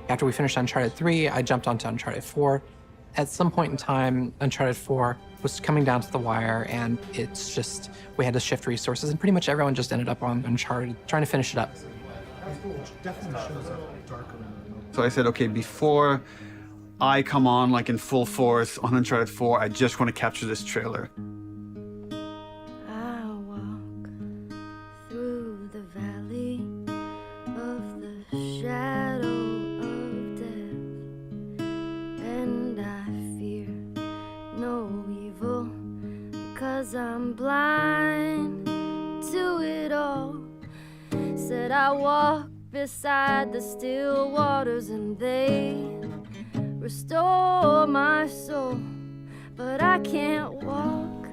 After we finished Uncharted 3, I jumped onto Uncharted 4. At some point in time, Uncharted 4 was coming down to the wire, and it's just, we had to shift resources, and pretty much everyone just ended up on Uncharted, trying to finish it up. So I said, okay, before I come on like in full force on Uncharted 4, I just want to capture this trailer. I walk through the valley of the shadow of death, and I fear no evil because I'm blind to it all. Said I walk beside the still waters and they restore my soul, but I can't walk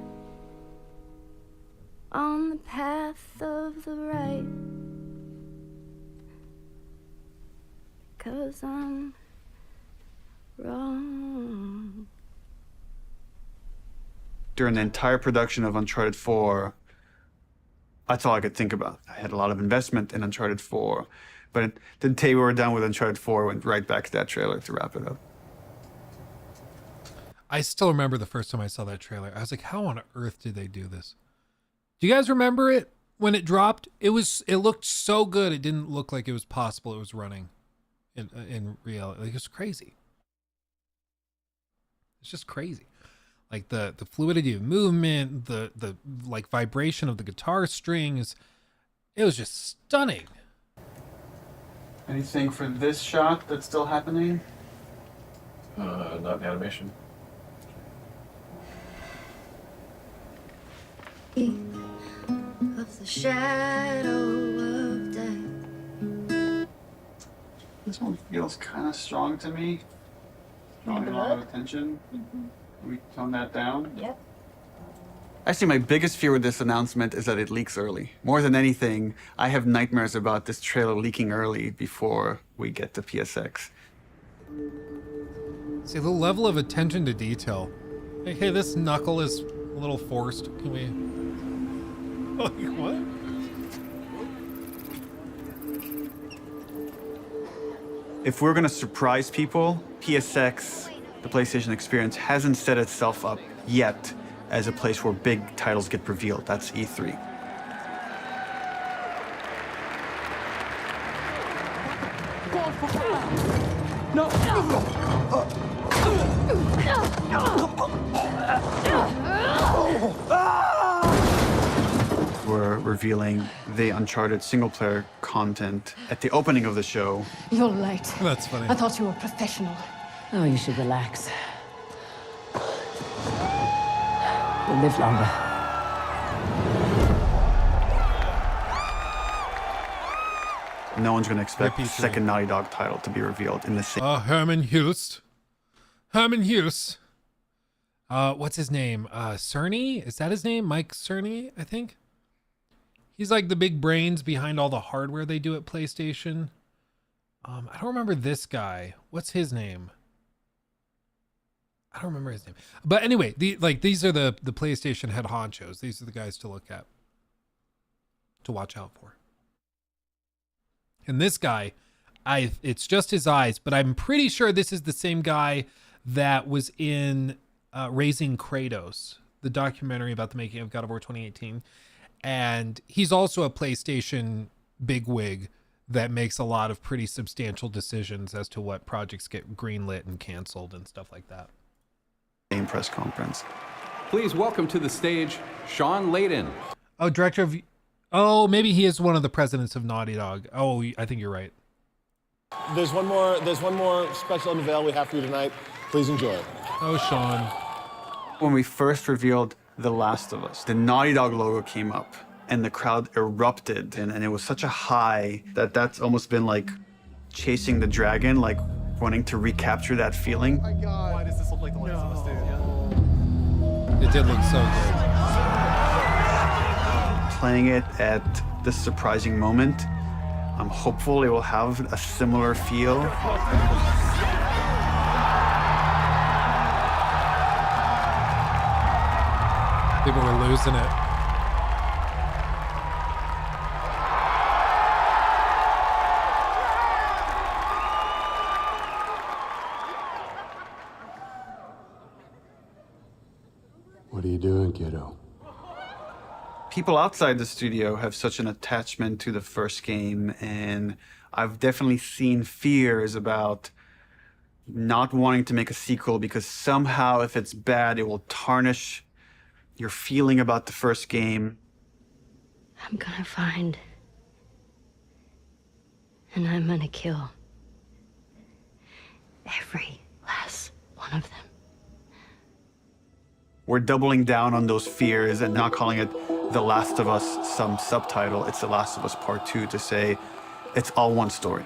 on the path of the right, 'cause I'm wrong. During the entire production of Uncharted 4, that's all I could think about. I had a lot of investment in Uncharted 4, but the day we were done with Uncharted 4, I went right back to that trailer to wrap it up. I still remember the first time I saw that trailer. I was like, how on earth did they do this? Do you guys remember it when it dropped? It looked so good. It didn't look like it was possible it was running in reality. Like, it was crazy. It's just crazy. Like the fluidity of movement, the like vibration of the guitar strings. It was just stunning. Anything for this shot that's still happening? Not animation. Of the shadow of death. This one feels kind of strong to me. Drawing a lot of attention. Can we tone that down? Yep. Actually, my biggest fear with this announcement is that it leaks early. More than anything, I have nightmares about this trailer leaking early before we get to PSX. See, the level of attention to detail. Like, hey, this knuckle is a little forced. Can we... Like, what? If we're gonna surprise people, PSX, the PlayStation Experience, hasn't set itself up yet as a place where big titles get revealed. That's E3. No! We're revealing the Uncharted single-player content at the opening of the show. You're late. That's funny. I thought you were professional. Oh, you should relax. You'll live longer. No one's going to expect the Repeat second Naughty Dog title to be revealed in the same. Herman Hughes. Herman Hughes. What's his name? Cerny? Is that his name? Mike Cerny, I think. He's like the big brains behind all the hardware they do at PlayStation. I don't remember this guy. What's his name? I don't remember his name. But anyway, these are the PlayStation head honchos. These are the guys to look at, to watch out for. And this guy, it's just his eyes, but I'm pretty sure this is the same guy that was in Raising Kratos, the documentary about the making of God of War 2018. And he's also a PlayStation bigwig that makes a lot of pretty substantial decisions as to what projects get greenlit and canceled and stuff like that. Same press conference. Please welcome to the stage, Sean Layden. Oh, director of... Oh, maybe he is one of the presidents of Naughty Dog. Oh, I think you're right. There's one more special unveil we have for you tonight. Please enjoy it. Oh, Sean. When we first revealed The Last of Us, the Naughty Dog logo came up and the crowd erupted. And it was such a high that's almost been like chasing the dragon, like wanting to recapture that feeling. Oh my God. Why does this look like The Last of Us, dude? It did look so good. Playing it at this surprising moment, I'm hopeful it will have a similar feel. People were losing it. What are you doing, kiddo? People outside the studio have such an attachment to the first game, and I've definitely seen fears about not wanting to make a sequel because somehow if it's bad, it will tarnish your feeling about the first game. I'm gonna find. And I'm gonna kill. Every last one of them. We're doubling down on those fears and not calling it The Last of Us some subtitle. It's The Last of Us Part 2 to say it's all one story.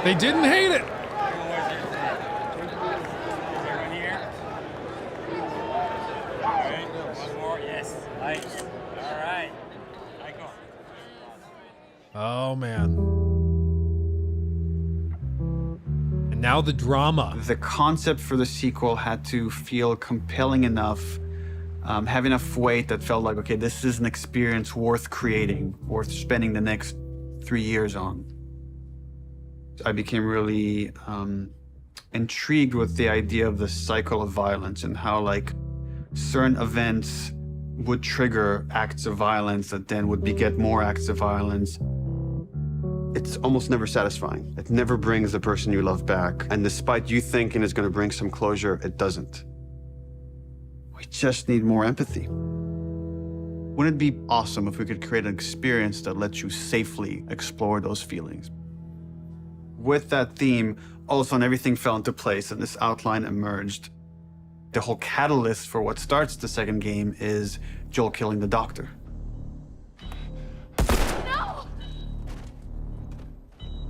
They didn't hate it. Oh, man. And now the drama. The concept for the sequel had to feel compelling enough, have enough weight that felt like, okay, this is an experience worth creating, worth spending the next 3 years on. I became really intrigued with the idea of the cycle of violence and how, like, certain events would trigger acts of violence that then would beget more acts of violence. It's almost never satisfying. It never brings the person you love back. And despite you thinking it's going to bring some closure, it doesn't. We just need more empathy. Wouldn't it be awesome if we could create an experience that lets you safely explore those feelings? With that theme, all of a sudden everything fell into place and this outline emerged. The whole catalyst for what starts the second game is Joel killing the doctor. No!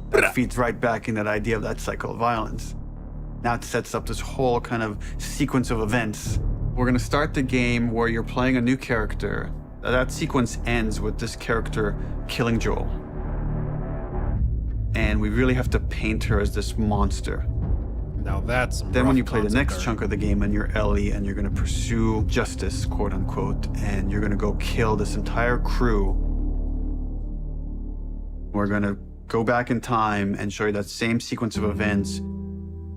That feeds right back in that idea of that cycle of violence. Now it sets up this whole kind of sequence of events. We're gonna start the game where you're playing a new character. That sequence ends with this character killing Joel. And we really have to paint her as this monster. Now that's some Then when rough you play the next concept chunk of the game and you're Ellie and you're gonna pursue justice, quote unquote, and you're gonna go kill this entire crew. We're gonna go back in time and show you that same sequence of events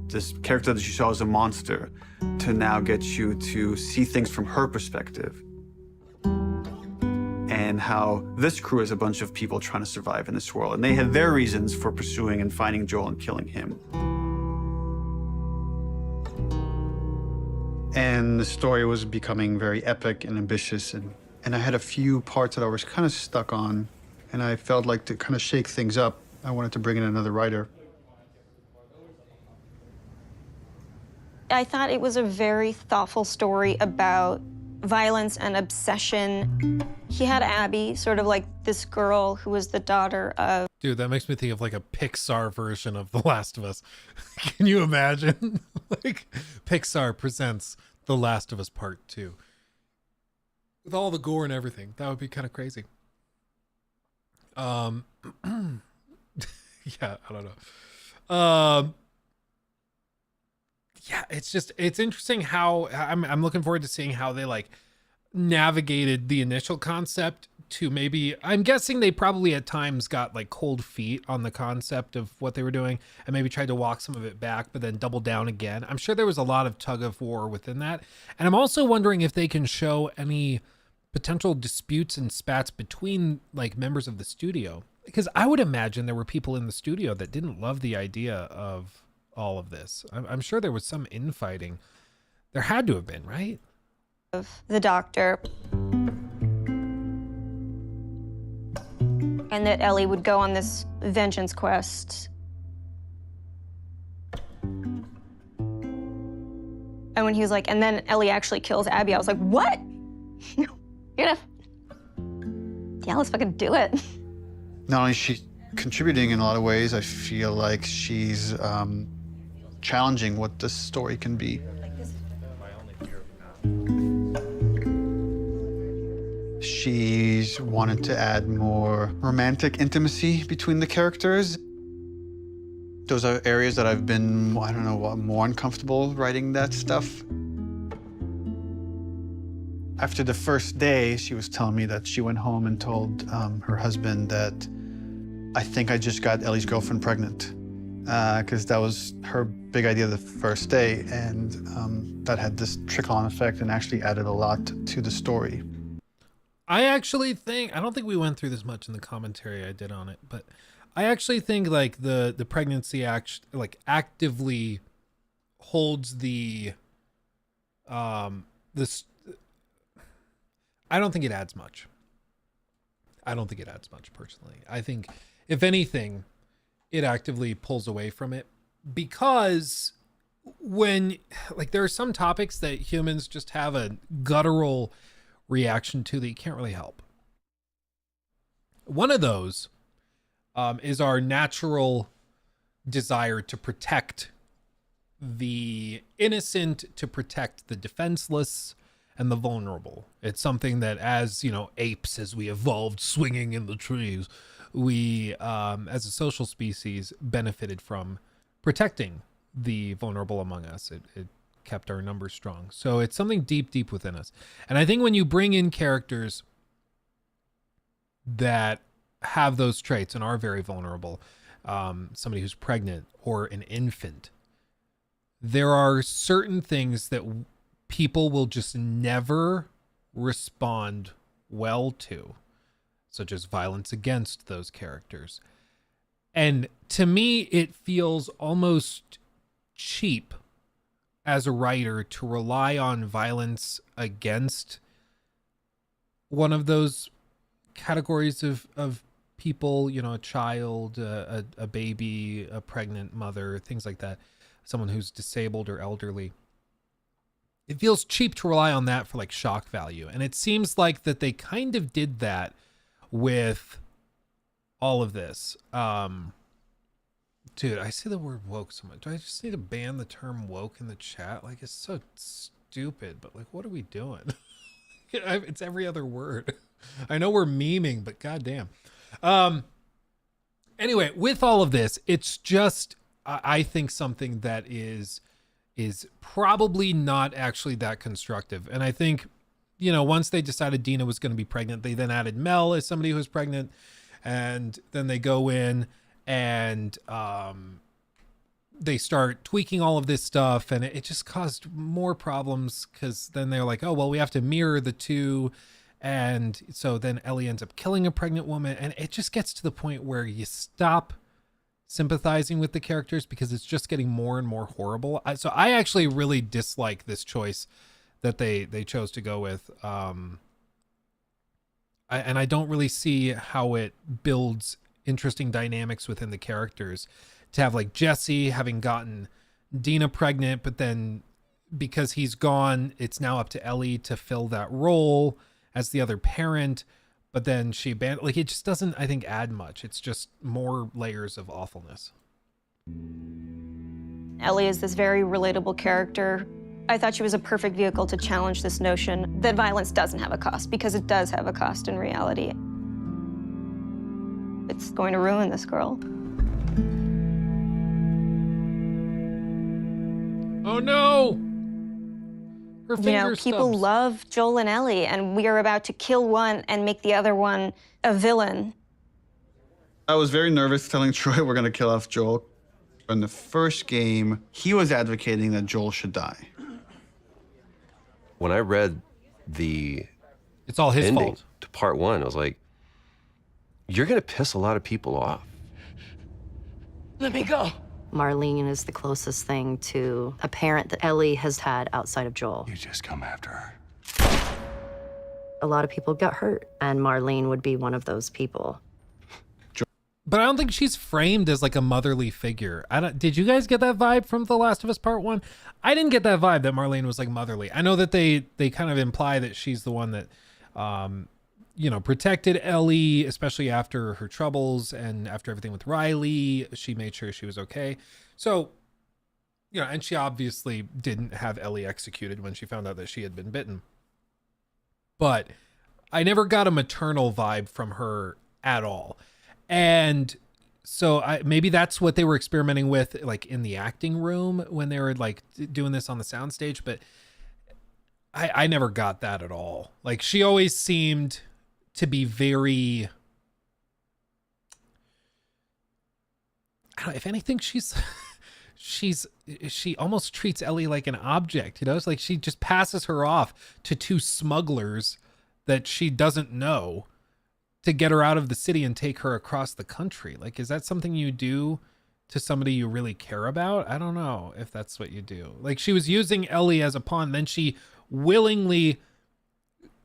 this character that you saw as a monster to now get you to see things from her perspective. And how this crew is a bunch of people trying to survive in this world. And they had their reasons for pursuing and finding Joel and killing him. And the story was becoming very epic and ambitious. And I had a few parts that I was kind of stuck on. And I felt like to kind of shake things up, I wanted to bring in another writer. I thought it was a very thoughtful story about violence and obsession. He had Abby, sort of like this girl who was the daughter of... Dude, that makes me think of like a Pixar version of The Last of Us. Can you imagine? Like Pixar presents The Last of Us Part 2. With all the gore and everything. That would be kind of crazy. Yeah, I don't know. Yeah, it's interesting how I'm looking forward to seeing how they like navigated the initial concept to maybe, I'm guessing they probably at times got like cold feet on the concept of what they were doing and maybe tried to walk some of it back, but then double down again. I'm sure there was a lot of tug of war within that. And I'm also wondering if they can show any potential disputes and spats between like members of the studio, because I would imagine there were people in the studio that didn't love the idea of all of this. I'm sure there was some infighting. There had to have been, right? Of the doctor. And that Ellie would go on this vengeance quest. And when he was like, and then Ellie actually kills Abby, I was like, what? You're gonna... Yeah, let's fucking do it. Not only is she contributing in a lot of ways, I feel like she's challenging what this story can be. She's wanted to add more romantic intimacy between the characters. Those are areas that I've been, I don't know, more uncomfortable writing that stuff. After the first day, she was telling me that she went home and told her husband that, I think I just got Ellie's girlfriend pregnant. Because that was her big idea the first day, and that had this trickle-on effect and actually added a lot to the story. I actually think, I don't think we went through this much in the commentary I did on it, but I actually think like the pregnancy actively holds the this. I don't think it adds much. I don't think it adds much personally. I think if anything, it actively pulls away from it, because when like there are some topics that humans just have a guttural reaction to that you can't really help. One of those is our natural desire to protect the innocent, to protect the defenseless and the vulnerable. It's something that, as you know, apes, as we evolved swinging in the trees, we as a social species benefited from protecting the vulnerable among us. It kept our numbers strong. So it's something deep within us. And I think when you bring in characters that have those traits and are very vulnerable, somebody who's pregnant or an infant, there are certain things that people will just never respond well to, such as violence against those characters. And to me, it feels almost cheap as a writer to rely on violence against one of those categories of people, you know, a child, a baby, a pregnant mother, things like that, someone who's disabled or elderly. It feels cheap to rely on that for like shock value. And it seems like that they kind of did that with all of this. Dude, I say the word woke so much. Do I just need to ban the term woke in the chat? Like, it's so stupid, but like, what are we doing? It's every other word. I know we're memeing, but goddamn. Anyway, with all of this, it's just, I think something that is probably not actually that constructive. And I think, you know, once they decided Dina was going to be pregnant, they then added Mel as somebody who was pregnant. And then they go in and they start tweaking all of this stuff, and it just caused more problems because then they're like, oh, well, we have to mirror the two. And so then Ellie ends up killing a pregnant woman. And it just gets to the point where you stop sympathizing with the characters because it's just getting more and more horrible. So I actually really dislike this choice that they chose to go with. And I don't really see how it builds interesting dynamics within the characters. To have like Jesse having gotten Dina pregnant, but then because he's gone, it's now up to Ellie to fill that role as the other parent, but then she abandoned, like, it just doesn't, I think, add much. It's just more layers of awfulness. Ellie is this very relatable character. I thought she was a perfect vehicle to challenge this notion that violence doesn't have a cost, because it does have a cost in reality. It's going to ruin this girl. Oh no! Her finger People stubs. love Joel and Ellie, and we are about to kill one and make the other one a villain. I was very nervous telling Troy we're gonna kill off Joel. In the first game, he was advocating that Joel should die. When I read the it's all his ending fault to part 1, I was like, you're gonna piss a lot of people off. Let me go. Marlene is the closest thing to a parent that Ellie has had outside of Joel. You just come after her. A lot of people got hurt, and Marlene would be one of those people. But I don't think she's framed as like a motherly figure. Did you guys get that vibe from The Last of Us Part 1? I didn't get that vibe that Marlene was like motherly. I know that they kind of imply that she's the one that, protected Ellie, especially after her troubles and after everything with Riley. She made sure she was okay. So, and she obviously didn't have Ellie executed when she found out that she had been bitten. But I never got a maternal vibe from her at all. And so maybe that's what they were experimenting with, like in the acting room when they were like doing this on the soundstage. But I never got that at all. Like, she always seemed to be very, I don't know, if anything, she almost treats Ellie like an object, It's like she just passes her off to two smugglers that she doesn't know to get her out of the city and take her across the country. Like, is that something you do to somebody you really care about? I don't know if that's what you do. Like, she was using Ellie as a pawn, then she willingly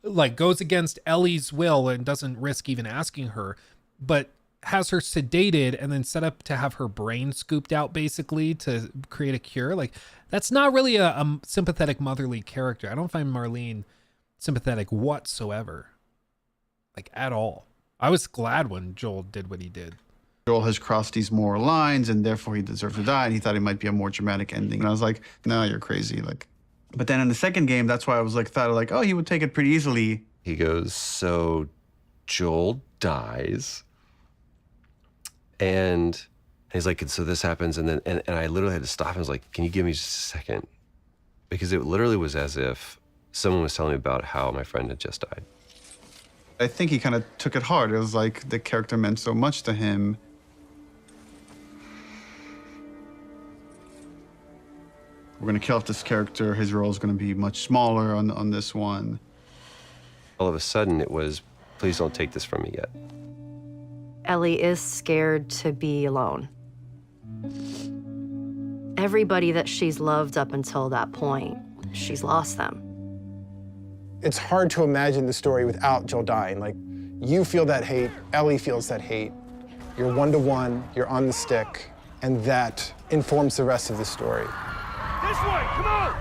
like goes against Ellie's will and doesn't risk even asking her, but has her sedated and then set up to have her brain scooped out basically to create a cure. Like, that's not really a sympathetic motherly character. I don't find Marlene sympathetic whatsoever, like at all. I was glad when Joel did what he did. Joel has crossed these moral lines and therefore he deserved to die, and he thought it might be a more dramatic ending. And I was like, no, you're crazy. But then in the second game, that's why I was thought oh, he would take it pretty easily. He goes, so Joel dies. And he's like, so this happens. And then, and I literally had to stop. I was like, can you give me just a second? Because it literally was as if someone was telling me about how my friend had just died. I think he kind of took it hard. It was like the character meant so much to him. We're gonna kill off this character. His role is gonna be much smaller on this one. All of a sudden it was, please don't take this from me yet. Ellie is scared to be alone. Everybody that she's loved up until that point, she's lost them. It's hard to imagine the story without Joel dying. Like, you feel that hate, Ellie feels that hate. You're one-to-one, you're on the stick, and that informs the rest of the story. This way, come on!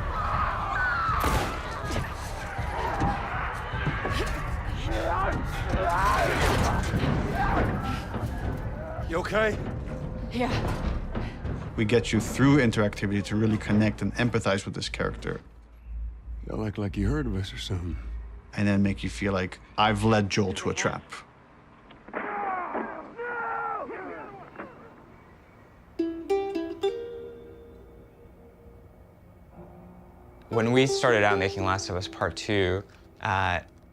You okay? Yeah. We get you through interactivity to really connect and empathize with this character. Y'all act like you heard of us or something. And then make you feel like I've led Joel to a trap. When we started out making Last of Us Part 2,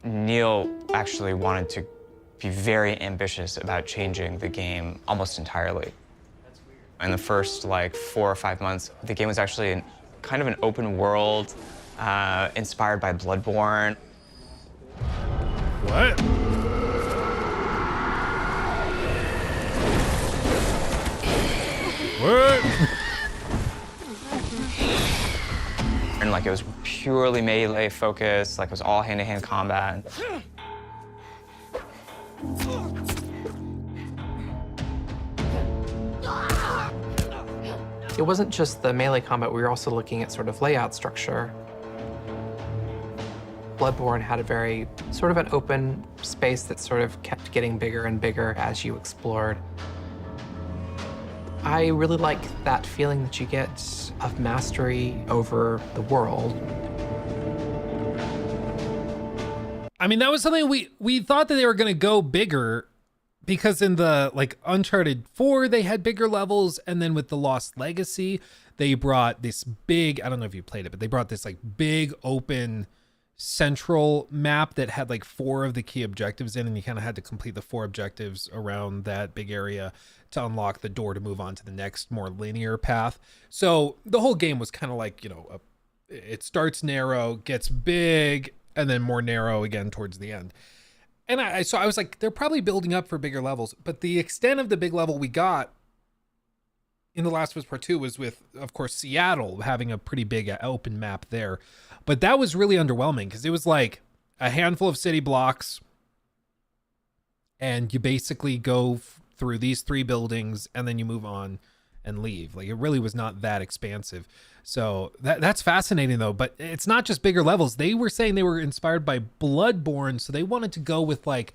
Neil actually wanted to be very ambitious about changing the game almost entirely. In the first like 4 or 5 months, the game was actually kind of an open world, inspired by Bloodborne. What? What? And like it was purely melee focused, like it was all hand-to-hand combat. It wasn't just the melee combat, we were also looking at sort of layout structure. Bloodborne had a very sort of an open space that sort of kept getting bigger and bigger as you explored. I really like that feeling that you get of mastery over the world. I mean, that was something we thought that they were going to go bigger, because in the like Uncharted 4, they had bigger levels. And then with the Lost Legacy, they brought this big, I don't know if you played it, but they brought this like big open central map that had like 4 of the key objectives in, and you kind of had to complete the 4 objectives around that big area to unlock the door to move on to the next more linear path. So the whole game was kind of like, you know, it starts narrow, gets big, and then more narrow again towards the end. And I was like, they're probably building up for bigger levels, but the extent of the big level we got in The Last of Us Part 2 was with, of course, Seattle having a pretty big open map there. But that was really underwhelming because it was like a handful of city blocks, and you basically go through these 3 buildings and then you move on and leave. Like, it really was not that expansive. So that's fascinating though. But it's not just bigger levels. They were saying they were inspired by Bloodborne, so they wanted to go with like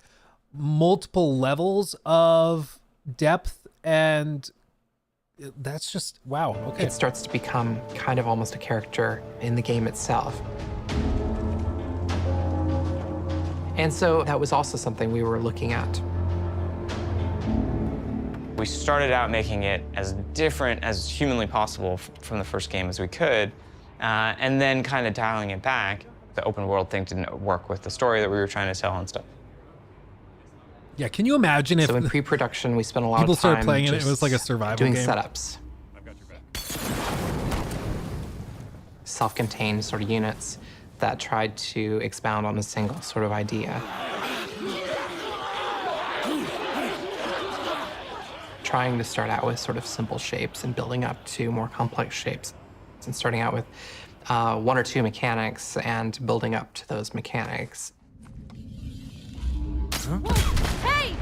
multiple levels of depth, and that's just wow. Okay. It starts to become kind of almost a character in the game itself. And so that was also something we were looking at. We started out making it as different as humanly possible from the first game as we could, and then kind of dialing it back. The open world thing didn't work with the story that we were trying to tell and stuff. Yeah, can you imagine if so in pre-production we spent a lot people of time started playing it, it was like a survival doing game. Setups. I've got your back. Self-contained sort of units that tried to expound on a single sort of idea. Trying to start out with sort of simple shapes and building up to more complex shapes, and starting out with 1 or 2 mechanics and building up to those mechanics. Hey!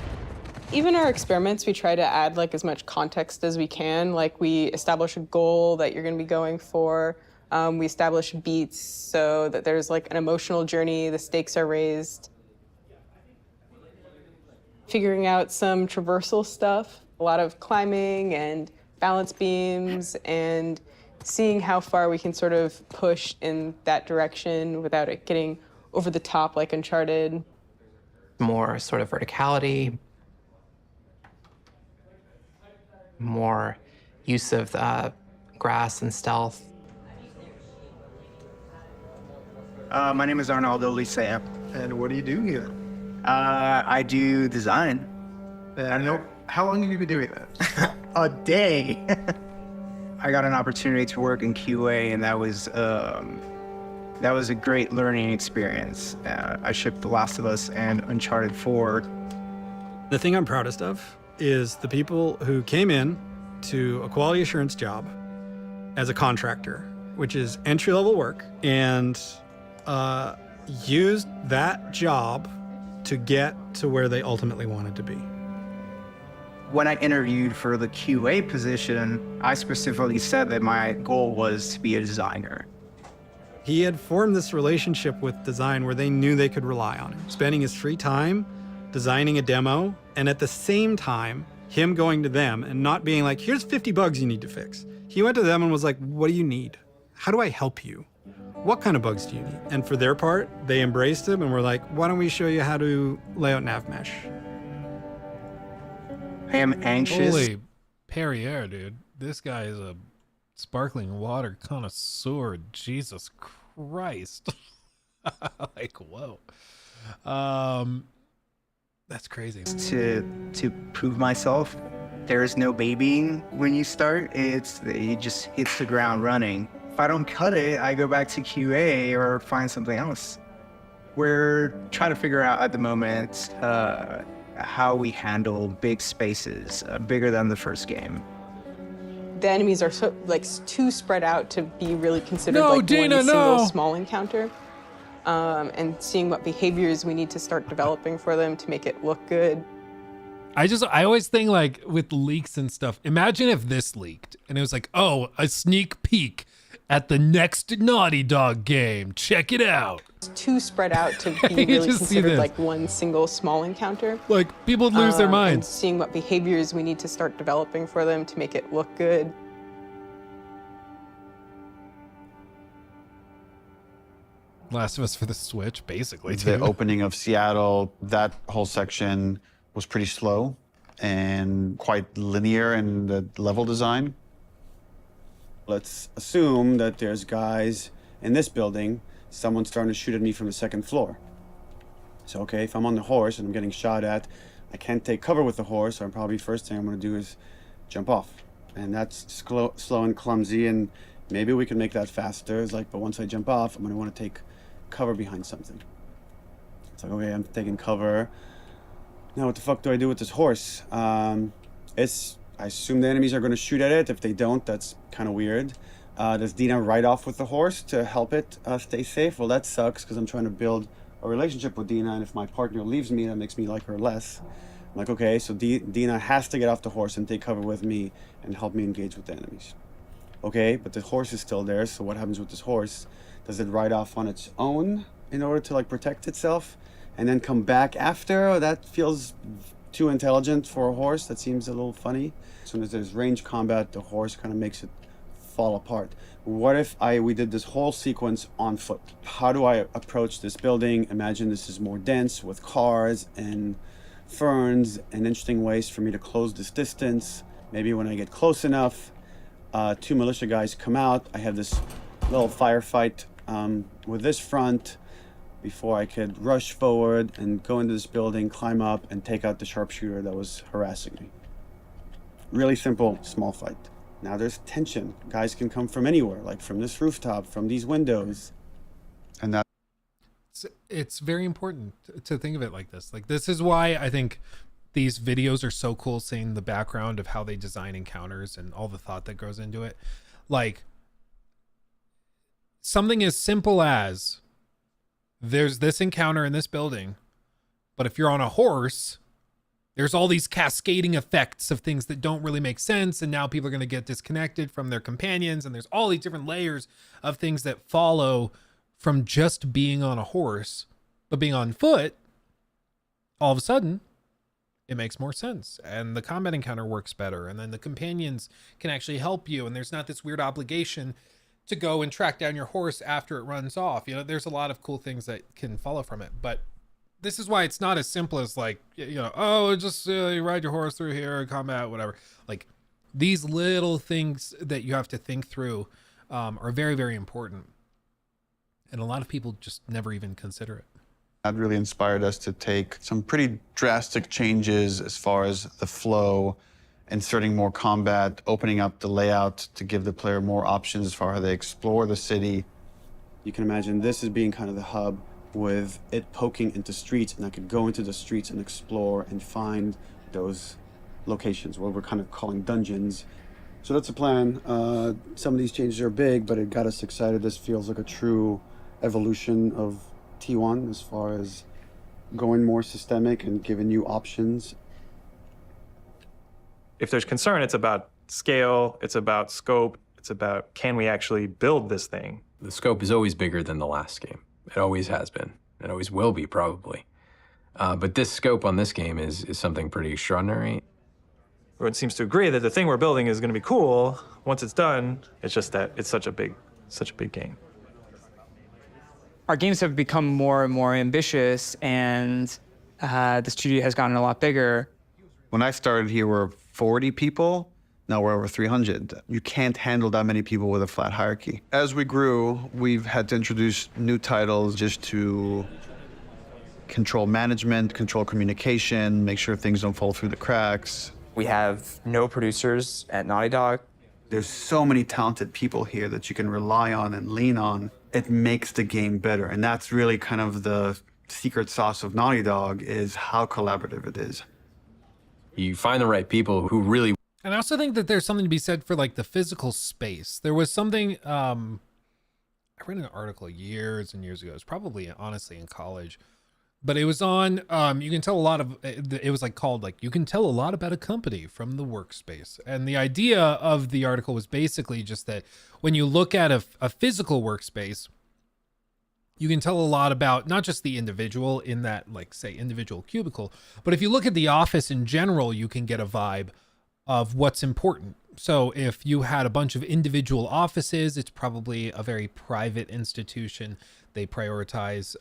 Even our experiments, we try to add like as much context as we can. Like we establish a goal that you're going to be going for. We establish beats so that there's like an emotional journey, the stakes are raised. Figuring out some traversal stuff. A lot of climbing and balance beams and seeing how far we can sort of push in that direction without it getting over the top like Uncharted. More sort of verticality, more use of grass and stealth. My name is Arnaldo Lisea. And what do you do here? I do design. I know. How long have you been doing that? A day. I got an opportunity to work in QA, and that was a great learning experience. I shipped The Last of Us and Uncharted 4. The thing I'm proudest of is the people who came in to a quality assurance job as a contractor, which is entry-level work, and used that job to get to where they ultimately wanted to be. When I interviewed for the QA position, I specifically said that my goal was to be a designer. He had formed this relationship with design where they knew they could rely on him, spending his free time designing a demo, and at the same time, him going to them and not being like, here's 50 bugs you need to fix. He went to them and was like, what do you need? How do I help you? What kind of bugs do you need? And for their part, they embraced him and were like, why don't we show you how to lay out nav mesh? I am anxious. Holy Perrier, dude. This guy is a sparkling water connoisseur. Jesus Christ. Like, whoa. That's crazy. To prove myself There is no babying when you start. It just hits the ground running. If I don't cut it, I go back to QA or find something else. We're trying to figure out at the moment how we handle big spaces, bigger than the first game. The enemies are so too spread out to be really considered No, like Dina, one single no. small encounter. And seeing what behaviors we need to start developing for them to make it look good. I always think like with leaks and stuff, imagine if this leaked and it was like, oh, a sneak peek at the next Naughty Dog game. Check it out. It's too spread out to be You really just see considered this. like one single small encounter. Like people would lose their And minds. seeing what behaviors we need to start developing for them to make it look good. Last of Us for the Switch, basically. The too. opening of Seattle, that whole section was pretty slow and quite linear in the level design. Let's assume that there's guys in this building, someone's starting to shoot at me from the second floor. So, okay, if I'm on the horse and I'm getting shot at, I can't take cover with the horse, so probably first thing I'm gonna do is jump off. And that's slow and clumsy, and maybe we can make that faster. It's like, but once I jump off, I'm gonna wanna take cover behind something. It's like, okay, I'm taking cover. Now what the fuck do I do with this horse? I assume the enemies are gonna shoot at it. If they don't, that's kind of weird. Does Dina ride off with the horse to help it stay safe? Well, that sucks because I'm trying to build a relationship with Dina, and if my partner leaves me, that makes me like her less. I'm like, okay, so Dina has to get off the horse and take cover with me and help me engage with the enemies. Okay, but the horse is still there, so what happens with this horse? Does it ride off on its own in order to like protect itself and then come back after? Oh, that feels too intelligent for a horse. That seems a little funny. As soon as there's range combat, the horse kind of makes it fall apart. What if we did this whole sequence on foot? How do I approach this building? Imagine this is more dense with cars and ferns and interesting ways for me to close this distance. Maybe when I get close enough, 2 militia guys come out. I have this little firefight with this front before I could rush forward and go into this building, climb up, and take out the sharpshooter that was harassing me. Really simple, small fight. Now there's tension. Guys can come from anywhere, like from this rooftop, from these windows. And that It's very important to think of it like this. Like, this is why I think these videos are so cool, seeing the background of how they design encounters and all the thought that goes into it. Like, something as simple as there's this encounter in this building, but if you're on a horse, there's all these cascading effects of things that don't really make sense, and now people are going to get disconnected from their companions, and there's all these different layers of things that follow from just being on a horse. But being on foot, all of a sudden, it makes more sense, and the combat encounter works better, and then the companions can actually help you, and there's not this weird obligation to go and track down your horse after it runs off. You know, there's a lot of cool things that can follow from it, but this is why it's not as simple as like, you know, oh, just you ride your horse through here, combat, whatever. Like, these little things that you have to think through are very, very important, and a lot of people just never even consider it. That really inspired us to take some pretty drastic changes as far as the flow, inserting more combat, opening up the layout to give the player more options as far as they explore the city. You can imagine this as being kind of the hub, with it poking into streets, and I could go into the streets and explore and find those locations, what we're kind of calling dungeons. So that's the plan. Some of these changes are big, but it got us excited. This feels like a true evolution of T1 as far as going more systemic and giving you options. If there's concern, it's about scale, it's about scope, it's about, can we actually build this thing? The scope is always bigger than the last game. It always has been. It always will be, probably. But this scope on this game is something pretty extraordinary. Everyone seems to agree that the thing we're building is going to be cool. Once it's done, it's just that it's such a big game. Our games have become more and more ambitious, and the studio has gotten a lot bigger. When I started here, we were 40 people. Now we're over 300. You can't handle that many people with a flat hierarchy. As we grew, we've had to introduce new titles just to control management, control communication, make sure things don't fall through the cracks. We have no producers at Naughty Dog. There's so many talented people here that you can rely on and lean on. It makes the game better. And that's really kind of the secret sauce of Naughty Dog, is how collaborative it is. You find the right people who really... And I also think that there's something to be said for like the physical space. There was something, I read an article years and years ago. It was probably honestly in college, but it was on, you can tell a lot of, it was like called like, you can tell a lot about a company from the workspace. And the idea of the article was basically just that when you look at a physical workspace, you can tell a lot about not just the individual in that, like say individual cubicle, but if you look at the office in general, you can get a vibe of what's important. So if you had a bunch of individual offices, it's probably a very private institution. They prioritize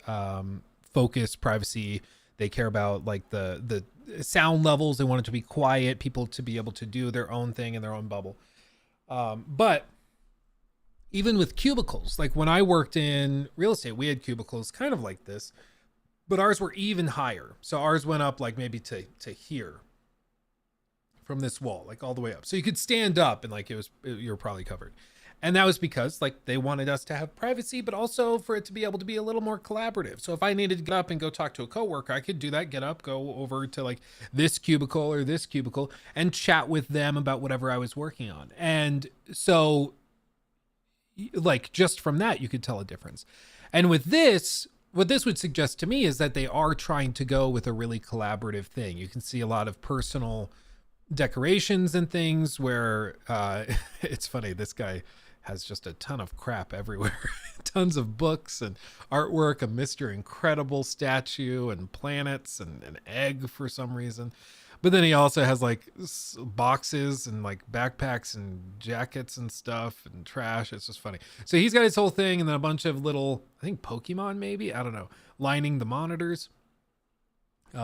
focus, privacy. They care about like the sound levels. They want it to be quiet, people to be able to do their own thing in their own bubble. But even with cubicles, like when I worked in real estate, we had cubicles kind of like this, but ours were even higher. So ours went up like maybe to here from this wall, like all the way up. So you could stand up and like you were probably covered. And that was because like they wanted us to have privacy, but also for it to be able to be a little more collaborative. So if I needed to get up and go talk to a coworker, I could do that, get up, go over to like this cubicle or this cubicle and chat with them about whatever I was working on. And so like just from that, you could tell a difference. And with this, what this would suggest to me is that they are trying to go with a really collaborative thing. You can see a lot of personal decorations and things where it's funny, this guy has just a ton of crap everywhere. Tons of books and artwork, a Mr. Incredible statue and planets and an egg for some reason. But then he also has like boxes and like backpacks and jackets and stuff and trash. It's just funny. So he's got his whole thing, and then a bunch of little, I think Pokemon maybe, I don't know, lining the monitors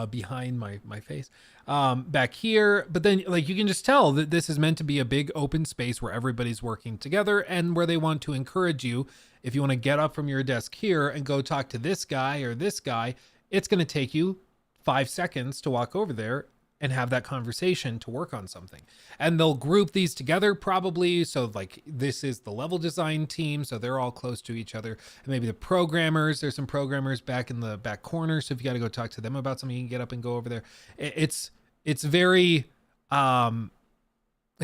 behind my face back here. But then like you can just tell that this is meant to be a big open space where everybody's working together, and where they want to encourage you, if you want to get up from your desk here and go talk to this guy or this guy, it's going to take you 5 seconds to walk over there and have that conversation to work on something. And they'll group these together probably. So like this is the level design team, so they're all close to each other. And maybe the programmers, there's some programmers back in the back corner. So if you got to go talk to them about something, you can get up and go over there. It's very, yeah,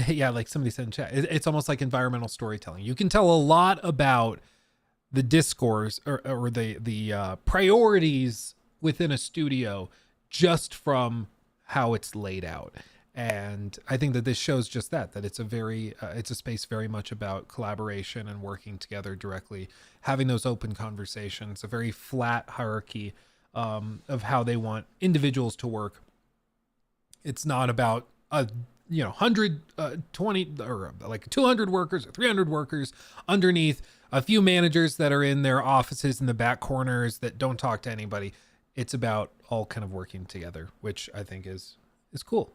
like somebody said in chat, it's almost like environmental storytelling. You can tell a lot about the discourse or the priorities within a studio just from how it's laid out. And I think that this shows just that it's a very it's a space very much about collaboration and working together directly, having those open conversations, a very flat hierarchy of how they want individuals to work. It's not about 120 or like 200 workers or 300 workers underneath a few managers that are in their offices in the back corners that don't talk to anybody. It's about all kind of working together, which I think is cool.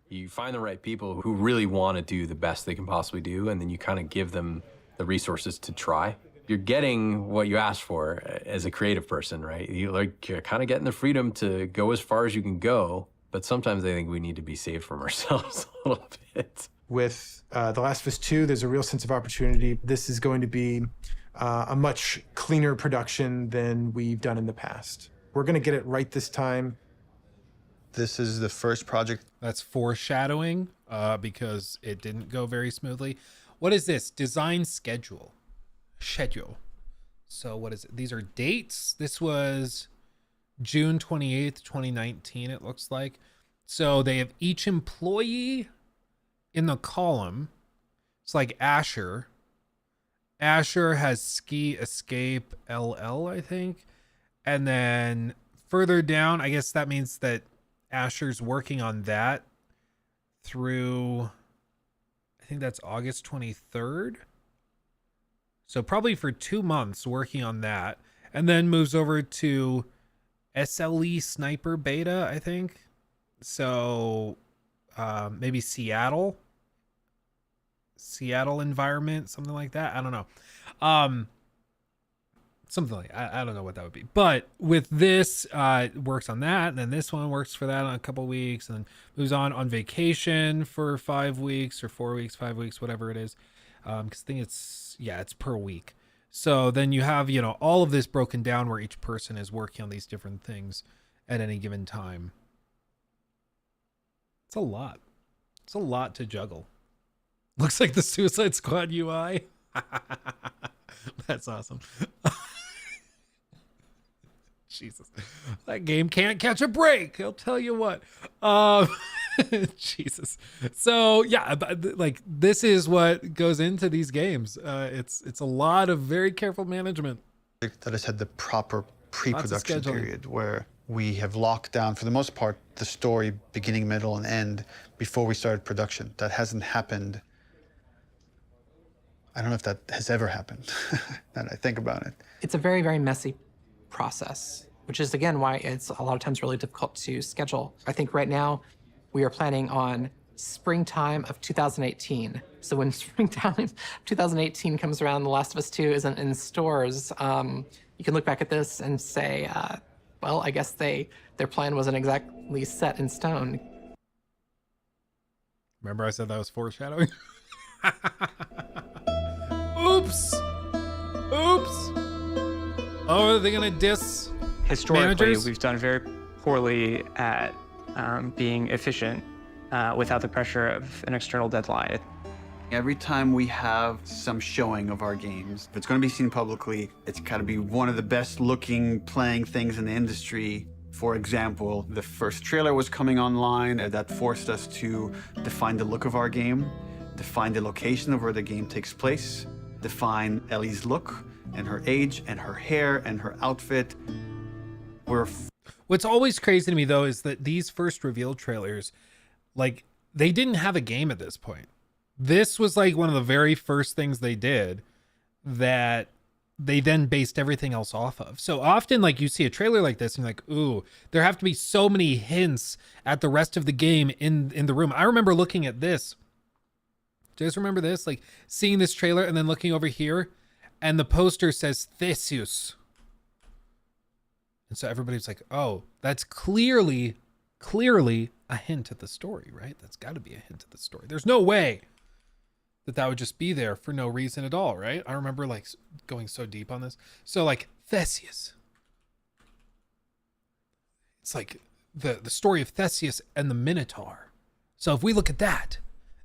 You find the right people who really want to do the best they can possibly do, and then you kind of give them the resources to try. You're getting what you asked for as a creative person, right? You're kind of getting the freedom to go as far as you can go, but sometimes I think we need to be saved from ourselves a little bit. With The Last of Us 2, there's a real sense of opportunity. This is going to be a much cleaner production than we've done in the past. We're going to get it right this time. This is the first project. That's foreshadowing because it didn't go very smoothly. What is this? Design schedule. So what is it? These are dates. This was June 28th, 2019, it looks like. So they have each employee in the column. It's like Asher. Asher has Ski Escape LL, I think. And then further down, I guess that means that Asher's working on that through, I think that's August 23rd. So probably for 2 months working on that. And then moves over to SLE Sniper Beta, I think. So maybe Seattle environment, something like that. I don't know. something like I don't know what that would be. But with this, it works on that, and then this one works for that on a couple weeks, and then moves on vacation for 5 weeks or 4 weeks, 5 weeks, whatever it is. Because I think it's per week. So then you have, all of this broken down where each person is working on these different things at any given time. It's a lot. It's a lot to juggle. Looks like the Suicide Squad UI. That's awesome. Jesus. That game can't catch a break. I'll tell you what. Jesus. So yeah, like this is what goes into these games. It's a lot of very careful management. That has had the proper pre-production period where we have locked down, for the most part, the story beginning, middle, and end before we started production. That hasn't happened. I don't know if that has ever happened, now that I think about it. It's a very, very messy process, which is, again, why it's a lot of times really difficult to schedule. I think right now we are planning on springtime of 2018. So when springtime 2018 comes around, The Last of Us 2 isn't in stores, you can look back at this and say, well, I guess their plan wasn't exactly set in stone. Remember I said that was foreshadowing? Oops. Oh, are they gonna diss Historically, managers? we've done very poorly at being efficient without the pressure of an external deadline. Every time we have some showing of our games, if it's going to be seen publicly, it's got to be one of the best looking playing things in the industry. For example, the first trailer was coming online, and that forced us to define the look of our game, define the location of where the game takes place, define Ellie's look and her age and her hair and her outfit. What's always crazy to me, though, is that these first reveal trailers, like, they didn't have a game at this point. This was like one of the very first things they did that they then based everything else off of. So often, like, you see a trailer like this and you're like, ooh, there have to be so many hints at the rest of the game in the room. I remember looking at this. Do you guys remember this? Like, seeing this trailer and then looking over here, and the poster says Theseus. And so everybody's like, oh, that's clearly a hint at the story, right? That's got to be a hint at the story. There's no way that would just be there for no reason at all, right? I remember like going so deep on this. So like Theseus. It's like the story of Theseus and the Minotaur. So if we look at that,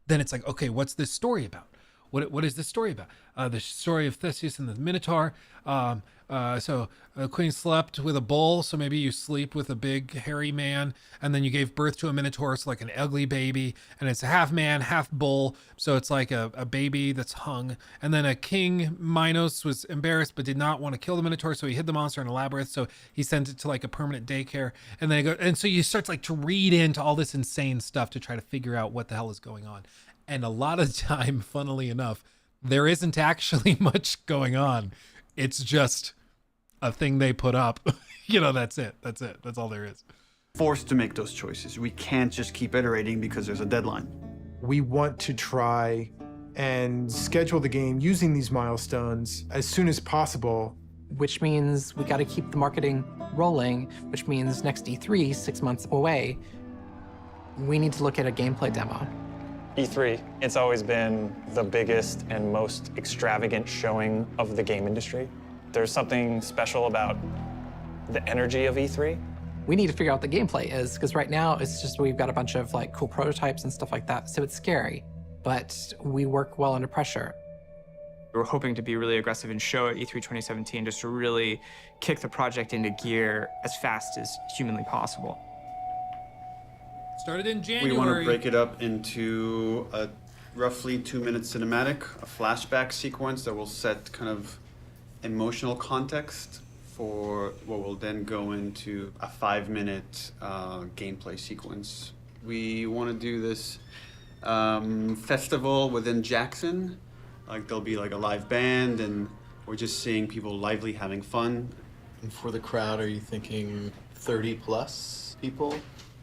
then it's like, okay, what's this story about? What is this story about? The story of Theseus and the Minotaur. So the queen slept with a bull, so maybe you sleep with a big hairy man, and then you gave birth to a Minotaur, so like an ugly baby, and it's a half man, half bull, so it's like a baby that's hung. And then a king Minos was embarrassed but did not want to kill the Minotaur, so he hid the monster in a labyrinth, so he sent it to like a permanent daycare. And then and so you start like to read into all this insane stuff to try to figure out what the hell is going on. And a lot of the time, funnily enough, there isn't actually much going on. It's just a thing they put up. That's it. That's all there is. Forced to make those choices. We can't just keep iterating because there's a deadline. We want to try and schedule the game using these milestones as soon as possible. Which means we got to keep the marketing rolling, which means next E3, 6 months away, we need to look at a gameplay demo. E3, it's always been the biggest and most extravagant showing of the game industry. There's something special about the energy of E3. We need to figure out what the gameplay is, because right now it's just we've got a bunch of like cool prototypes and stuff like that, so it's scary, but we work well under pressure. We were hoping to be really aggressive and show at E3 2017 just to really kick the project into gear as fast as humanly possible. Started in January. We want to break it up into a roughly 2-minute cinematic, a flashback sequence that will set kind of emotional context for what will then go into a 5-minute gameplay sequence. We want to do this festival within Jackson. Like there'll be like a live band and we're just seeing people lively having fun. And for the crowd, are you thinking 30 plus people?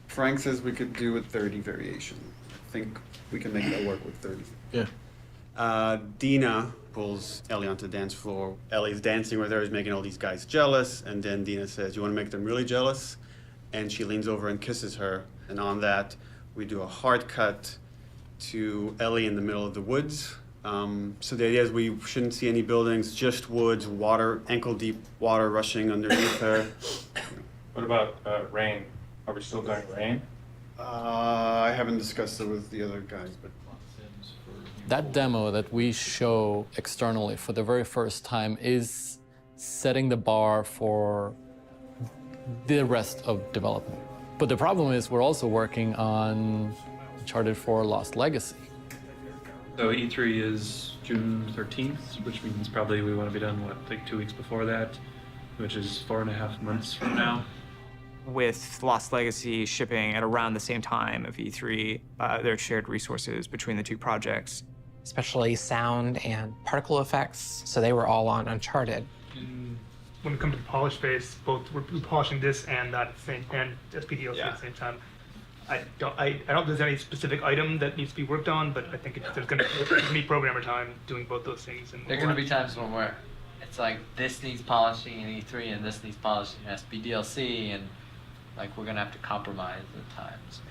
Frank says we could do a 30 variation. I think we can make that work with 30. Yeah. Dina pulls Ellie onto the dance floor. Ellie's dancing with her, is making all these guys jealous, and then Dina says, "You want to make them really jealous?" And she leans over and kisses her. And on that, we do a hard cut to Ellie in the middle of the woods. So the idea is we shouldn't see any buildings, just woods, water, ankle-deep water rushing underneath her. What about rain? Are we still doing rain? I haven't discussed it with the other guys, but... That demo that we show externally for the very first time is setting the bar for the rest of development. But the problem is we're also working on Uncharted 4 Lost Legacy. So E3 is June 13th, which means probably we want to be done, what, like 2 weeks before that, which is 4.5 months from now. With Lost Legacy shipping at around the same time of E3, there are shared resources between the two projects. Especially sound and particle effects, so they were all on Uncharted. When it comes to the polish phase, both we're polishing this and that same and SPDLC at the same time. I don't think there's any specific item that needs to be worked on, but I think there's going to be programmer time doing both those things. And there are going to be times when it's like this needs polishing in E3 and this needs polishing in SPDLC, and like we're going to have to compromise at times maybe.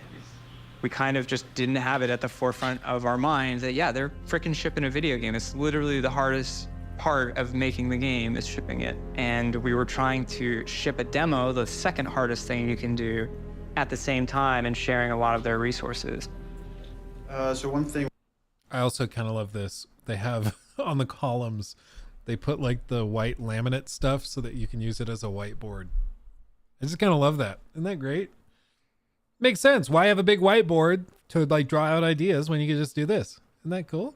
We kind of just didn't have it at the forefront of our minds that, yeah, they're freaking shipping a video game. It's literally the hardest part of making the game is shipping it. And we were trying to ship a demo, the second hardest thing you can do, at the same time and sharing a lot of their resources. So one thing... I also kind of love this. They have on the columns, they put like the white laminate stuff so that you can use it as a whiteboard. I just kind of love that. Isn't that great? Makes sense. Why have a big whiteboard to like draw out ideas when you can just do this? Isn't that cool?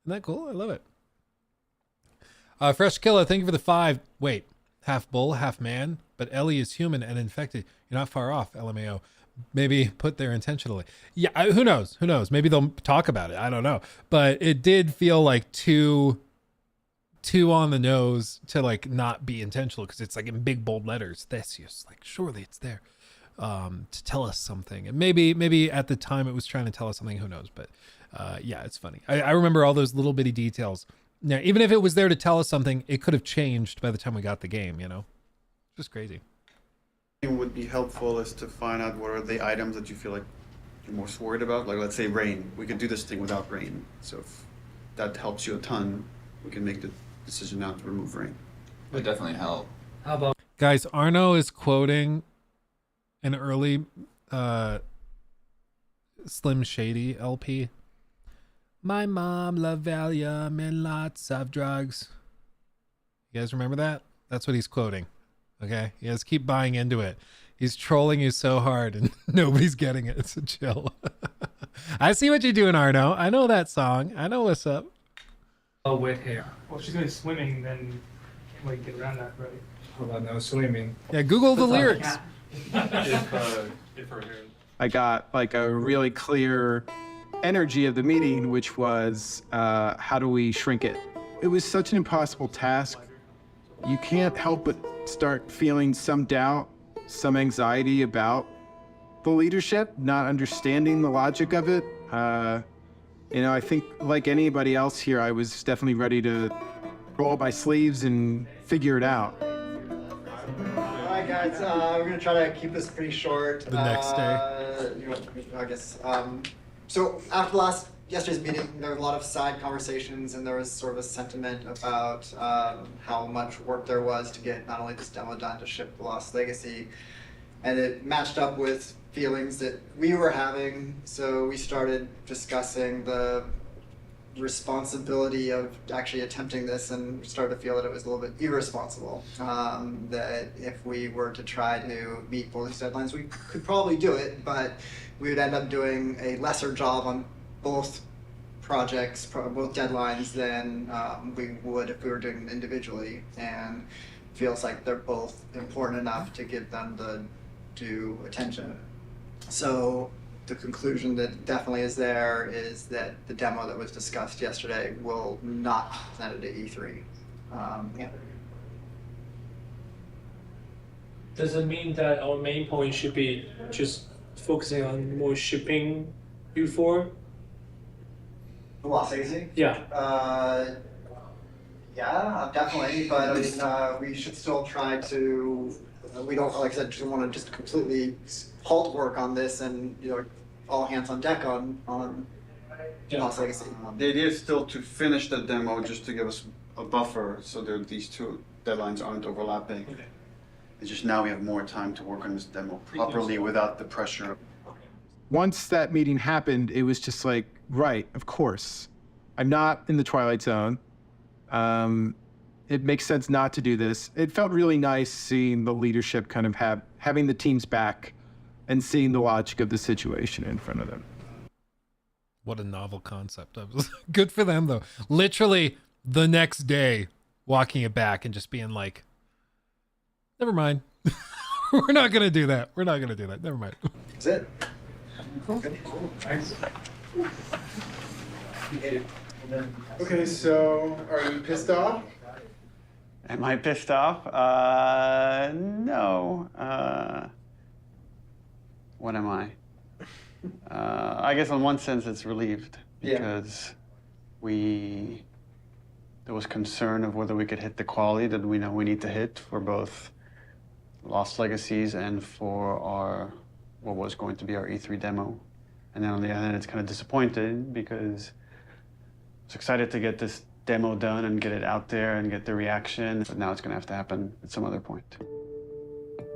Isn't that cool? I love it. Fresh Killer, thank you for the 5. Wait, half bull, half man, but Ellie is human and infected. You're not far off, LMAO. Maybe put there intentionally. Yeah, who knows? Who knows? Maybe they'll talk about it. I don't know. But it did feel like too on the nose to like not be intentional, because it's like in big bold letters. Theseus, like surely it's there. To tell us something, and maybe at the time it was trying to tell us something, who knows, but yeah, it's funny. I remember all those little bitty details. Now, even if it was there to tell us something, it could have changed by the time we got the game, you know? Just crazy. It would be helpful is to find out what are the items that you feel like you're most worried about. Like, let's say rain. We could do this thing without rain. So if that helps you a ton, we can make the decision not to remove rain. It would definitely help. How about... Guys, Arno is quoting an early Slim Shady LP. My mom loved Valium and lots of drugs. You guys remember that? That's what he's quoting. Okay? You guys keep buying into it. He's trolling you so hard and nobody's getting it. So chill. I see what you're doing, Arno. I know that song. I know what's up. Oh, wet hair. Well, if she's going to be swimming, then can't really get around that, right? How about no swimming? Yeah, Google the lyrics. I got like a really clear energy of the meeting, which was how do we shrink it? It was such an impossible task. You can't help but start feeling some doubt, some anxiety about the leadership, not understanding the logic of it. You know, I think like anybody else here, I was definitely ready to roll up my sleeves and figure it out. Alright guys, we're gonna try to keep this pretty short. The next day. You know, I guess. So after yesterday's meeting, there were a lot of side conversations, and there was sort of a sentiment about how much work there was to get not only this demo done to ship the Lost Legacy, and it matched up with feelings that we were having. So we started discussing the responsibility of actually attempting this, and started to feel that it was a little bit irresponsible. That if we were to try to meet both these deadlines, we could probably do it, but we would end up doing a lesser job on both projects, both deadlines, than we would if we were doing them individually. And feels like they're both important enough to give them the due attention. So the conclusion that definitely is there is that the demo that was discussed yesterday will not be presented at E3. Yeah. Does it mean that our main point should be just focusing on more shipping before? Lost Legacy? Yeah. Yeah, definitely. But I mean, we should still try to. We don't, like I said, just want to just completely halt work on this and all hands on deck on Lost Legacy. The idea is still to finish the demo just to give us a buffer so that these two deadlines aren't overlapping. Okay. It's just now we have more time to work on this demo properly without the pressure. Once that meeting happened, it was just like, right, of course. I'm not in the Twilight Zone. It makes sense not to do this. It felt really nice seeing the leadership kind of having the teams back and seeing the logic of the situation in front of them. What a novel concept. Good for them, though. Literally the next day, walking it back and just being like, never mind. We're not going to do that. We're not going to do that. Never mind. That's it. Okay. Thanks. Okay, so are you pissed off? Am I pissed off? No. What am I? I guess in one sense it's relieved because there was concern of whether we could hit the quality that we know we need to hit for both Lost Legacies and for what was going to be our E3 demo. And then on the other hand, it's kind of disappointed because I was excited to get this demo done and get it out there and get the reaction, but now it's going to have to happen at some other point.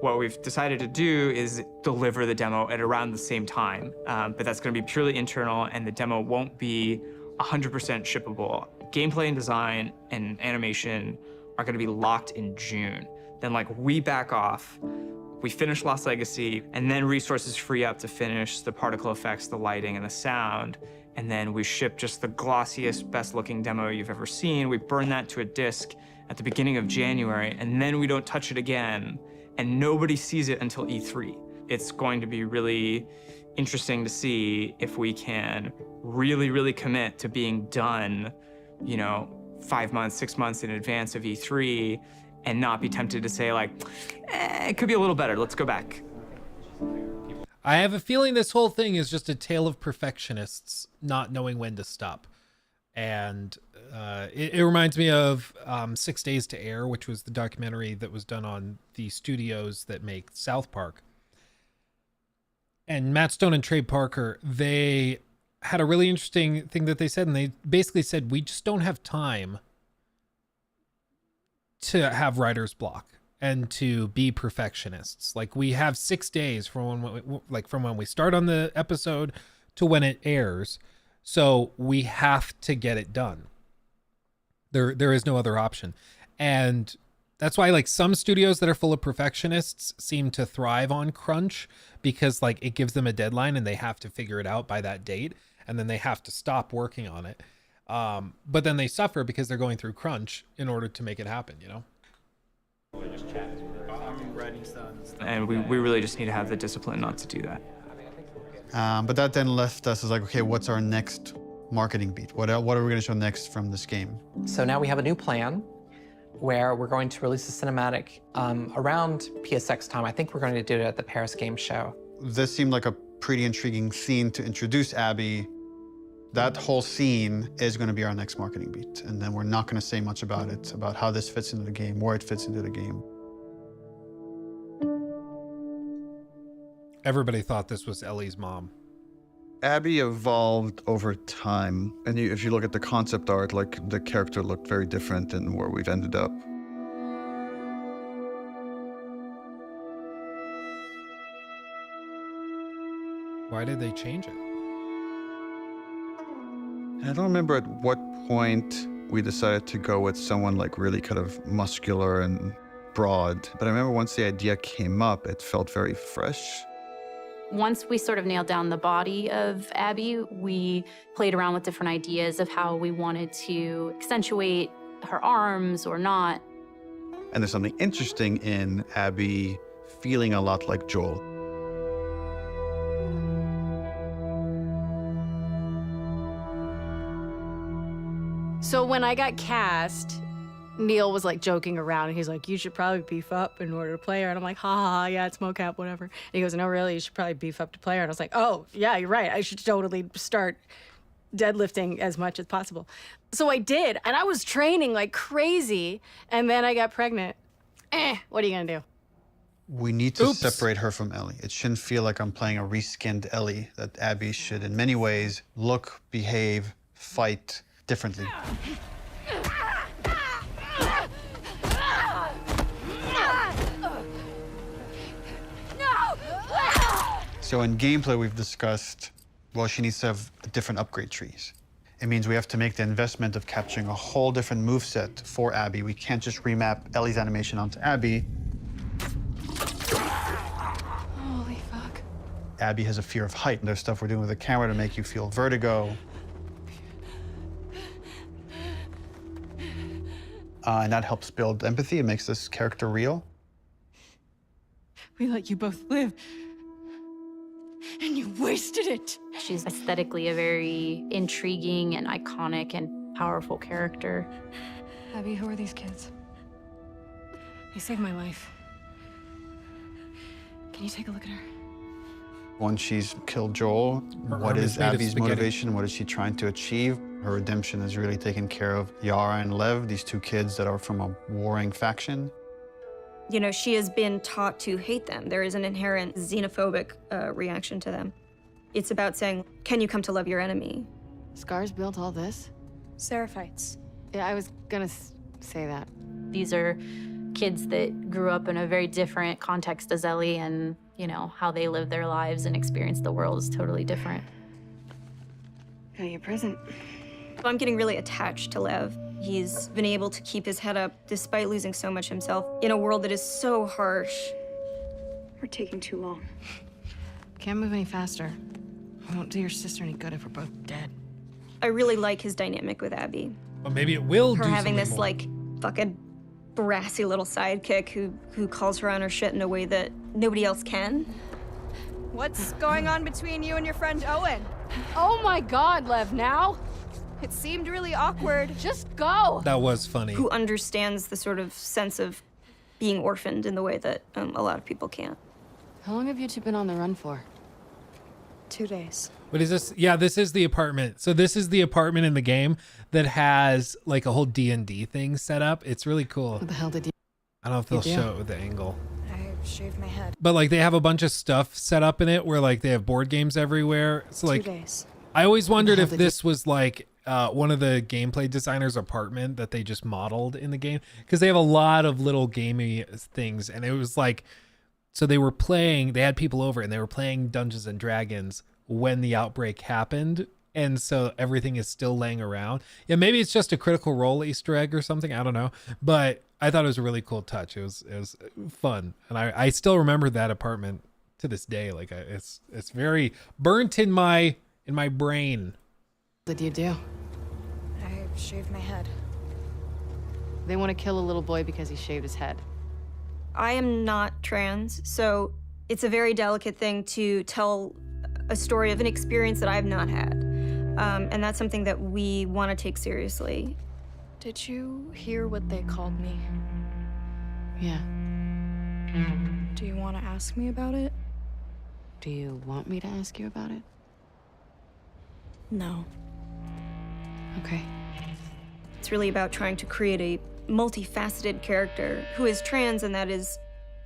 What we've decided to do is deliver the demo at around the same time, but that's going to be purely internal, and the demo won't be 100% shippable. Gameplay and design and animation are going to be locked in June. Then we back off, we finish Lost Legacy, and then resources free up to finish the particle effects, the lighting, and the sound. And then we ship just the glossiest, best-looking demo you've ever seen. We burn that to a disc at the beginning of January, and then we don't touch it again, and nobody sees it until E3. It's going to be really interesting to see if we can really, really commit to being done, 5 months, 6 months in advance of E3, and not be tempted to say it could be a little better, let's go back. I have a feeling this whole thing is just a tale of perfectionists not knowing when to stop. And it reminds me of 6 Days to Air, which was the documentary that was done on the studios that make South Park. And Matt Stone and Trey Parker, they had a really interesting thing that they said, and they basically said, we just don't have time to have writer's block and to be perfectionists. We have 6 days from when we start on the episode to when it airs, so we have to get it done. There is no other option. And that's why some studios that are full of perfectionists seem to thrive on crunch, because it gives them a deadline and they have to figure it out by that date, and then they have to stop working on it. But then they suffer because they're going through crunch in order to make it happen, And we really just need to have the discipline not to do that. But that then left us as okay, what's our next marketing beat? What are we going to show next from this game? So now we have a new plan where we're going to release a cinematic around PSX time. I think we're going to do it at the Paris Game Show. This seemed like a pretty intriguing scene to introduce Abby. That whole scene is going to be our next marketing beat. And then we're not going to say much about it, about how this fits into the game, where it fits into the game. Everybody thought this was Ellie's mom. Abby evolved over time. And if you look at the concept art, the character looked very different than where we've ended up. Why did they change it? I don't remember at what point we decided to go with someone really kind of muscular and broad. But I remember once the idea came up, it felt very fresh. Once we sort of nailed down the body of Abby, we played around with different ideas of how we wanted to accentuate her arms or not. And there's something interesting in Abby feeling a lot like Joel. So when I got cast, Neil was joking around, and he's like, you should probably beef up in order to play her. And I'm like, ha ha ha, yeah, it's mocap, whatever. And he goes, no, really, you should probably beef up to play her. And I was like, oh, yeah, you're right. I should totally start deadlifting as much as possible. So I did, and I was training like crazy, and then I got pregnant. What are you gonna do? We need to separate her from Ellie. It shouldn't feel like I'm playing a reskinned Ellie, that Abby should, in many ways, look, behave, fight differently. So in gameplay, we've discussed, well, she needs to have different upgrade trees. It means we have to make the investment of capturing a whole different moveset for Abby. We can't just remap Ellie's animation onto Abby. Holy fuck. Abby has a fear of height, and there's stuff we're doing with the camera to make you feel vertigo. And that helps build empathy. It makes this character real. We let you both live, and you wasted it. She's aesthetically a very intriguing and iconic and powerful character. Abby, who are these kids? They saved my life. Can you take a look at her? Once she's killed Joel, what is made of Abby's spaghetti. motivation? What is she trying to achieve? Her redemption is really taking care of Yara and Lev, these two kids that are from a warring faction. You know, she has been taught to hate them. There is an inherent xenophobic reaction to them. It's about saying, can you come to love your enemy? Scars built all this? Seraphites. Yeah, I was gonna say that. These are kids that grew up in a very different context as Ellie, and, you know, how they live their lives and experience the world is totally different. Got your present. I'm getting really attached to Lev. He's been able to keep his head up despite losing so much himself in a world that is so harsh. We're taking too long. Can't move any faster. We won't do your sister any good if we're both dead. I really like his dynamic with Abby. But maybe it will Her do having something this more. like fucking brassy little sidekick who calls her on her shit in a way that nobody else can. What's going on between you and your friend Owen? Oh my God, Lev, now? It seemed really awkward. Just go. That was funny. Who understands the sort of sense of being orphaned in the way that a lot of people can't. How long have you two been on the run for? 2 days. What is this? Yeah, this is the apartment. So this is the apartment in the game that has like a whole D&D thing set up. It's really cool. What the hell did you I don't know if they'll do? show it with the angle. I shaved my head. But like they have a bunch of stuff set up in it where like they have board games everywhere. So like 2 days. I always wondered if hell did this was like one of the gameplay designers' apartment that they just modeled in the game, because they have a lot of little gamey things, and it was like, so they had people over and they were playing Dungeons and Dragons when the outbreak happened, and so everything is still laying around. Yeah, maybe it's just a Critical Role Easter egg or something, I don't know, but I thought it was a really cool touch. It was fun, and I still remember that apartment to this day. Like it's very burnt in my brain. What did you do? I shaved my head. They want to kill a little boy because he shaved his head. I am not trans, so it's a very delicate thing to tell a story of an experience that I've not had. And that's something that we want to take seriously. Did you hear what they called me? Yeah. Do you want to ask me about it? Do you want me to ask you about it? No. Okay. It's really about trying to create a multifaceted character who is trans, and that is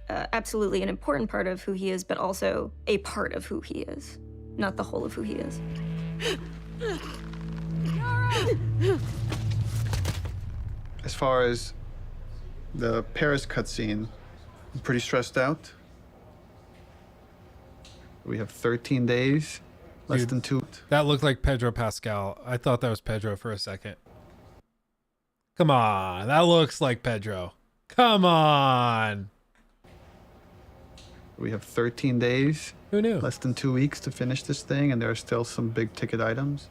absolutely an important part of who he is, but also a part of who he is, not the whole of who he is. As far as the Paris cutscene, I'm pretty stressed out. We have 13 days, less Dude, than 2. That looked like Pedro Pascal. I thought that was Pedro for a second. Come on, that looks like Pedro. Come on. We have 13 days. Who knew? Less than 2 weeks to finish this thing, and there are still some big ticket items.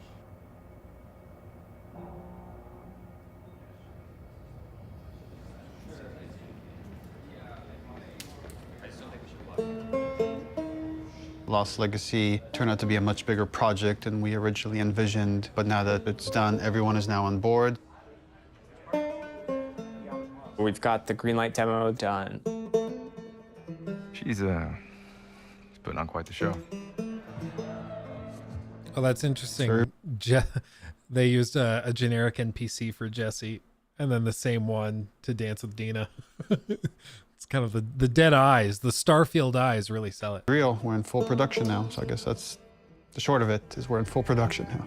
Lost Legacy turned out to be a much bigger project than we originally envisioned, but now that it's done, everyone is now on board. We've got the Greenlight demo done. She's putting on quite the show. Oh, that's interesting. They used a generic NPC for Jesse, and then the same one to Dance with Dina. It's kind of the dead eyes, the Starfield eyes really sell it. Real, we're in full production now, so I guess that's the short of it, is we're in full production now.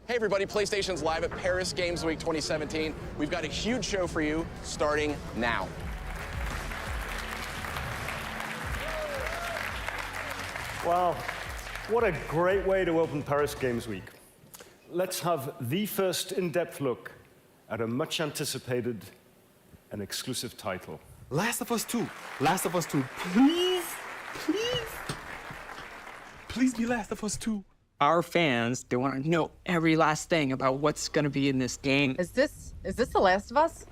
Hey everybody, PlayStation's live at Paris Games Week 2017. We've got a huge show for you starting now. Wow, what a great way to open Paris Games Week. Let's have the first in-depth look at a much anticipated and exclusive title. Last of Us 2. Last of Us 2. Please, please. Please be Last of Us 2. Our fans, they want to know every last thing about what's going to be in this game. Is this The Last of Us?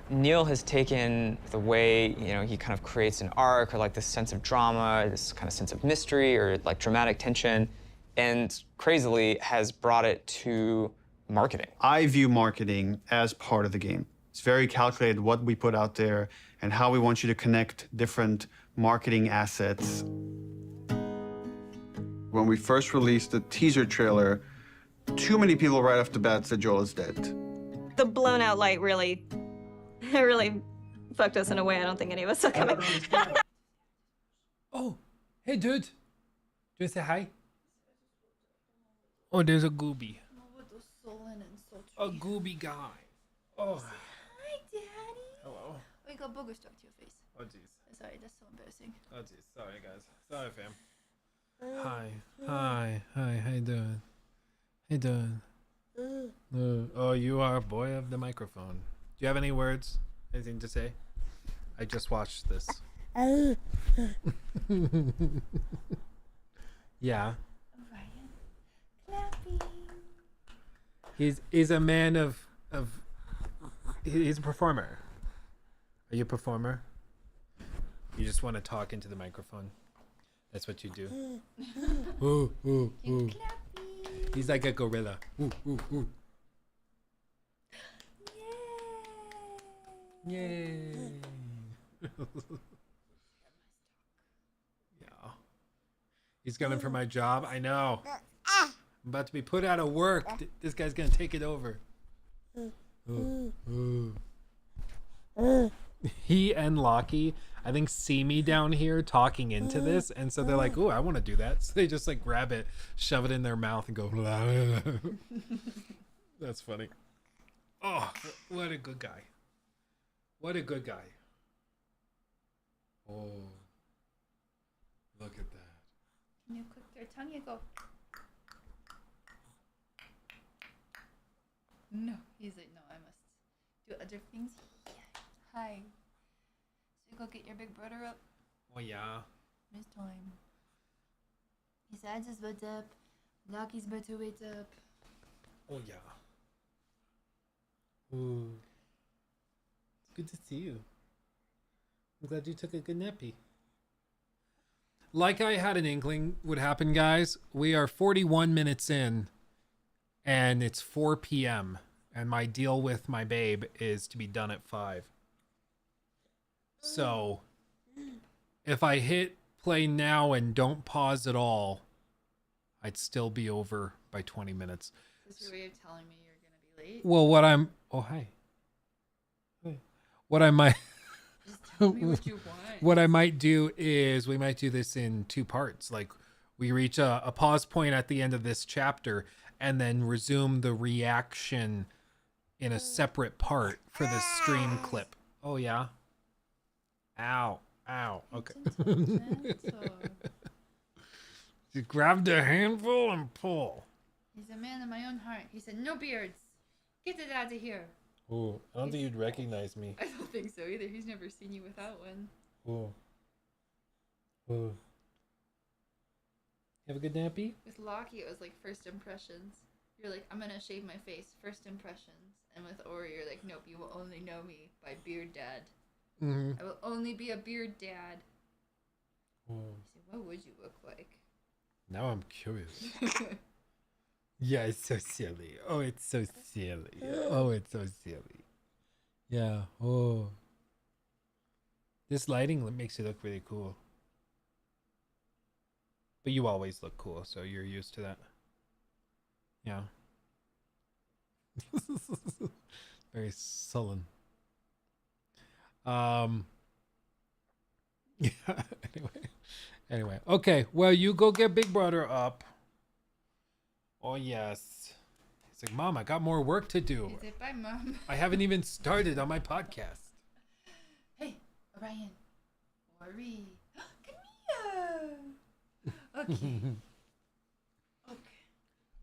Neil has taken the way, he kind of creates an arc or like this sense of drama, this kind of sense of mystery or like dramatic tension, and crazily has brought it to marketing. I view marketing as part of the game. It's very calculated what we put out there and how we want you to connect different marketing assets. When we first released the teaser trailer, too many people right off the bat said Joel is dead. The blown out light really fucked us in a way I don't think any of us saw coming. Oh, hey dude. Do you say hi? Oh, there's a gooby. A gooby guy. Oh. Hi, Daddy. Hello. Oh, you got booger stuck to your face. Oh, jeez. Sorry, that's so embarrassing. Oh, jeez. Sorry, guys. Sorry, fam. Hi. Hi. Hi. How you doing? How you doing? Oh, you are a boy of the microphone. Do you have any words? Anything to say? I just watched this. Yeah. He's a man of he's a performer. Are you a performer? You just want to talk into the microphone. That's what you do. Ooh, ooh, ooh. He's like a gorilla. Ooh, ooh, ooh. Yay. Yeah. He's gunning for my job. I know. I'm about to be put out of work. This guy's gonna take it over. Ooh, ooh. He and Lockie, I think, see me down here talking into this, and so they're like, "Ooh, I want to do that." So they just like grab it, shove it in their mouth, and go. That's funny. Oh, what a good guy! What a good guy! Oh, look at that! Can you click their tongue? You go. No, he's like, no, I must do other things. Yeah. Hi. So you go get your big brother up. Oh yeah. It's time. His ad's is butt up. Lockie's about to wait up. Oh yeah. Ooh. It's good to see you. I'm glad you took a good nappy. Like I had an inkling would happen, guys. We are 41 minutes in, and it's 4 p.m. and my deal with my babe is to be done at 5. So if I hit play now and don't pause at all, I'd still be over by 20 minutes. Is this your way of telling me you're gonna be late? Well, what I'm... Oh, hi. What I might... Just tell me what you want. What I might do is we might do this in 2 parts. Like we reach a pause point at the end of this chapter and then resume the reaction in a separate part for the stream clip. Oh, yeah? Ow. Ow. Okay. You grabbed a handful and pull. He's a man of my own heart. He said, no beards. Get it out of here. Ooh, I don't think you'd recognize me. I don't think so either. He's never seen you without one. Ooh. Ooh. Have a good nappy? With Lockie, it was like first impressions. You're like, I'm gonna shave my face. First impressions. And with Ori, you're like, nope, you will only know me by Beard Dad. Mm-hmm. I will only be a Beard Dad. Ooh. So what would you look like? Now I'm curious. Yeah, it's so silly. Oh, it's so silly. Oh, it's so silly. Yeah. Oh. This lighting makes you look really cool. But you always look cool, so you're used to that. Yeah. Very sullen. Yeah, anyway. Okay, well, you go get Big Brother up. Oh, yes. He's like, Mom, I got more work to do. He said, bye, Mom. I haven't even started on my podcast. Hey, Orion. Ori. Come here. Okay.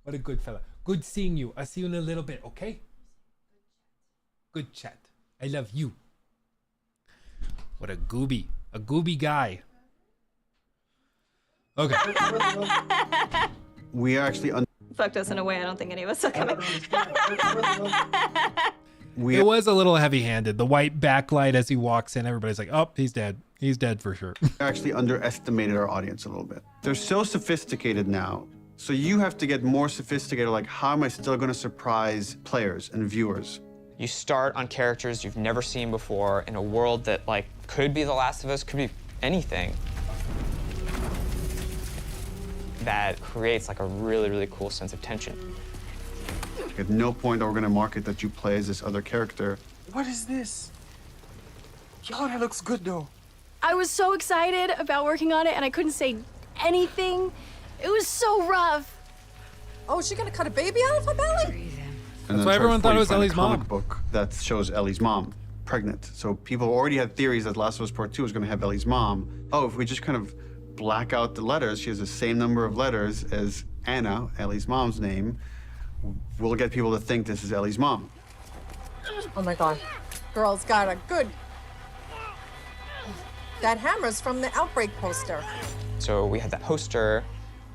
What a good fella. Good seeing you. I'll see you in a little bit, okay? Good chat. I love you. What a gooby. A gooby guy. Okay. We are actually Fucked us in a way I don't think any of us saw coming. It was a little heavy-handed. The white backlight as he walks in, everybody's like, oh, he's dead. He's dead for sure. actually underestimated our audience a little bit. They're so sophisticated now. So you have to get more sophisticated, like how am I still going to surprise players and viewers? You start on characters you've never seen before in a world that like could be The Last of Us, could be anything. That creates like a really, really cool sense of tension. At no point are we going to market that you play as this other character. What is this? Yo, that looks good though. I was so excited about working on it and I couldn't say anything. It was so rough. Oh, is she gonna cut a baby out of her belly? And That's why everyone thought it was Ellie's comic mom. book that shows Ellie's mom pregnant. So people already had theories that Last of Us Part 2 was going to have Ellie's mom. Oh, if we just kind of black out the letters, she has the same number of letters as Anna, Ellie's mom's name, we'll get people to think this is Ellie's mom. Oh my God. Girl's got a good... That hammer's from the Outbreak poster. So we had that poster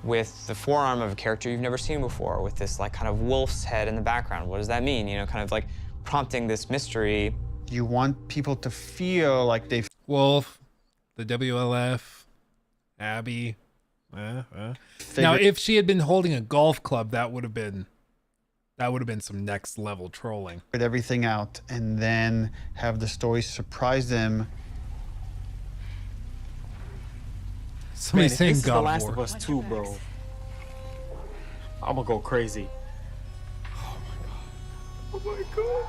with the forearm of a character you've never seen before, with this like kind of wolf's head in the background. What does that mean? You know, kind of like prompting this mystery. You want people to feel like they've... Wolf, the WLF, Abby. Now, if she had been holding a golf club, that would have been some next level trolling. Figured everything out and then have the story surprise them. Somebody Man, saying if this is The God Last War. of Us 2, bro. I'm gonna go crazy. Oh my God.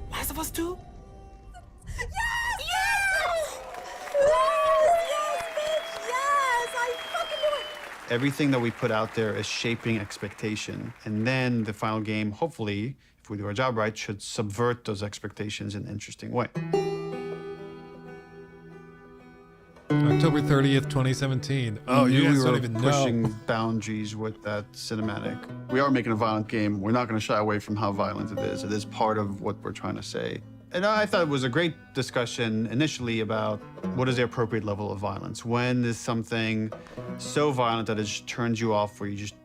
Last of Us 2? Yes! Yes! Yes, bitch! Yes! I fucking knew it! Everything that we put out there is shaping expectation. And then the final game, hopefully, if we do our job right, should subvert those expectations in an interesting way. October 30th, 2017. Oh, you guys we don't were even know. pushing boundaries with that cinematic. We are making a violent game. We're not going to shy away from how violent it is. It is part of what we're trying to say. And I thought it was a great discussion initially about what is the appropriate level of violence. When is something so violent that it just turns you off where you just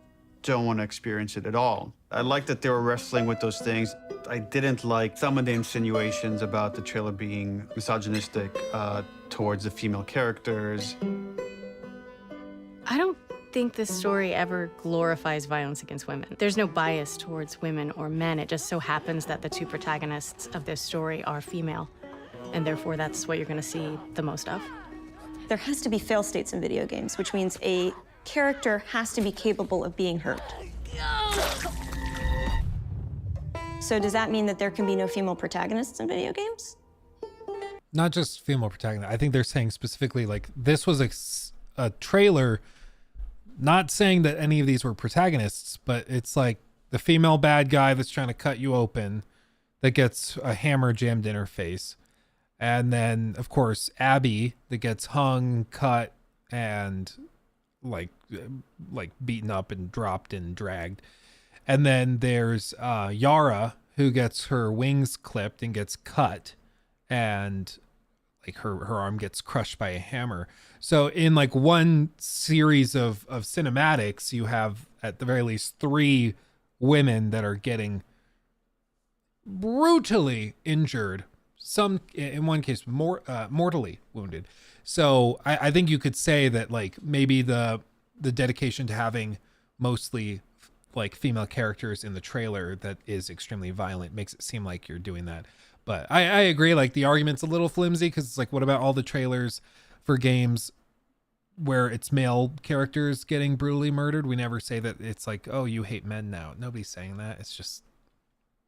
don't want to experience it at all? I like that they were wrestling with those things. I didn't like some of the insinuations about the trailer being misogynistic towards the female characters. I don't think this story ever glorifies violence against women. There's no bias towards women or men. It just so happens that the two protagonists of this story are female, and therefore that's what you're going to see the most of. There has to be fail states in video games, which means a character has to be capable of being hurt. So does that mean that there can be no female protagonists in video games? Not just female protagonist. I think they're saying specifically like this was a trailer, not saying that any of these were protagonists, but it's like the female bad guy that's trying to cut you open that gets a hammer jammed in her face. And then, of course, Abby that gets hung, cut, and like beaten up and dropped and dragged. And then there's Yara who gets her wings clipped and gets cut, and like her arm gets crushed by a hammer. So in like one series of cinematics, you have at the very least 3 women that are getting brutally injured. Some, in one case, mortally wounded. So I think you could say that like maybe the dedication to having mostly like female characters in the trailer that is extremely violent makes it seem like you're doing that. But I agree, like the argument's a little flimsy because it's like, what about all the trailers for games where it's male characters getting brutally murdered? We never say that it's like, oh, you hate men now. Nobody's saying that. It's just,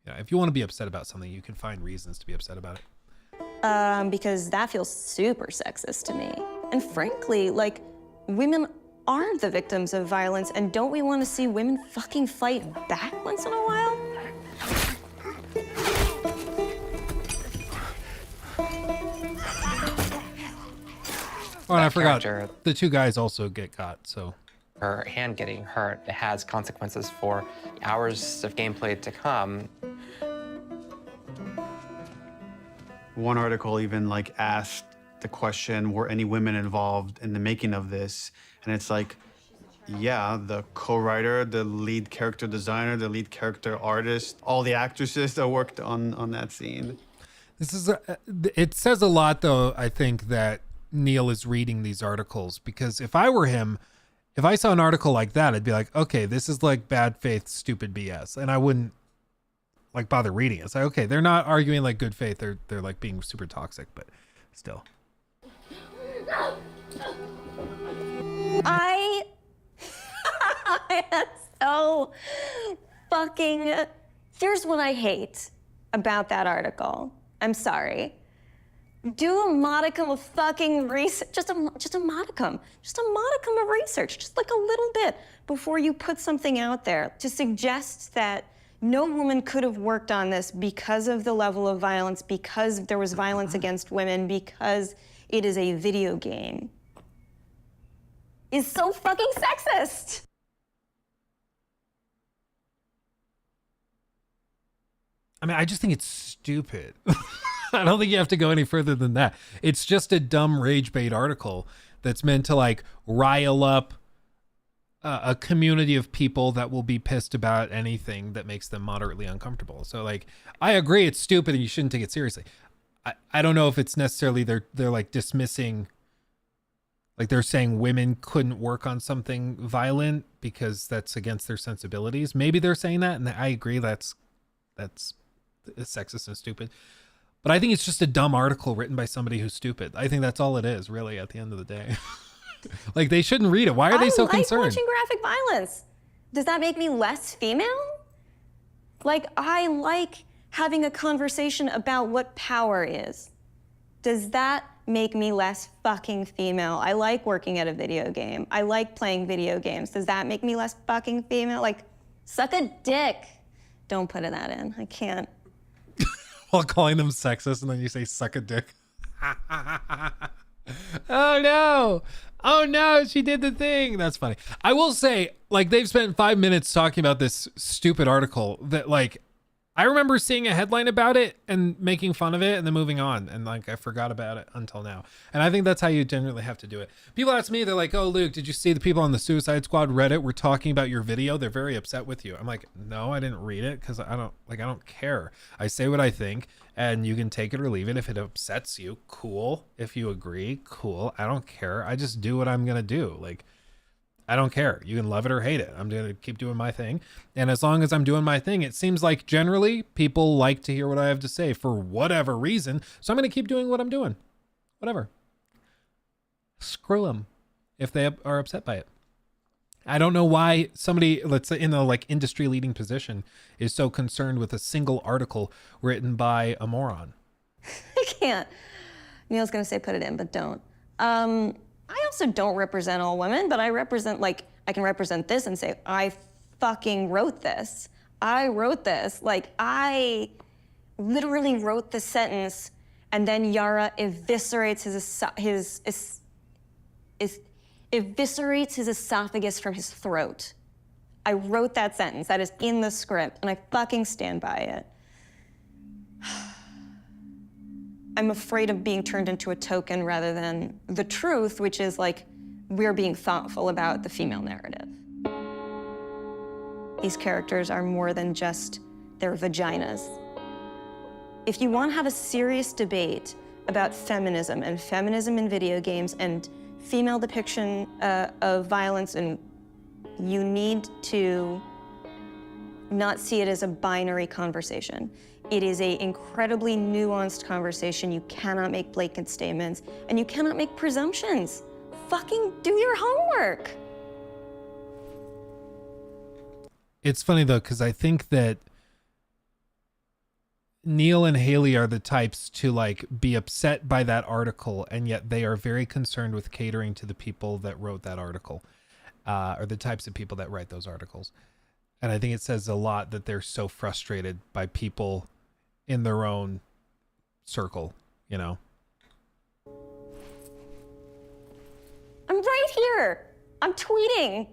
if you want to be upset about something, you can find reasons to be upset about it. Because that feels super sexist to me. And frankly, like, women are the victims of violence, and don't we want to see women fucking fight back once in a while? Oh, and I forgot, the two guys also get caught, so. Her hand getting hurt, it has consequences for hours of gameplay to come. One article even like asked the question, were any women involved in the making of this? And it's like, yeah, the co-writer, the lead character designer, the lead character artist, all the actresses that worked on that scene. This is, it says a lot though, I think, that Neil is reading these articles, because if I were him, if I saw an article like that, I'd be like, okay, this is like bad faith, stupid BS. And I wouldn't like bother reading it. It's like, okay, they're not arguing like good faith. They're like being super toxic, but still. I am so fucking, here's what I hate about that article. I'm sorry. Do a modicum of fucking research, just a modicum of research, just like a little bit before you put something out there to suggest that no woman could have worked on this because of the level of violence, because there was violence against women, because it is a video game, is so fucking sexist. I mean, I just think it's stupid. I don't think you have to go any further than that. It's just a dumb rage bait article that's meant to like rile up a community of people that will be pissed about anything that makes them moderately uncomfortable. So like, I agree it's stupid and you shouldn't take it seriously. I don't know if it's necessarily they're like dismissing, like they're saying women couldn't work on something violent because that's against their sensibilities. Maybe they're saying that, and I agree that's sexist and stupid. But I think it's just a dumb article written by somebody who's stupid. I think that's all it is, really, at the end of the day. Like, they shouldn't read it. Why are they so concerned? I like watching graphic violence. Does that make me less female? Like, I like having a conversation about what power is. Does that make me less fucking female? I like working at a video game. I like playing video games. Does that make me less fucking female? Like, suck a dick. Don't put that in. I can't. While calling them sexist, and then you say suck a dick. Oh no. Oh no, she did the thing. That's funny. I will say, like, they've spent 5 minutes talking about this stupid article that, like, I remember seeing a headline about it and making fun of it and then moving on. And like, I forgot about it until now. And I think that's how you generally have to do it. People ask me, they're like, oh, Luke, did you see the people on the Suicide Squad Reddit were talking about your video? They're very upset with you. I'm like, no, I didn't read it because I don't care. I say what I think and you can take it or leave it. If it upsets you, cool. If you agree, cool. I don't care. I just do what I'm going to do. Like, I don't care. You can love it or hate it. I'm going to keep doing my thing. And as long as I'm doing my thing, it seems like generally people like to hear what I have to say for whatever reason. So I'm going to keep doing what I'm doing. Whatever. Screw them if they are upset by it. I don't know why somebody, let's say in a like industry leading position, is so concerned with a single article written by a moron. I can't. Neil's going to say put it in, but don't. I also don't represent all women, but I represent, like, I can represent this and say, I fucking wrote this. I wrote this. Like, I literally wrote the sentence, and then Yara eviscerates eviscerates his esophagus from his throat. I wrote that sentence. That is in the script, and I fucking stand by it. I'm afraid of being turned into a token rather than the truth, which is like, we're being thoughtful about the female narrative. These characters are more than just their vaginas. If you want to have a serious debate about feminism and feminism in video games and female depiction of violence, and you need to not see it as a binary conversation. It is a incredibly nuanced conversation. You cannot make blanket statements, and you cannot make presumptions. Fucking do your homework. It's funny though, because I think that Neil and Haley are the types to like be upset by that article, and yet they are very concerned with catering to the people that wrote that article, or the types of people that write those articles. And I think it says a lot that they're so frustrated by people in their own circle, you know? I'm right here. I'm tweeting.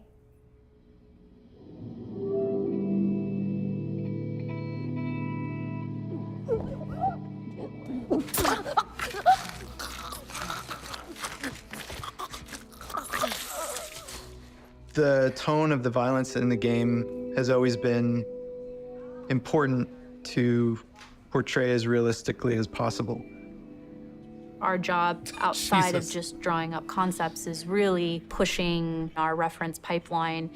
The tone of the violence in the game has always been important to portray as realistically as possible. Our job outside Jesus. of just drawing up concepts is really pushing our reference pipeline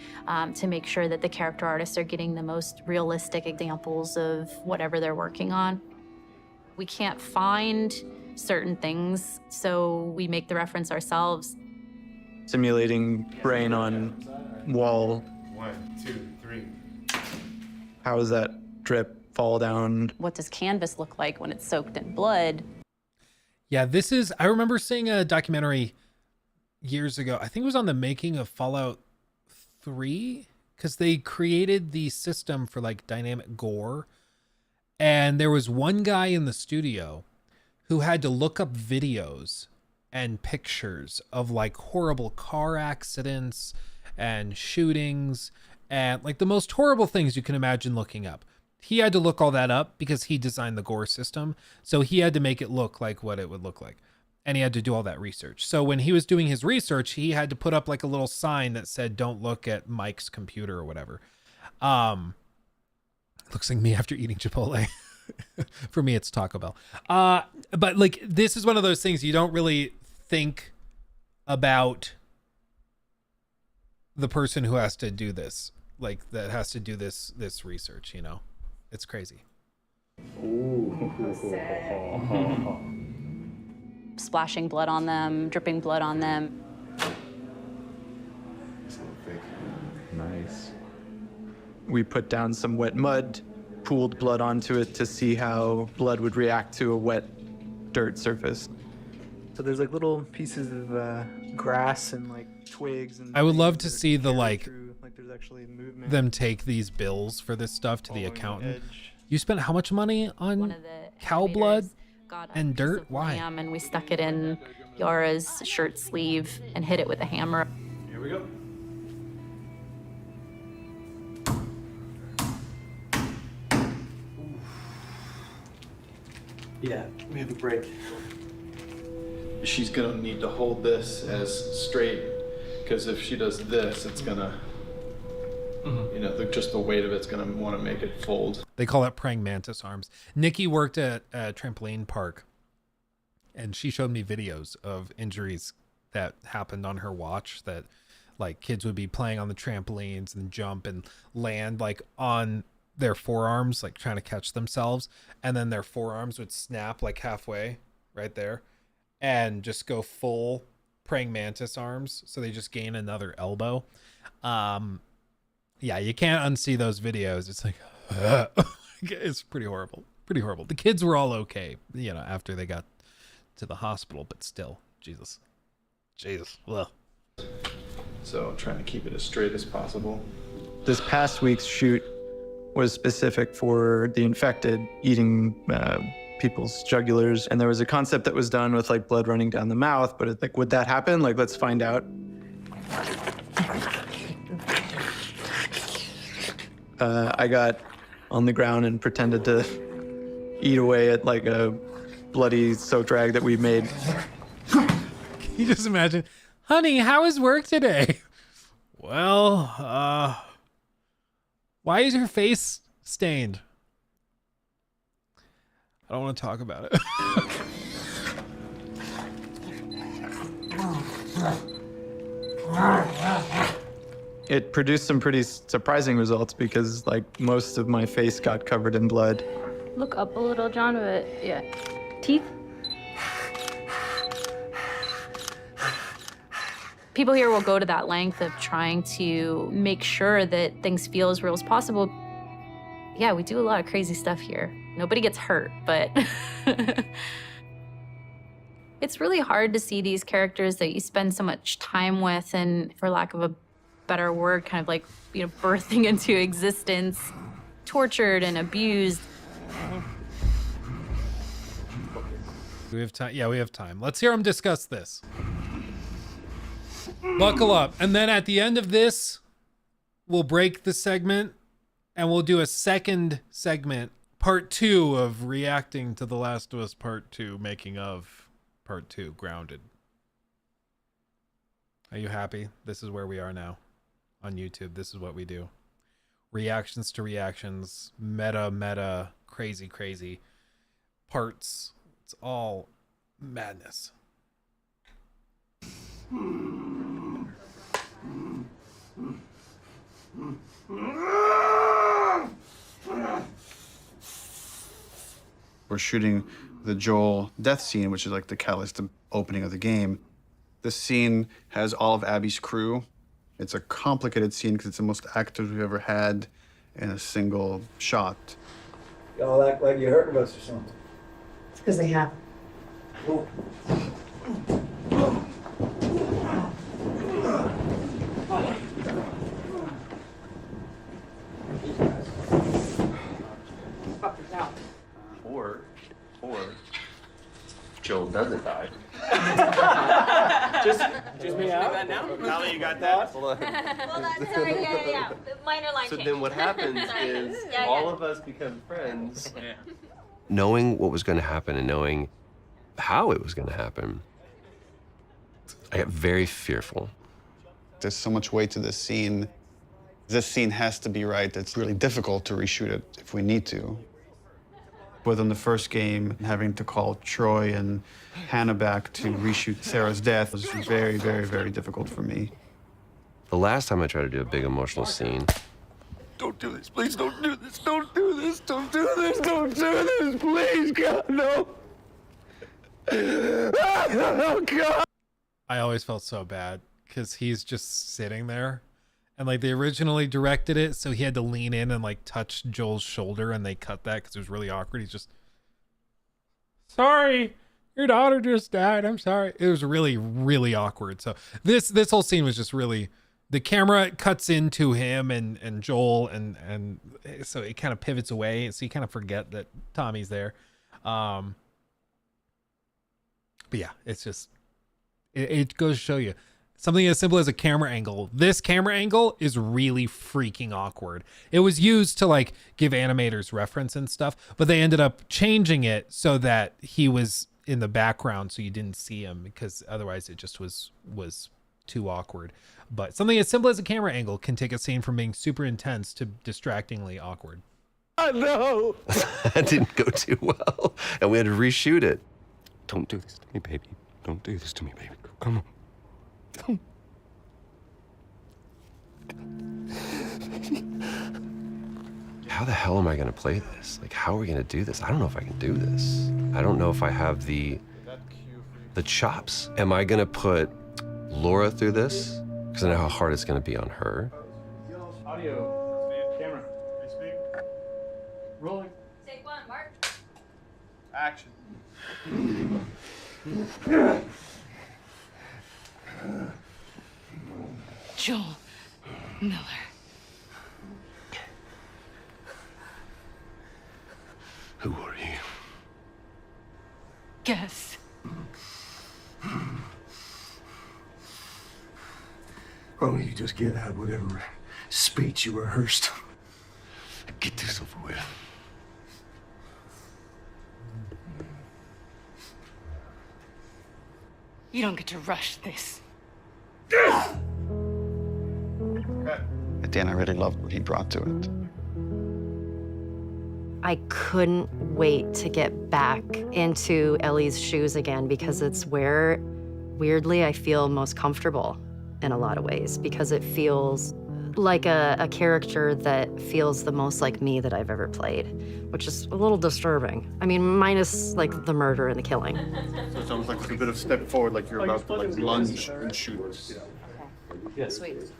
to make sure that the character artists are getting the most realistic examples of whatever they're working on. We can't find certain things, so we make the reference ourselves. Simulating rain on wall. 1, 2, 3. How does that drip fall down? What does canvas look like when it's soaked in blood? Yeah, this is, I remember seeing a documentary years ago. I think it was on the making of Fallout 3, because they created the system for like dynamic gore. And there was one guy in the studio who had to look up videos and pictures of like horrible car accidents and shootings and like the most horrible things you can imagine looking up. He had to look all that up because he designed the gore system. So he had to make it look like what it would look like. And he had to do all that research. So when he was doing his research, he had to put up like a little sign that said, "Don't look at Mike's computer," or whatever. Looks like me after eating Chipotle. For me, it's Taco Bell. But like, this is one of those things you don't really think about the person who has to do this, like that has to do this research, you know? It's crazy. Splashing blood on them, dripping blood on them. Nice. We put down some wet mud, pooled blood onto it to see how blood would react to a wet dirt surface. So there's like little pieces of grass and like twigs. And I would love to see the like there's actually movement. them take these bills for this stuff to the accountant. You spent how much money on cow blood and dirt? Why? And we stuck it in Yara's shirt sleeve and hit it with a hammer. Here we go. Yeah, we have a break. She's gonna need to hold this as straight, because if she does this, it's gonna, you know, just the weight of it's gonna want to make it fold. They call that praying mantis arms. Nikki worked at a trampoline park, and she showed me videos of injuries that happened on her watch, that like kids would be playing on the trampolines and jump and land like on their forearms, like trying to catch themselves, and then their forearms would snap like halfway right there and just go full praying mantis arms, so they just gain another elbow. Yeah, you can't unsee those videos. It's like it's pretty horrible. The kids were all okay, you know, after they got to the hospital, but still, Jesus. Well, So trying to keep it as straight as possible. This past week's shoot was specific for the infected eating people's jugulars, and there was a concept that was done with like blood running down the mouth, but like, would that happen? Like, let's find out. I got on the ground and pretended to eat away at like a bloody soap rag that we made. Can you just imagine, honey, how is work today? Well, why is your face stained? I don't want to talk about it. It produced some pretty surprising results because like most of my face got covered in blood. look up a little, John, but yeah. Teeth? People here will go to that length of trying to make sure that things feel as real as possible. Yeah, we do a lot of crazy stuff here. Nobody gets hurt, but it's really hard to see these characters that you spend so much time with and, for lack of a better word, kind of like, you know, birthing into existence, tortured and abused. We have time. Yeah, we have time. Let's hear him discuss this. Buckle up. And then at the end of this, we'll break the segment and we'll do a second segment, part 2 of reacting to The Last of Us Part 2, making of Part 2, Grounded. Are you happy? This is where we are now on YouTube. This is what we do. Reactions to reactions, meta, crazy parts. It's all madness. We're shooting the Joel death scene, which is like the catalyst, the opening of the game. This scene has all of Abby's crew. It's a complicated scene because it's the most actors we've ever had in a single shot. Y'all act like you're hurting us or something. It's because they have. Or Joel doesn't die. Just me out. That now? Now that you got that? Hold on. Well, that's sorry, yeah. Minor line So change. then what happens is Yeah, all yeah. of us become friends. Knowing what was going to happen and knowing how it was going to happen, I got very fearful. There's so much weight to this scene. This scene has to be right. It's really difficult to reshoot it if we need to. Within the first game, having to call Troy and Hannah back to reshoot Sarah's death was very difficult for me. The last time I tried to do a big emotional scene, Don't do this, please don't do this, don't do this, don't do this, don't do this, please, God, no. Oh, God. I always felt so bad because he's just sitting there. And like they originally directed it, so he had to lean in and like touch Joel's shoulder, and they cut that because it was really awkward. He's just, sorry, your daughter just died. I'm sorry. It was really awkward. So this whole scene was just really, the camera cuts into him and Joel, and so it kind of pivots away, so you kind of forget that Tommy's there. But yeah, it's just it goes to show you. Something as simple as a camera angle. This camera angle is really freaking awkward. It was used to like give animators reference and stuff, but they ended up changing it so that he was in the background so you didn't see him, because otherwise it just was too awkward. But something as simple as a camera angle can take a scene from being super intense to distractingly awkward. Oh, no. that didn't go too well, and we had to reshoot it. Don't do this to me, baby. Don't do this to me, baby. Come on. How the hell am I going to play this? Like, how are we going to do this? I don't know if I can do this. I don't know if I have the chops. Am I going to put Laura through this? Because I know how hard it's going to be on her. Audio, camera, speak. Rolling. Take one, Mark. Action. Joel Miller. Who are you? Guess. Why don't you just get out whatever speech you rehearsed? Get this over with. You don't get to rush this. At the end, I really loved what he brought to it. I couldn't wait to get back into Ellie's shoes again, because it's where, weirdly, I feel most comfortable in a lot of ways, because it feels like a character that feels the most like me that I've ever played, which is a little disturbing. I mean, minus like the murder and the killing. So it's almost like a bit of step forward, like you're about to like lunge and shoot. Yeah. Sweet.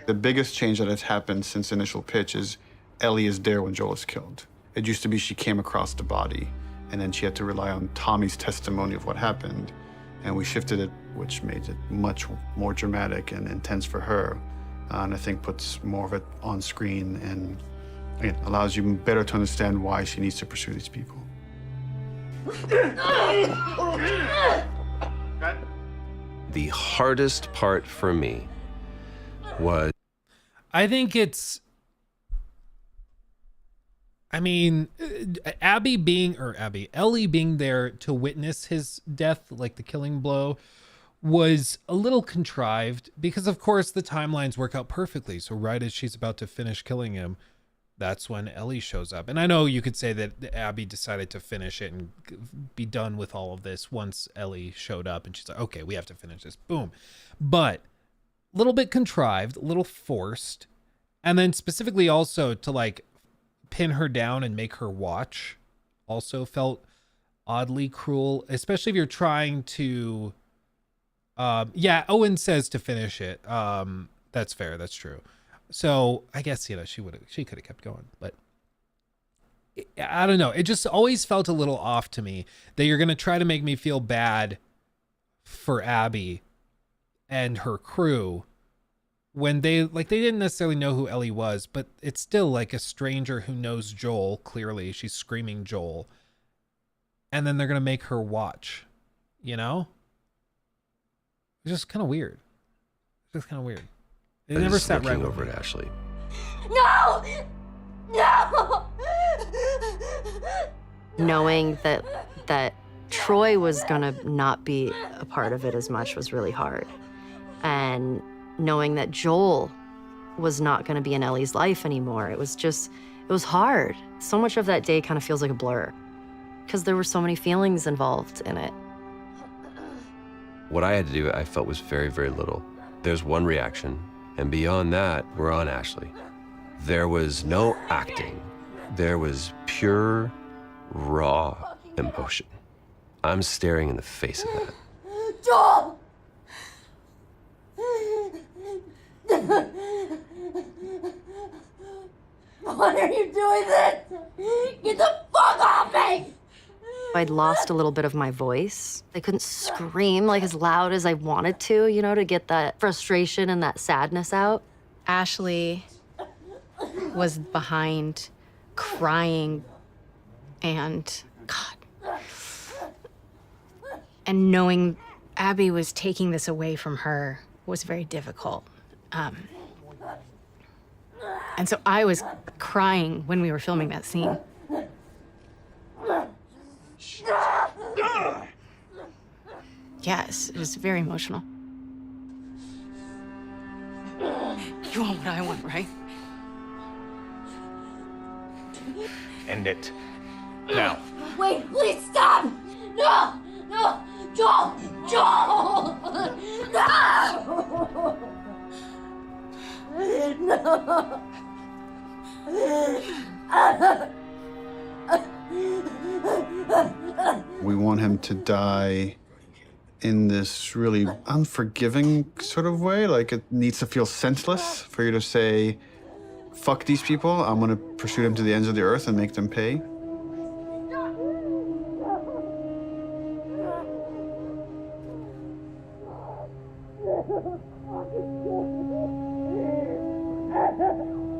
The biggest change that has happened since initial pitch is Ellie is there when Joel is killed. It used to be she came across the body, and then she had to rely on Tommy's testimony of what happened. And we shifted it, which made it much more dramatic and intense for her. And I think puts more of it on screen and again, allows you better to understand why she needs to pursue these people. The hardest part for me was... I think it's... I mean, Ellie being there to witness his death, like the killing blow, was a little contrived because, of course, the timelines work out perfectly. So right as she's about to finish killing him, that's when Ellie shows up. And I know you could say that Abby decided to finish it and be done with all of this once Ellie showed up and she's like, okay, we have to finish this. Boom. But a little bit contrived, a little forced. And then specifically also to like pin her down and make her watch also felt oddly cruel, especially if you're trying to yeah, Owen says to finish it. That's fair, that's true. So I guess, you know, she could have kept going, but I don't know, it just always felt a little off to me that you're going to try to make me feel bad for Abby and her crew when they didn't necessarily know who Ellie was, but it's still like a stranger who knows Joel. Clearly she's screaming Joel, and then they're gonna make her watch, you know? It's just kind of weird. It never sat right over at Ashley. No! No! Knowing that Troy was gonna not be a part of it as much was really hard. And knowing that Joel was not gonna be in Ellie's life anymore, it was hard. So much of that day kind of feels like a blur because there were so many feelings involved in it. What I had to do, I felt was very, very little. There's one reaction, and beyond that, we're on Ashley. There was no acting. There was pure, raw emotion. I'm staring in the face of that. Joel! Why are you doing this? Get the fuck off me! I'd lost a little bit of my voice. I couldn't scream like as loud as I wanted to, you know, to get that frustration and that sadness out. Ashley was behind, crying, and God. And knowing Abby was taking this away from her was very difficult. And so I was crying when we were filming that scene. Yes, it was very emotional. You want what I want, right? End it. Now. Wait, please stop! No! No! Joel! Joel! No! No! We want him to die in this really unforgiving sort of way. Like it needs to feel senseless for you to say, fuck these people, I'm gonna pursue them to the ends of the earth and make them pay.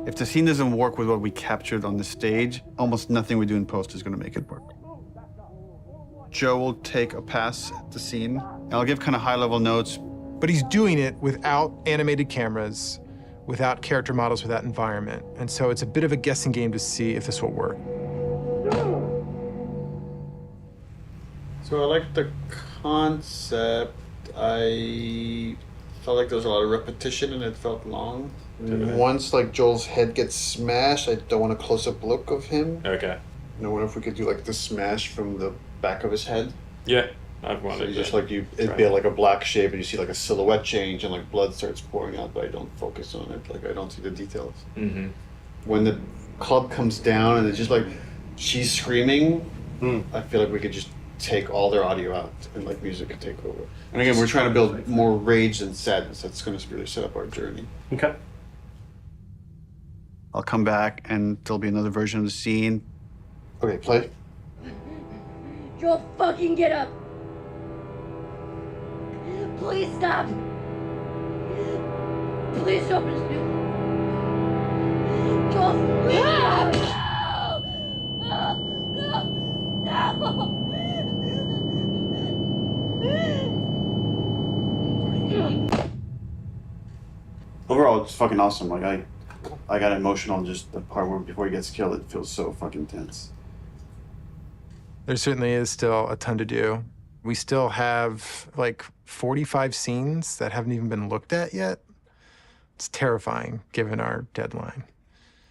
If the scene doesn't work with what we captured on the stage, almost nothing we do in post is gonna make it work. Joe will take a pass at the scene, and I'll give kind of high-level notes. But he's doing it without animated cameras, without character models, without environment. And so it's a bit of a guessing game to see if this will work. So I like the concept. I felt like there was a lot of repetition and it felt long. Once like Joel's head gets smashed, I don't want a close-up look of him. Okay. I wonder if we could do like the smash from the back of his head. Yeah. I've So wanted you just to like it'd try be it. like a black shape, and you see like a silhouette change, and like blood starts pouring out, but I don't focus on it. Like I don't see the details. Mm-hmm. When the club comes down and it's just like she's screaming, I feel like we could just take all their audio out and like music could take over. And again, we're trying to build more rage than sadness. That's going to really set up our journey. Okay. I'll come back and there'll be another version of the scene. Okay, play. Joel, fucking get up! Please stop! Please don't pursue. Joel, please stop! No! Overall, it's fucking awesome. Like I got emotional just the part where before he gets killed. It feels so fucking tense. There certainly is still a ton to do. We still have like 45 scenes that haven't even been looked at yet. It's terrifying given our deadline.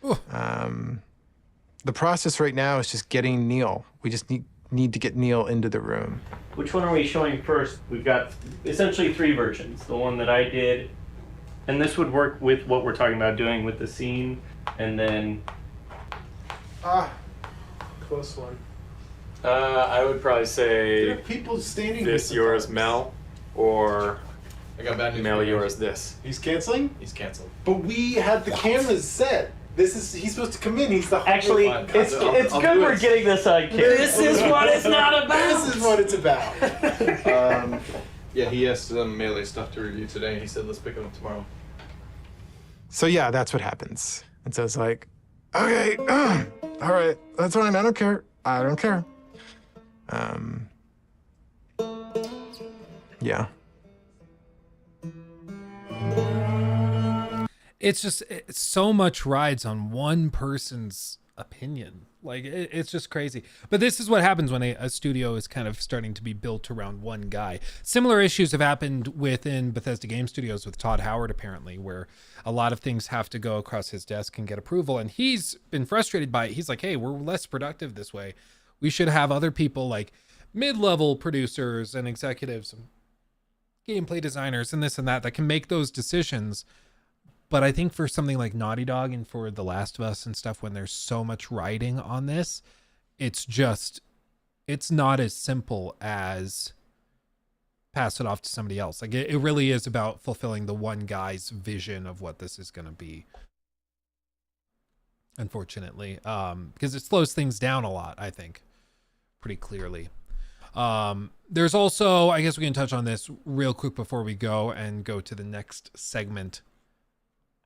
The process right now is just getting Neil. We just need to get Neil into the room. Which one are we showing first? We've got essentially 3 versions. The one that I did, and this would work with what we're talking about doing with the scene, and then... Close one. I would probably say There are people standing this here yours sometimes. Mel, or I got bad news. Mel for you. yours this. He's canceling? He's canceled. But we had the cameras set. He's supposed to come in. He's the Actually, Fine, it's I'll good do we're it. getting this on camera. This is what it's not about. This is what it's about. Yeah, he has some melee stuff to review today. He said let's pick it up tomorrow. So yeah, that's what happens. And so it's like, okay, all right, that's fine. I don't care. I don't care. Yeah. It's just so much rides on one person's opinion. Like it's just crazy. But this is what happens when a studio is kind of starting to be built around one guy. Similar issues have happened within Bethesda Game Studios with Todd Howard, apparently, where a lot of things have to go across his desk and get approval. And he's been frustrated by it. He's like, hey, we're less productive this way. We should have other people like mid-level producers and executives and gameplay designers and this and that can make those decisions. But I think for something like Naughty Dog and for The Last of Us and stuff, when there's so much riding on this, it's not as simple as pass it off to somebody else. Like it really is about fulfilling the one guy's vision of what this is going to be. Unfortunately, because it slows things down a lot, I think, pretty clearly. There's also, I guess we can touch on this real quick before we go and go to the next segment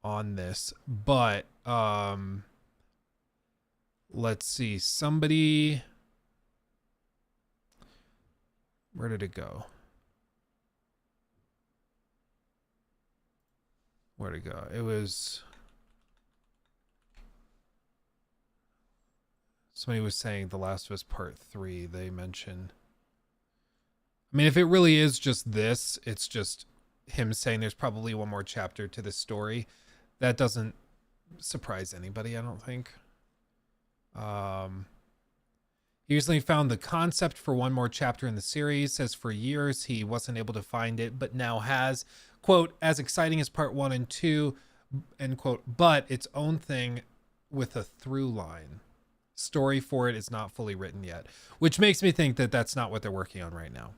on this, but let's see, somebody, where did it go? Where'd it go? It was, somebody was saying The Last of Us Part 3, they mentioned. I mean, if it really is just this, it's just him saying there's probably one more chapter to this story. That doesn't surprise anybody, I don't think. He recently found the concept for one more chapter in the series. Says for years he wasn't able to find it, but now has, quote, as exciting as part 1 and 2, end quote, but its own thing with a through line. Story for it is not fully written yet, which makes me think that that's not what they're working on right now.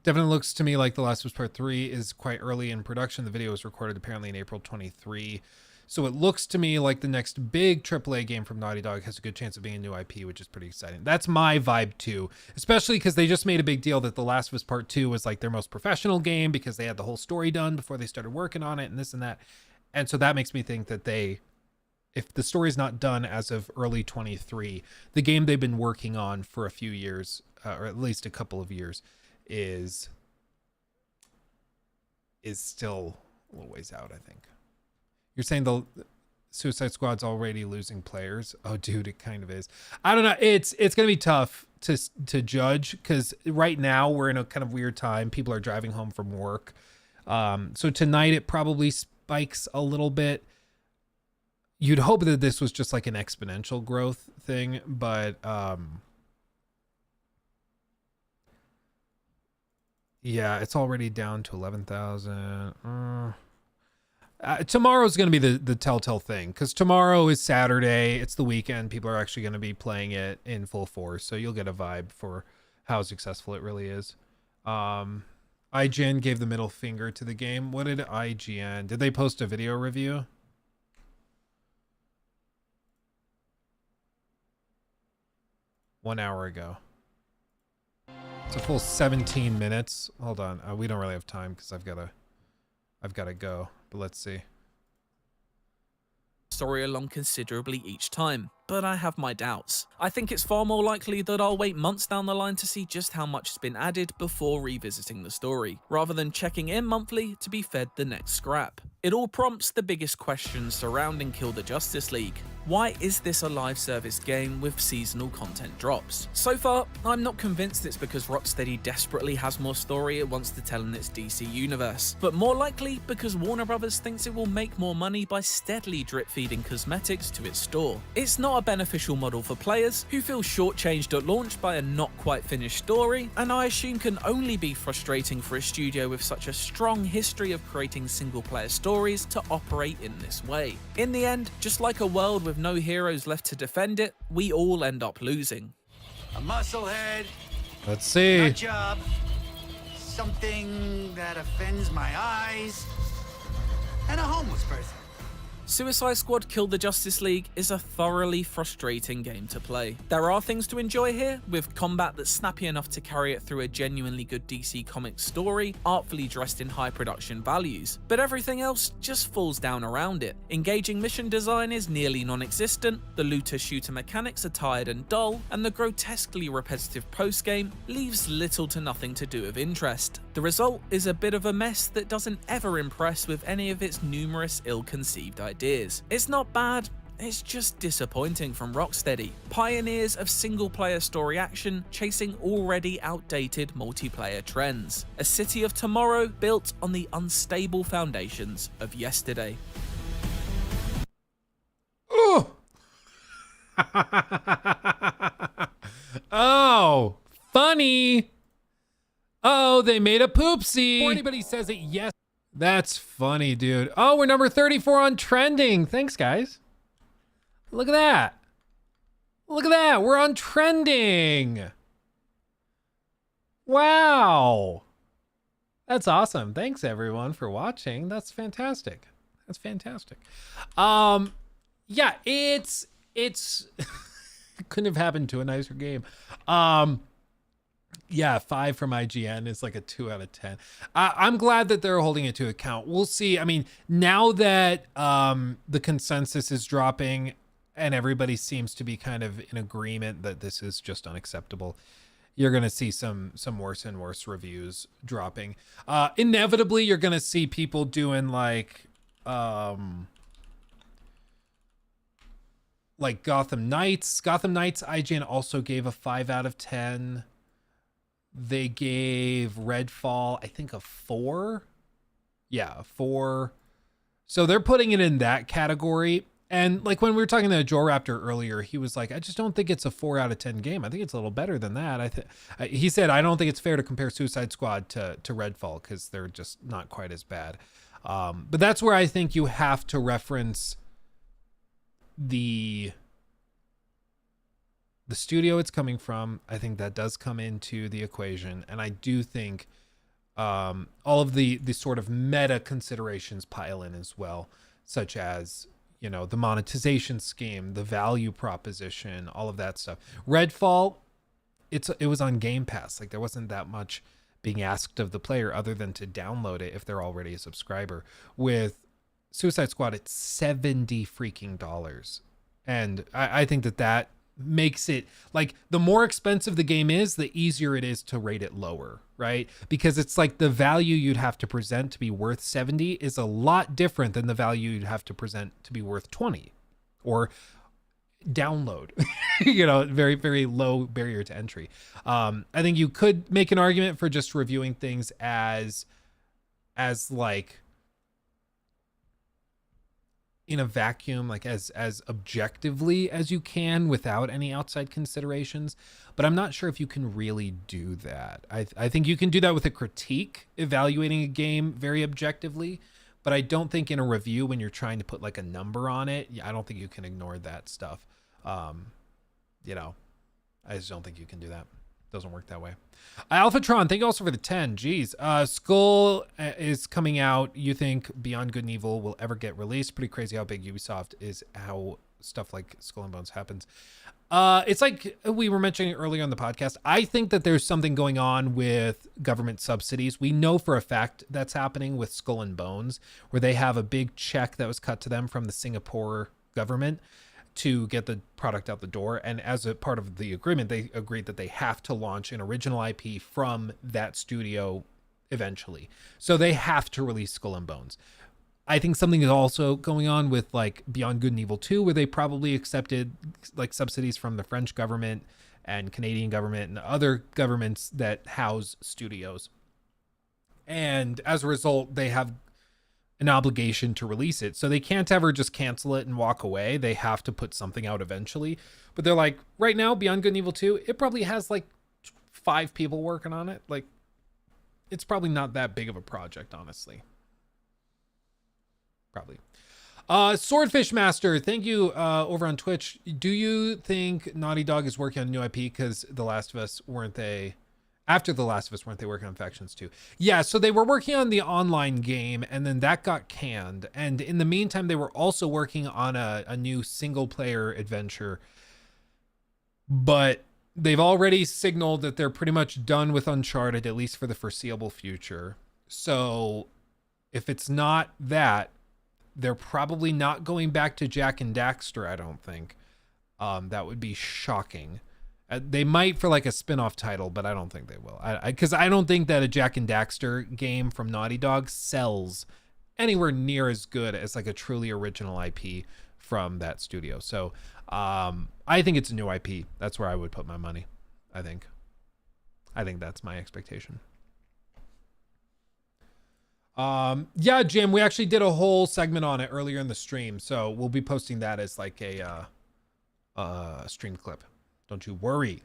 Definitely looks to me like The Last of Us Part 3 is quite early in production. The video was recorded apparently in April 23. So it looks to me like the next big AAA game from Naughty Dog has a good chance of being a new IP, which is pretty exciting. That's my vibe too, especially because they just made a big deal that The Last of Us Part 2 was like their most professional game because they had the whole story done before they started working on it and this and that. And so that makes me think that if the story's not done as of early 23, the game they've been working on for a few years, or at least a couple of years, is still a little ways out, I think. You're saying the Suicide Squad's already losing players? Oh, dude, it kind of is. I don't know. It's going to be tough to judge because right now we're in a kind of weird time. People are driving home from work. So tonight it probably spikes a little bit. You'd hope that this was just like an exponential growth thing, but Yeah, it's already down to 11,000. Tomorrow's going to be the telltale thing, because tomorrow is Saturday. It's the weekend. People are actually going to be playing it in full force, so you'll get a vibe for how successful it really is. IGN gave the middle finger to the game. What did IGN? Did they post a video review? One hour ago. It's a full 17 minutes. Hold on. We don't really have time because I've got to go. But let's see. Story along considerably each time, but I have my doubts. I think it's far more likely that I'll wait months down the line to see just how much has been added before revisiting the story, rather than checking in monthly to be fed the next scrap. It all prompts the biggest questions surrounding Kill the Justice League. Why is this a live service game with seasonal content drops? So far, I'm not convinced it's because Rocksteady desperately has more story it wants to tell in its DC universe, but more likely because Warner Brothers thinks it will make more money by steadily drip-feeding cosmetics to its store. It's not a beneficial model for players who feel shortchanged at launch by a not quite finished story, and I assume can only be frustrating for a studio with such a strong history of creating single-player stories to operate in this way. In the end, just like a world with no heroes left to defend it, we all end up losing. A musclehead. Let's see. Nut job. Something that offends my eyes. And a homeless person. Suicide Squad Kill the Justice League is a thoroughly frustrating game to play. There are things to enjoy here, with combat that's snappy enough to carry it through a genuinely good DC Comics story, artfully dressed in high production values, but everything else just falls down around it. Engaging mission design is nearly non-existent, the looter-shooter mechanics are tired and dull, and the grotesquely repetitive post-game leaves little to nothing to do of interest. The result is a bit of a mess that doesn't ever impress with any of its numerous ill-conceived ideas. It's not bad, it's just disappointing from Rocksteady, pioneers of single-player story action chasing already outdated multiplayer trends. A city of tomorrow built on the unstable foundations of yesterday. Oh! Oh, funny. Oh, they made a poopsie. Before anybody says it, yes. That's funny, dude. Oh, we're number 34 on trending. Thanks, guys. Look at that. Look at that. We're on trending. Wow. That's awesome. Thanks, everyone, for watching. That's fantastic. That's fantastic. Yeah, it's it couldn't have happened to a nicer game. Yeah, 5 from IGN is like a 2 out of 10. I'm glad that they're holding it to account. We'll see. I mean, now that the consensus is dropping and everybody seems to be kind of in agreement that this is just unacceptable, you're going to see some worse and worse reviews dropping. Inevitably, you're going to see people doing like Gotham Knights. Gotham Knights, IGN also gave a 5 out of 10. They gave Redfall, I think, a 4. Yeah, a 4. So they're putting it in that category. And like when we were talking to Joe Raptor earlier, he was like, I just don't think it's a 4 out of 10 game. I think it's a little better than that. He said, I don't think it's fair to compare Suicide Squad to Redfall because they're just not quite as bad. But that's where I think you have to reference the studio it's coming from. I think that does come into the equation, and I do think all of the sort of meta considerations pile in as well, such as, you know, the monetization scheme, the value proposition, all of that stuff. Redfall, it was on Game Pass. Like, there wasn't that much being asked of the player other than to download it if they're already a subscriber. With Suicide Squad, it's $70 freaking dollars, and I think that makes it like the more expensive the game is, the easier it is to rate it lower, right? Because it's like the value you'd have to present to be worth 70 is a lot different than the value you'd have to present to be worth 20 or download. You know, very, very low barrier to entry. I think you could make an argument for just reviewing things as like in a vacuum, like as objectively as you can without any outside considerations. But I'm not sure if you can really do that. I think you can do that with a critique, evaluating a game very objectively. But I don't think in a review, when you're trying to put like a number on it, I don't think you can ignore that stuff. You know, I just don't think you can do that. Doesn't work that way. Alphatron, thank you also for the 10. Jeez. Skull is coming out. You think Beyond Good and Evil will ever get released? Pretty crazy how big Ubisoft is, how stuff like Skull and Bones happens. It's like we were mentioning earlier on the podcast. I think that there's something going on with government subsidies. We know for a fact that's happening with Skull and Bones, where they have a big check that was cut to them from the Singapore government to get the product out the door. And as a part of the agreement, they agreed that they have to launch an original IP from that studio eventually. So they have to release Skull and Bones. I think something is also going on with like Beyond Good and Evil 2, where they probably accepted like subsidies from the French government and Canadian government and other governments that house studios. And as a result, they have an obligation to release it. So they can't ever just cancel it and walk away. They have to put something out eventually. But they're like, right now, Beyond Good and Evil 2, it probably has like 5 people working on it. Like, it's probably not that big of a project, honestly. Probably. Swordfish Master, thank you over on Twitch. Do you think Naughty Dog is working on a new IP because The Last of Us, after The Last of Us, weren't they working on Factions 2? Yeah, so they were working on the online game, and then that got canned. And in the meantime, they were also working on a new single-player adventure. But they've already signaled that they're pretty much done with Uncharted, at least for the foreseeable future. So if it's not that, they're probably not going back to Jak and Daxter, I don't think. That would be shocking. They might for like a spin-off title, but I don't think they will. Because I don't think that a Jak and Daxter game from Naughty Dog sells anywhere near as good as like a truly original IP from that studio. So I think it's a new IP. That's where I would put my money, I think. I think that's my expectation. Yeah, Jim, we actually did a whole segment on it earlier in the stream, so we'll be posting that as like a stream clip. Don't you worry.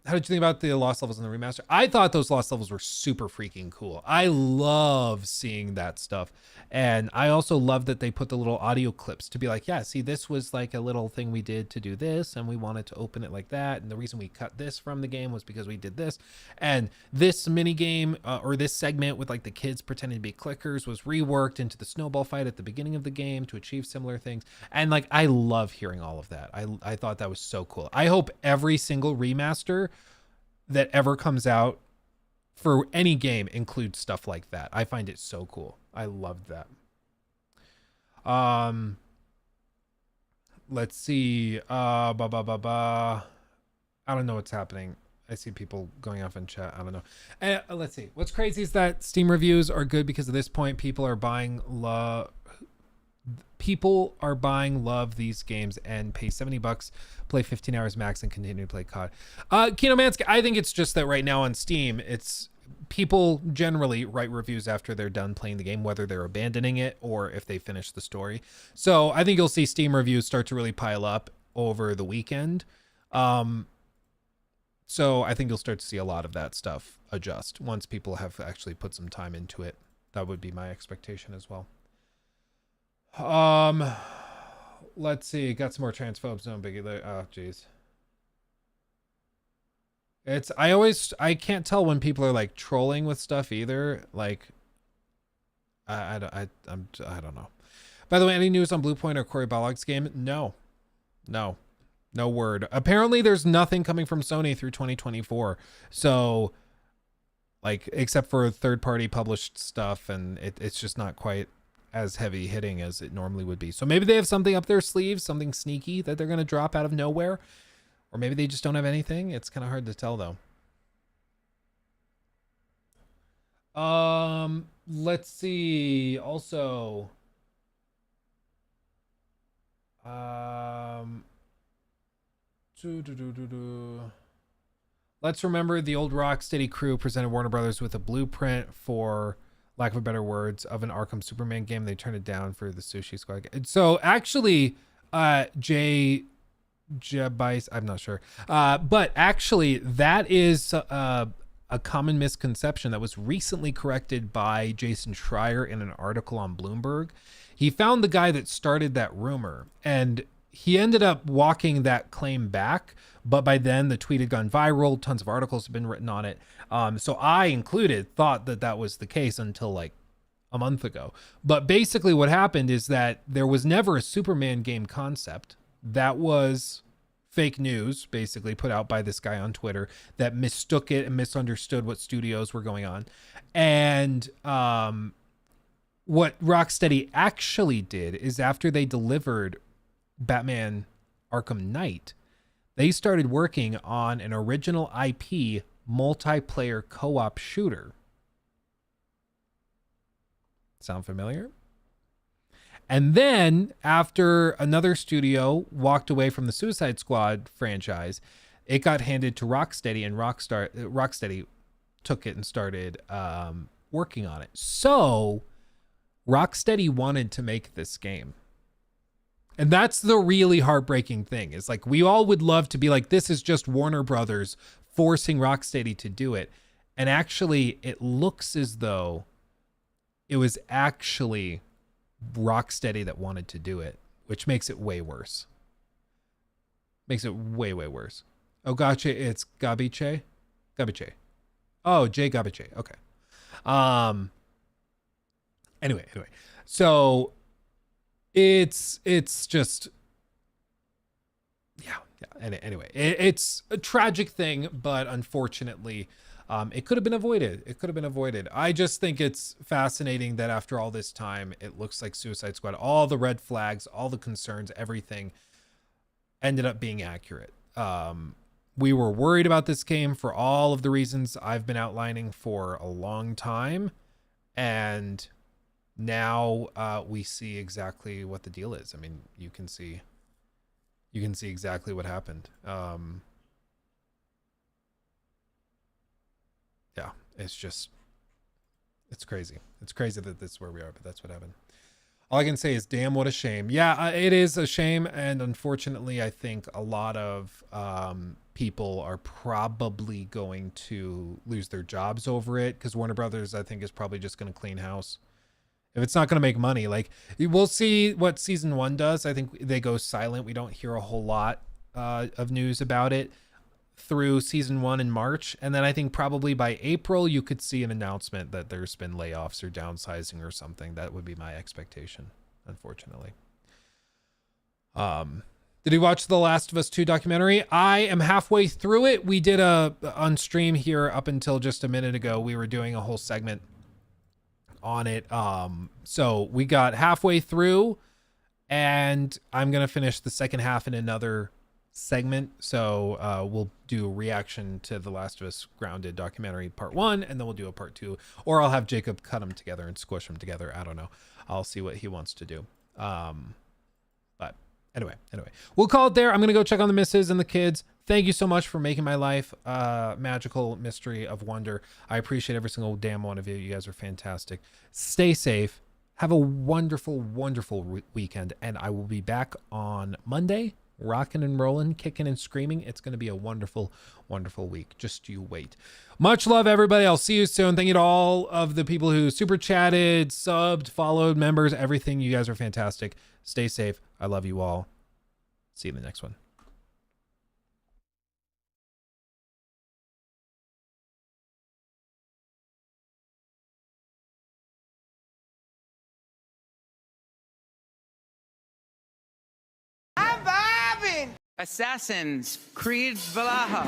How did you think about the lost levels in the remaster? I thought those lost levels were super freaking cool. I love seeing that stuff. And I also love that they put the little audio clips to be like, yeah, see, this was like a little thing we did to do this, and we wanted to open it like that. And the reason we cut this from the game was because we did this. And this mini game or this segment with like the kids pretending to be clickers was reworked into the snowball fight at the beginning of the game to achieve similar things. And like, I love hearing all of that. I thought that was so cool. I hope every single remaster that ever comes out for any game includes stuff like that. I find it so cool. I loved that. Let's see. I don't know what's happening. I see people going off in chat. I don't know. Let's see. What's crazy is that Steam reviews are good because at this point people are buying love these games and pay $70, play 15 hours max, and continue to play COD. Kinomansky, I think it's just that right now on Steam, it's people generally write reviews after they're done playing the game, whether they're abandoning it or if they finish the story. So I think you'll see Steam reviews start to really pile up over the weekend. So I think you'll start to see a lot of that stuff adjust once people have actually put some time into it. That would be my expectation as well. Let's see. Got some more transphobes. No biggie. Oh, jeez. I can't tell when people are like trolling with stuff either. Like, I don't know. By the way, any news on Bluepoint or Cory Balog's game? No word. Apparently there's nothing coming from Sony through 2024. So like, except for third-party published stuff, and it's just not quite as heavy hitting as it normally would be. So maybe they have something up their sleeves, something sneaky that they're going to drop out of nowhere, or maybe they just don't have anything. It's kind of hard to tell though. Let's see. Also, let's remember the old Rocksteady crew presented Warner Brothers with a blueprint for lack of better words, of an Arkham Superman game. They turned it down for the Sushi Squad. So actually, Jay Bice, I'm not sure, but actually that is a common misconception that was recently corrected by Jason Schreier in an article on Bloomberg. He found the guy that started that rumor, and he ended up walking that claim back, but by then the tweet had gone viral. Tons of articles have been written on it. So I included thought that that was the case until like a month ago. But basically what happened is that there was never a Superman game concept. That was fake news, basically put out by this guy on Twitter that mistook it and misunderstood what studios were going on. And what Rocksteady actually did is after they delivered Batman Arkham Knight, they started working on an original IP multiplayer co-op shooter. Sound familiar? And then after another studio walked away from the Suicide Squad franchise, it got handed to Rocksteady, and Rocksteady took it and started working on it. So Rocksteady wanted to make this game. And that's the really heartbreaking thing. Is like, we all would love to be like, this is just Warner Brothers forcing Rocksteady to do it. And actually, it looks as though it was actually Rocksteady that wanted to do it, which makes it way worse. Makes it way, way worse. Oh, gotcha. It's Gabiche. Oh, Jay Gabiche. Okay. Anyway. So it's just, yeah. Anyway, it's a tragic thing, but unfortunately, it could have been avoided. I just think it's fascinating that after all this time, it looks like Suicide Squad, all the red flags, all the concerns, everything ended up being accurate. We were worried about this game for all of the reasons I've been outlining for a long time. And now we see exactly what the deal is. I mean, you can see exactly what happened. Yeah, it's crazy. It's crazy that this is where we are, but that's what happened. All I can say is, damn, what a shame. Yeah, it is a shame. And unfortunately, I think a lot of people are probably going to lose their jobs over it, because Warner Brothers, I think, is probably just going to clean house. If it's not going to make money, like, we'll see what season 1 does. I think they go silent. We don't hear a whole lot of news about it through season 1 in March. And then I think probably by April, you could see an announcement that there's been layoffs or downsizing or something. That would be my expectation, unfortunately. Did you watch the Last of Us 2 documentary? I am halfway through it. We did on stream here up until just a minute ago. We were doing a whole segment on it. So we got halfway through, and I'm going to finish the second half in another segment. So we'll do a reaction to the Last of Us Grounded documentary part 1, and then we'll do a part 2, or I'll have Jacob cut them together and squish them together. I don't know. I'll see what he wants to do. But anyway, we'll call it there. I'm going to go check on the missus and the kids. Thank you so much for making my life magical mystery of wonder. I appreciate every single damn one of you. You guys are fantastic. Stay safe. Have a wonderful, wonderful weekend. And I will be back on Monday, rocking and rolling, kicking and screaming. It's going to be a wonderful, wonderful week. Just you wait. Much love, everybody. I'll see you soon. Thank you to all of the people who super chatted, subbed, followed, members, everything. You guys are fantastic. Stay safe. I love you all. See you in the next one. Assassin's Creed Valhalla.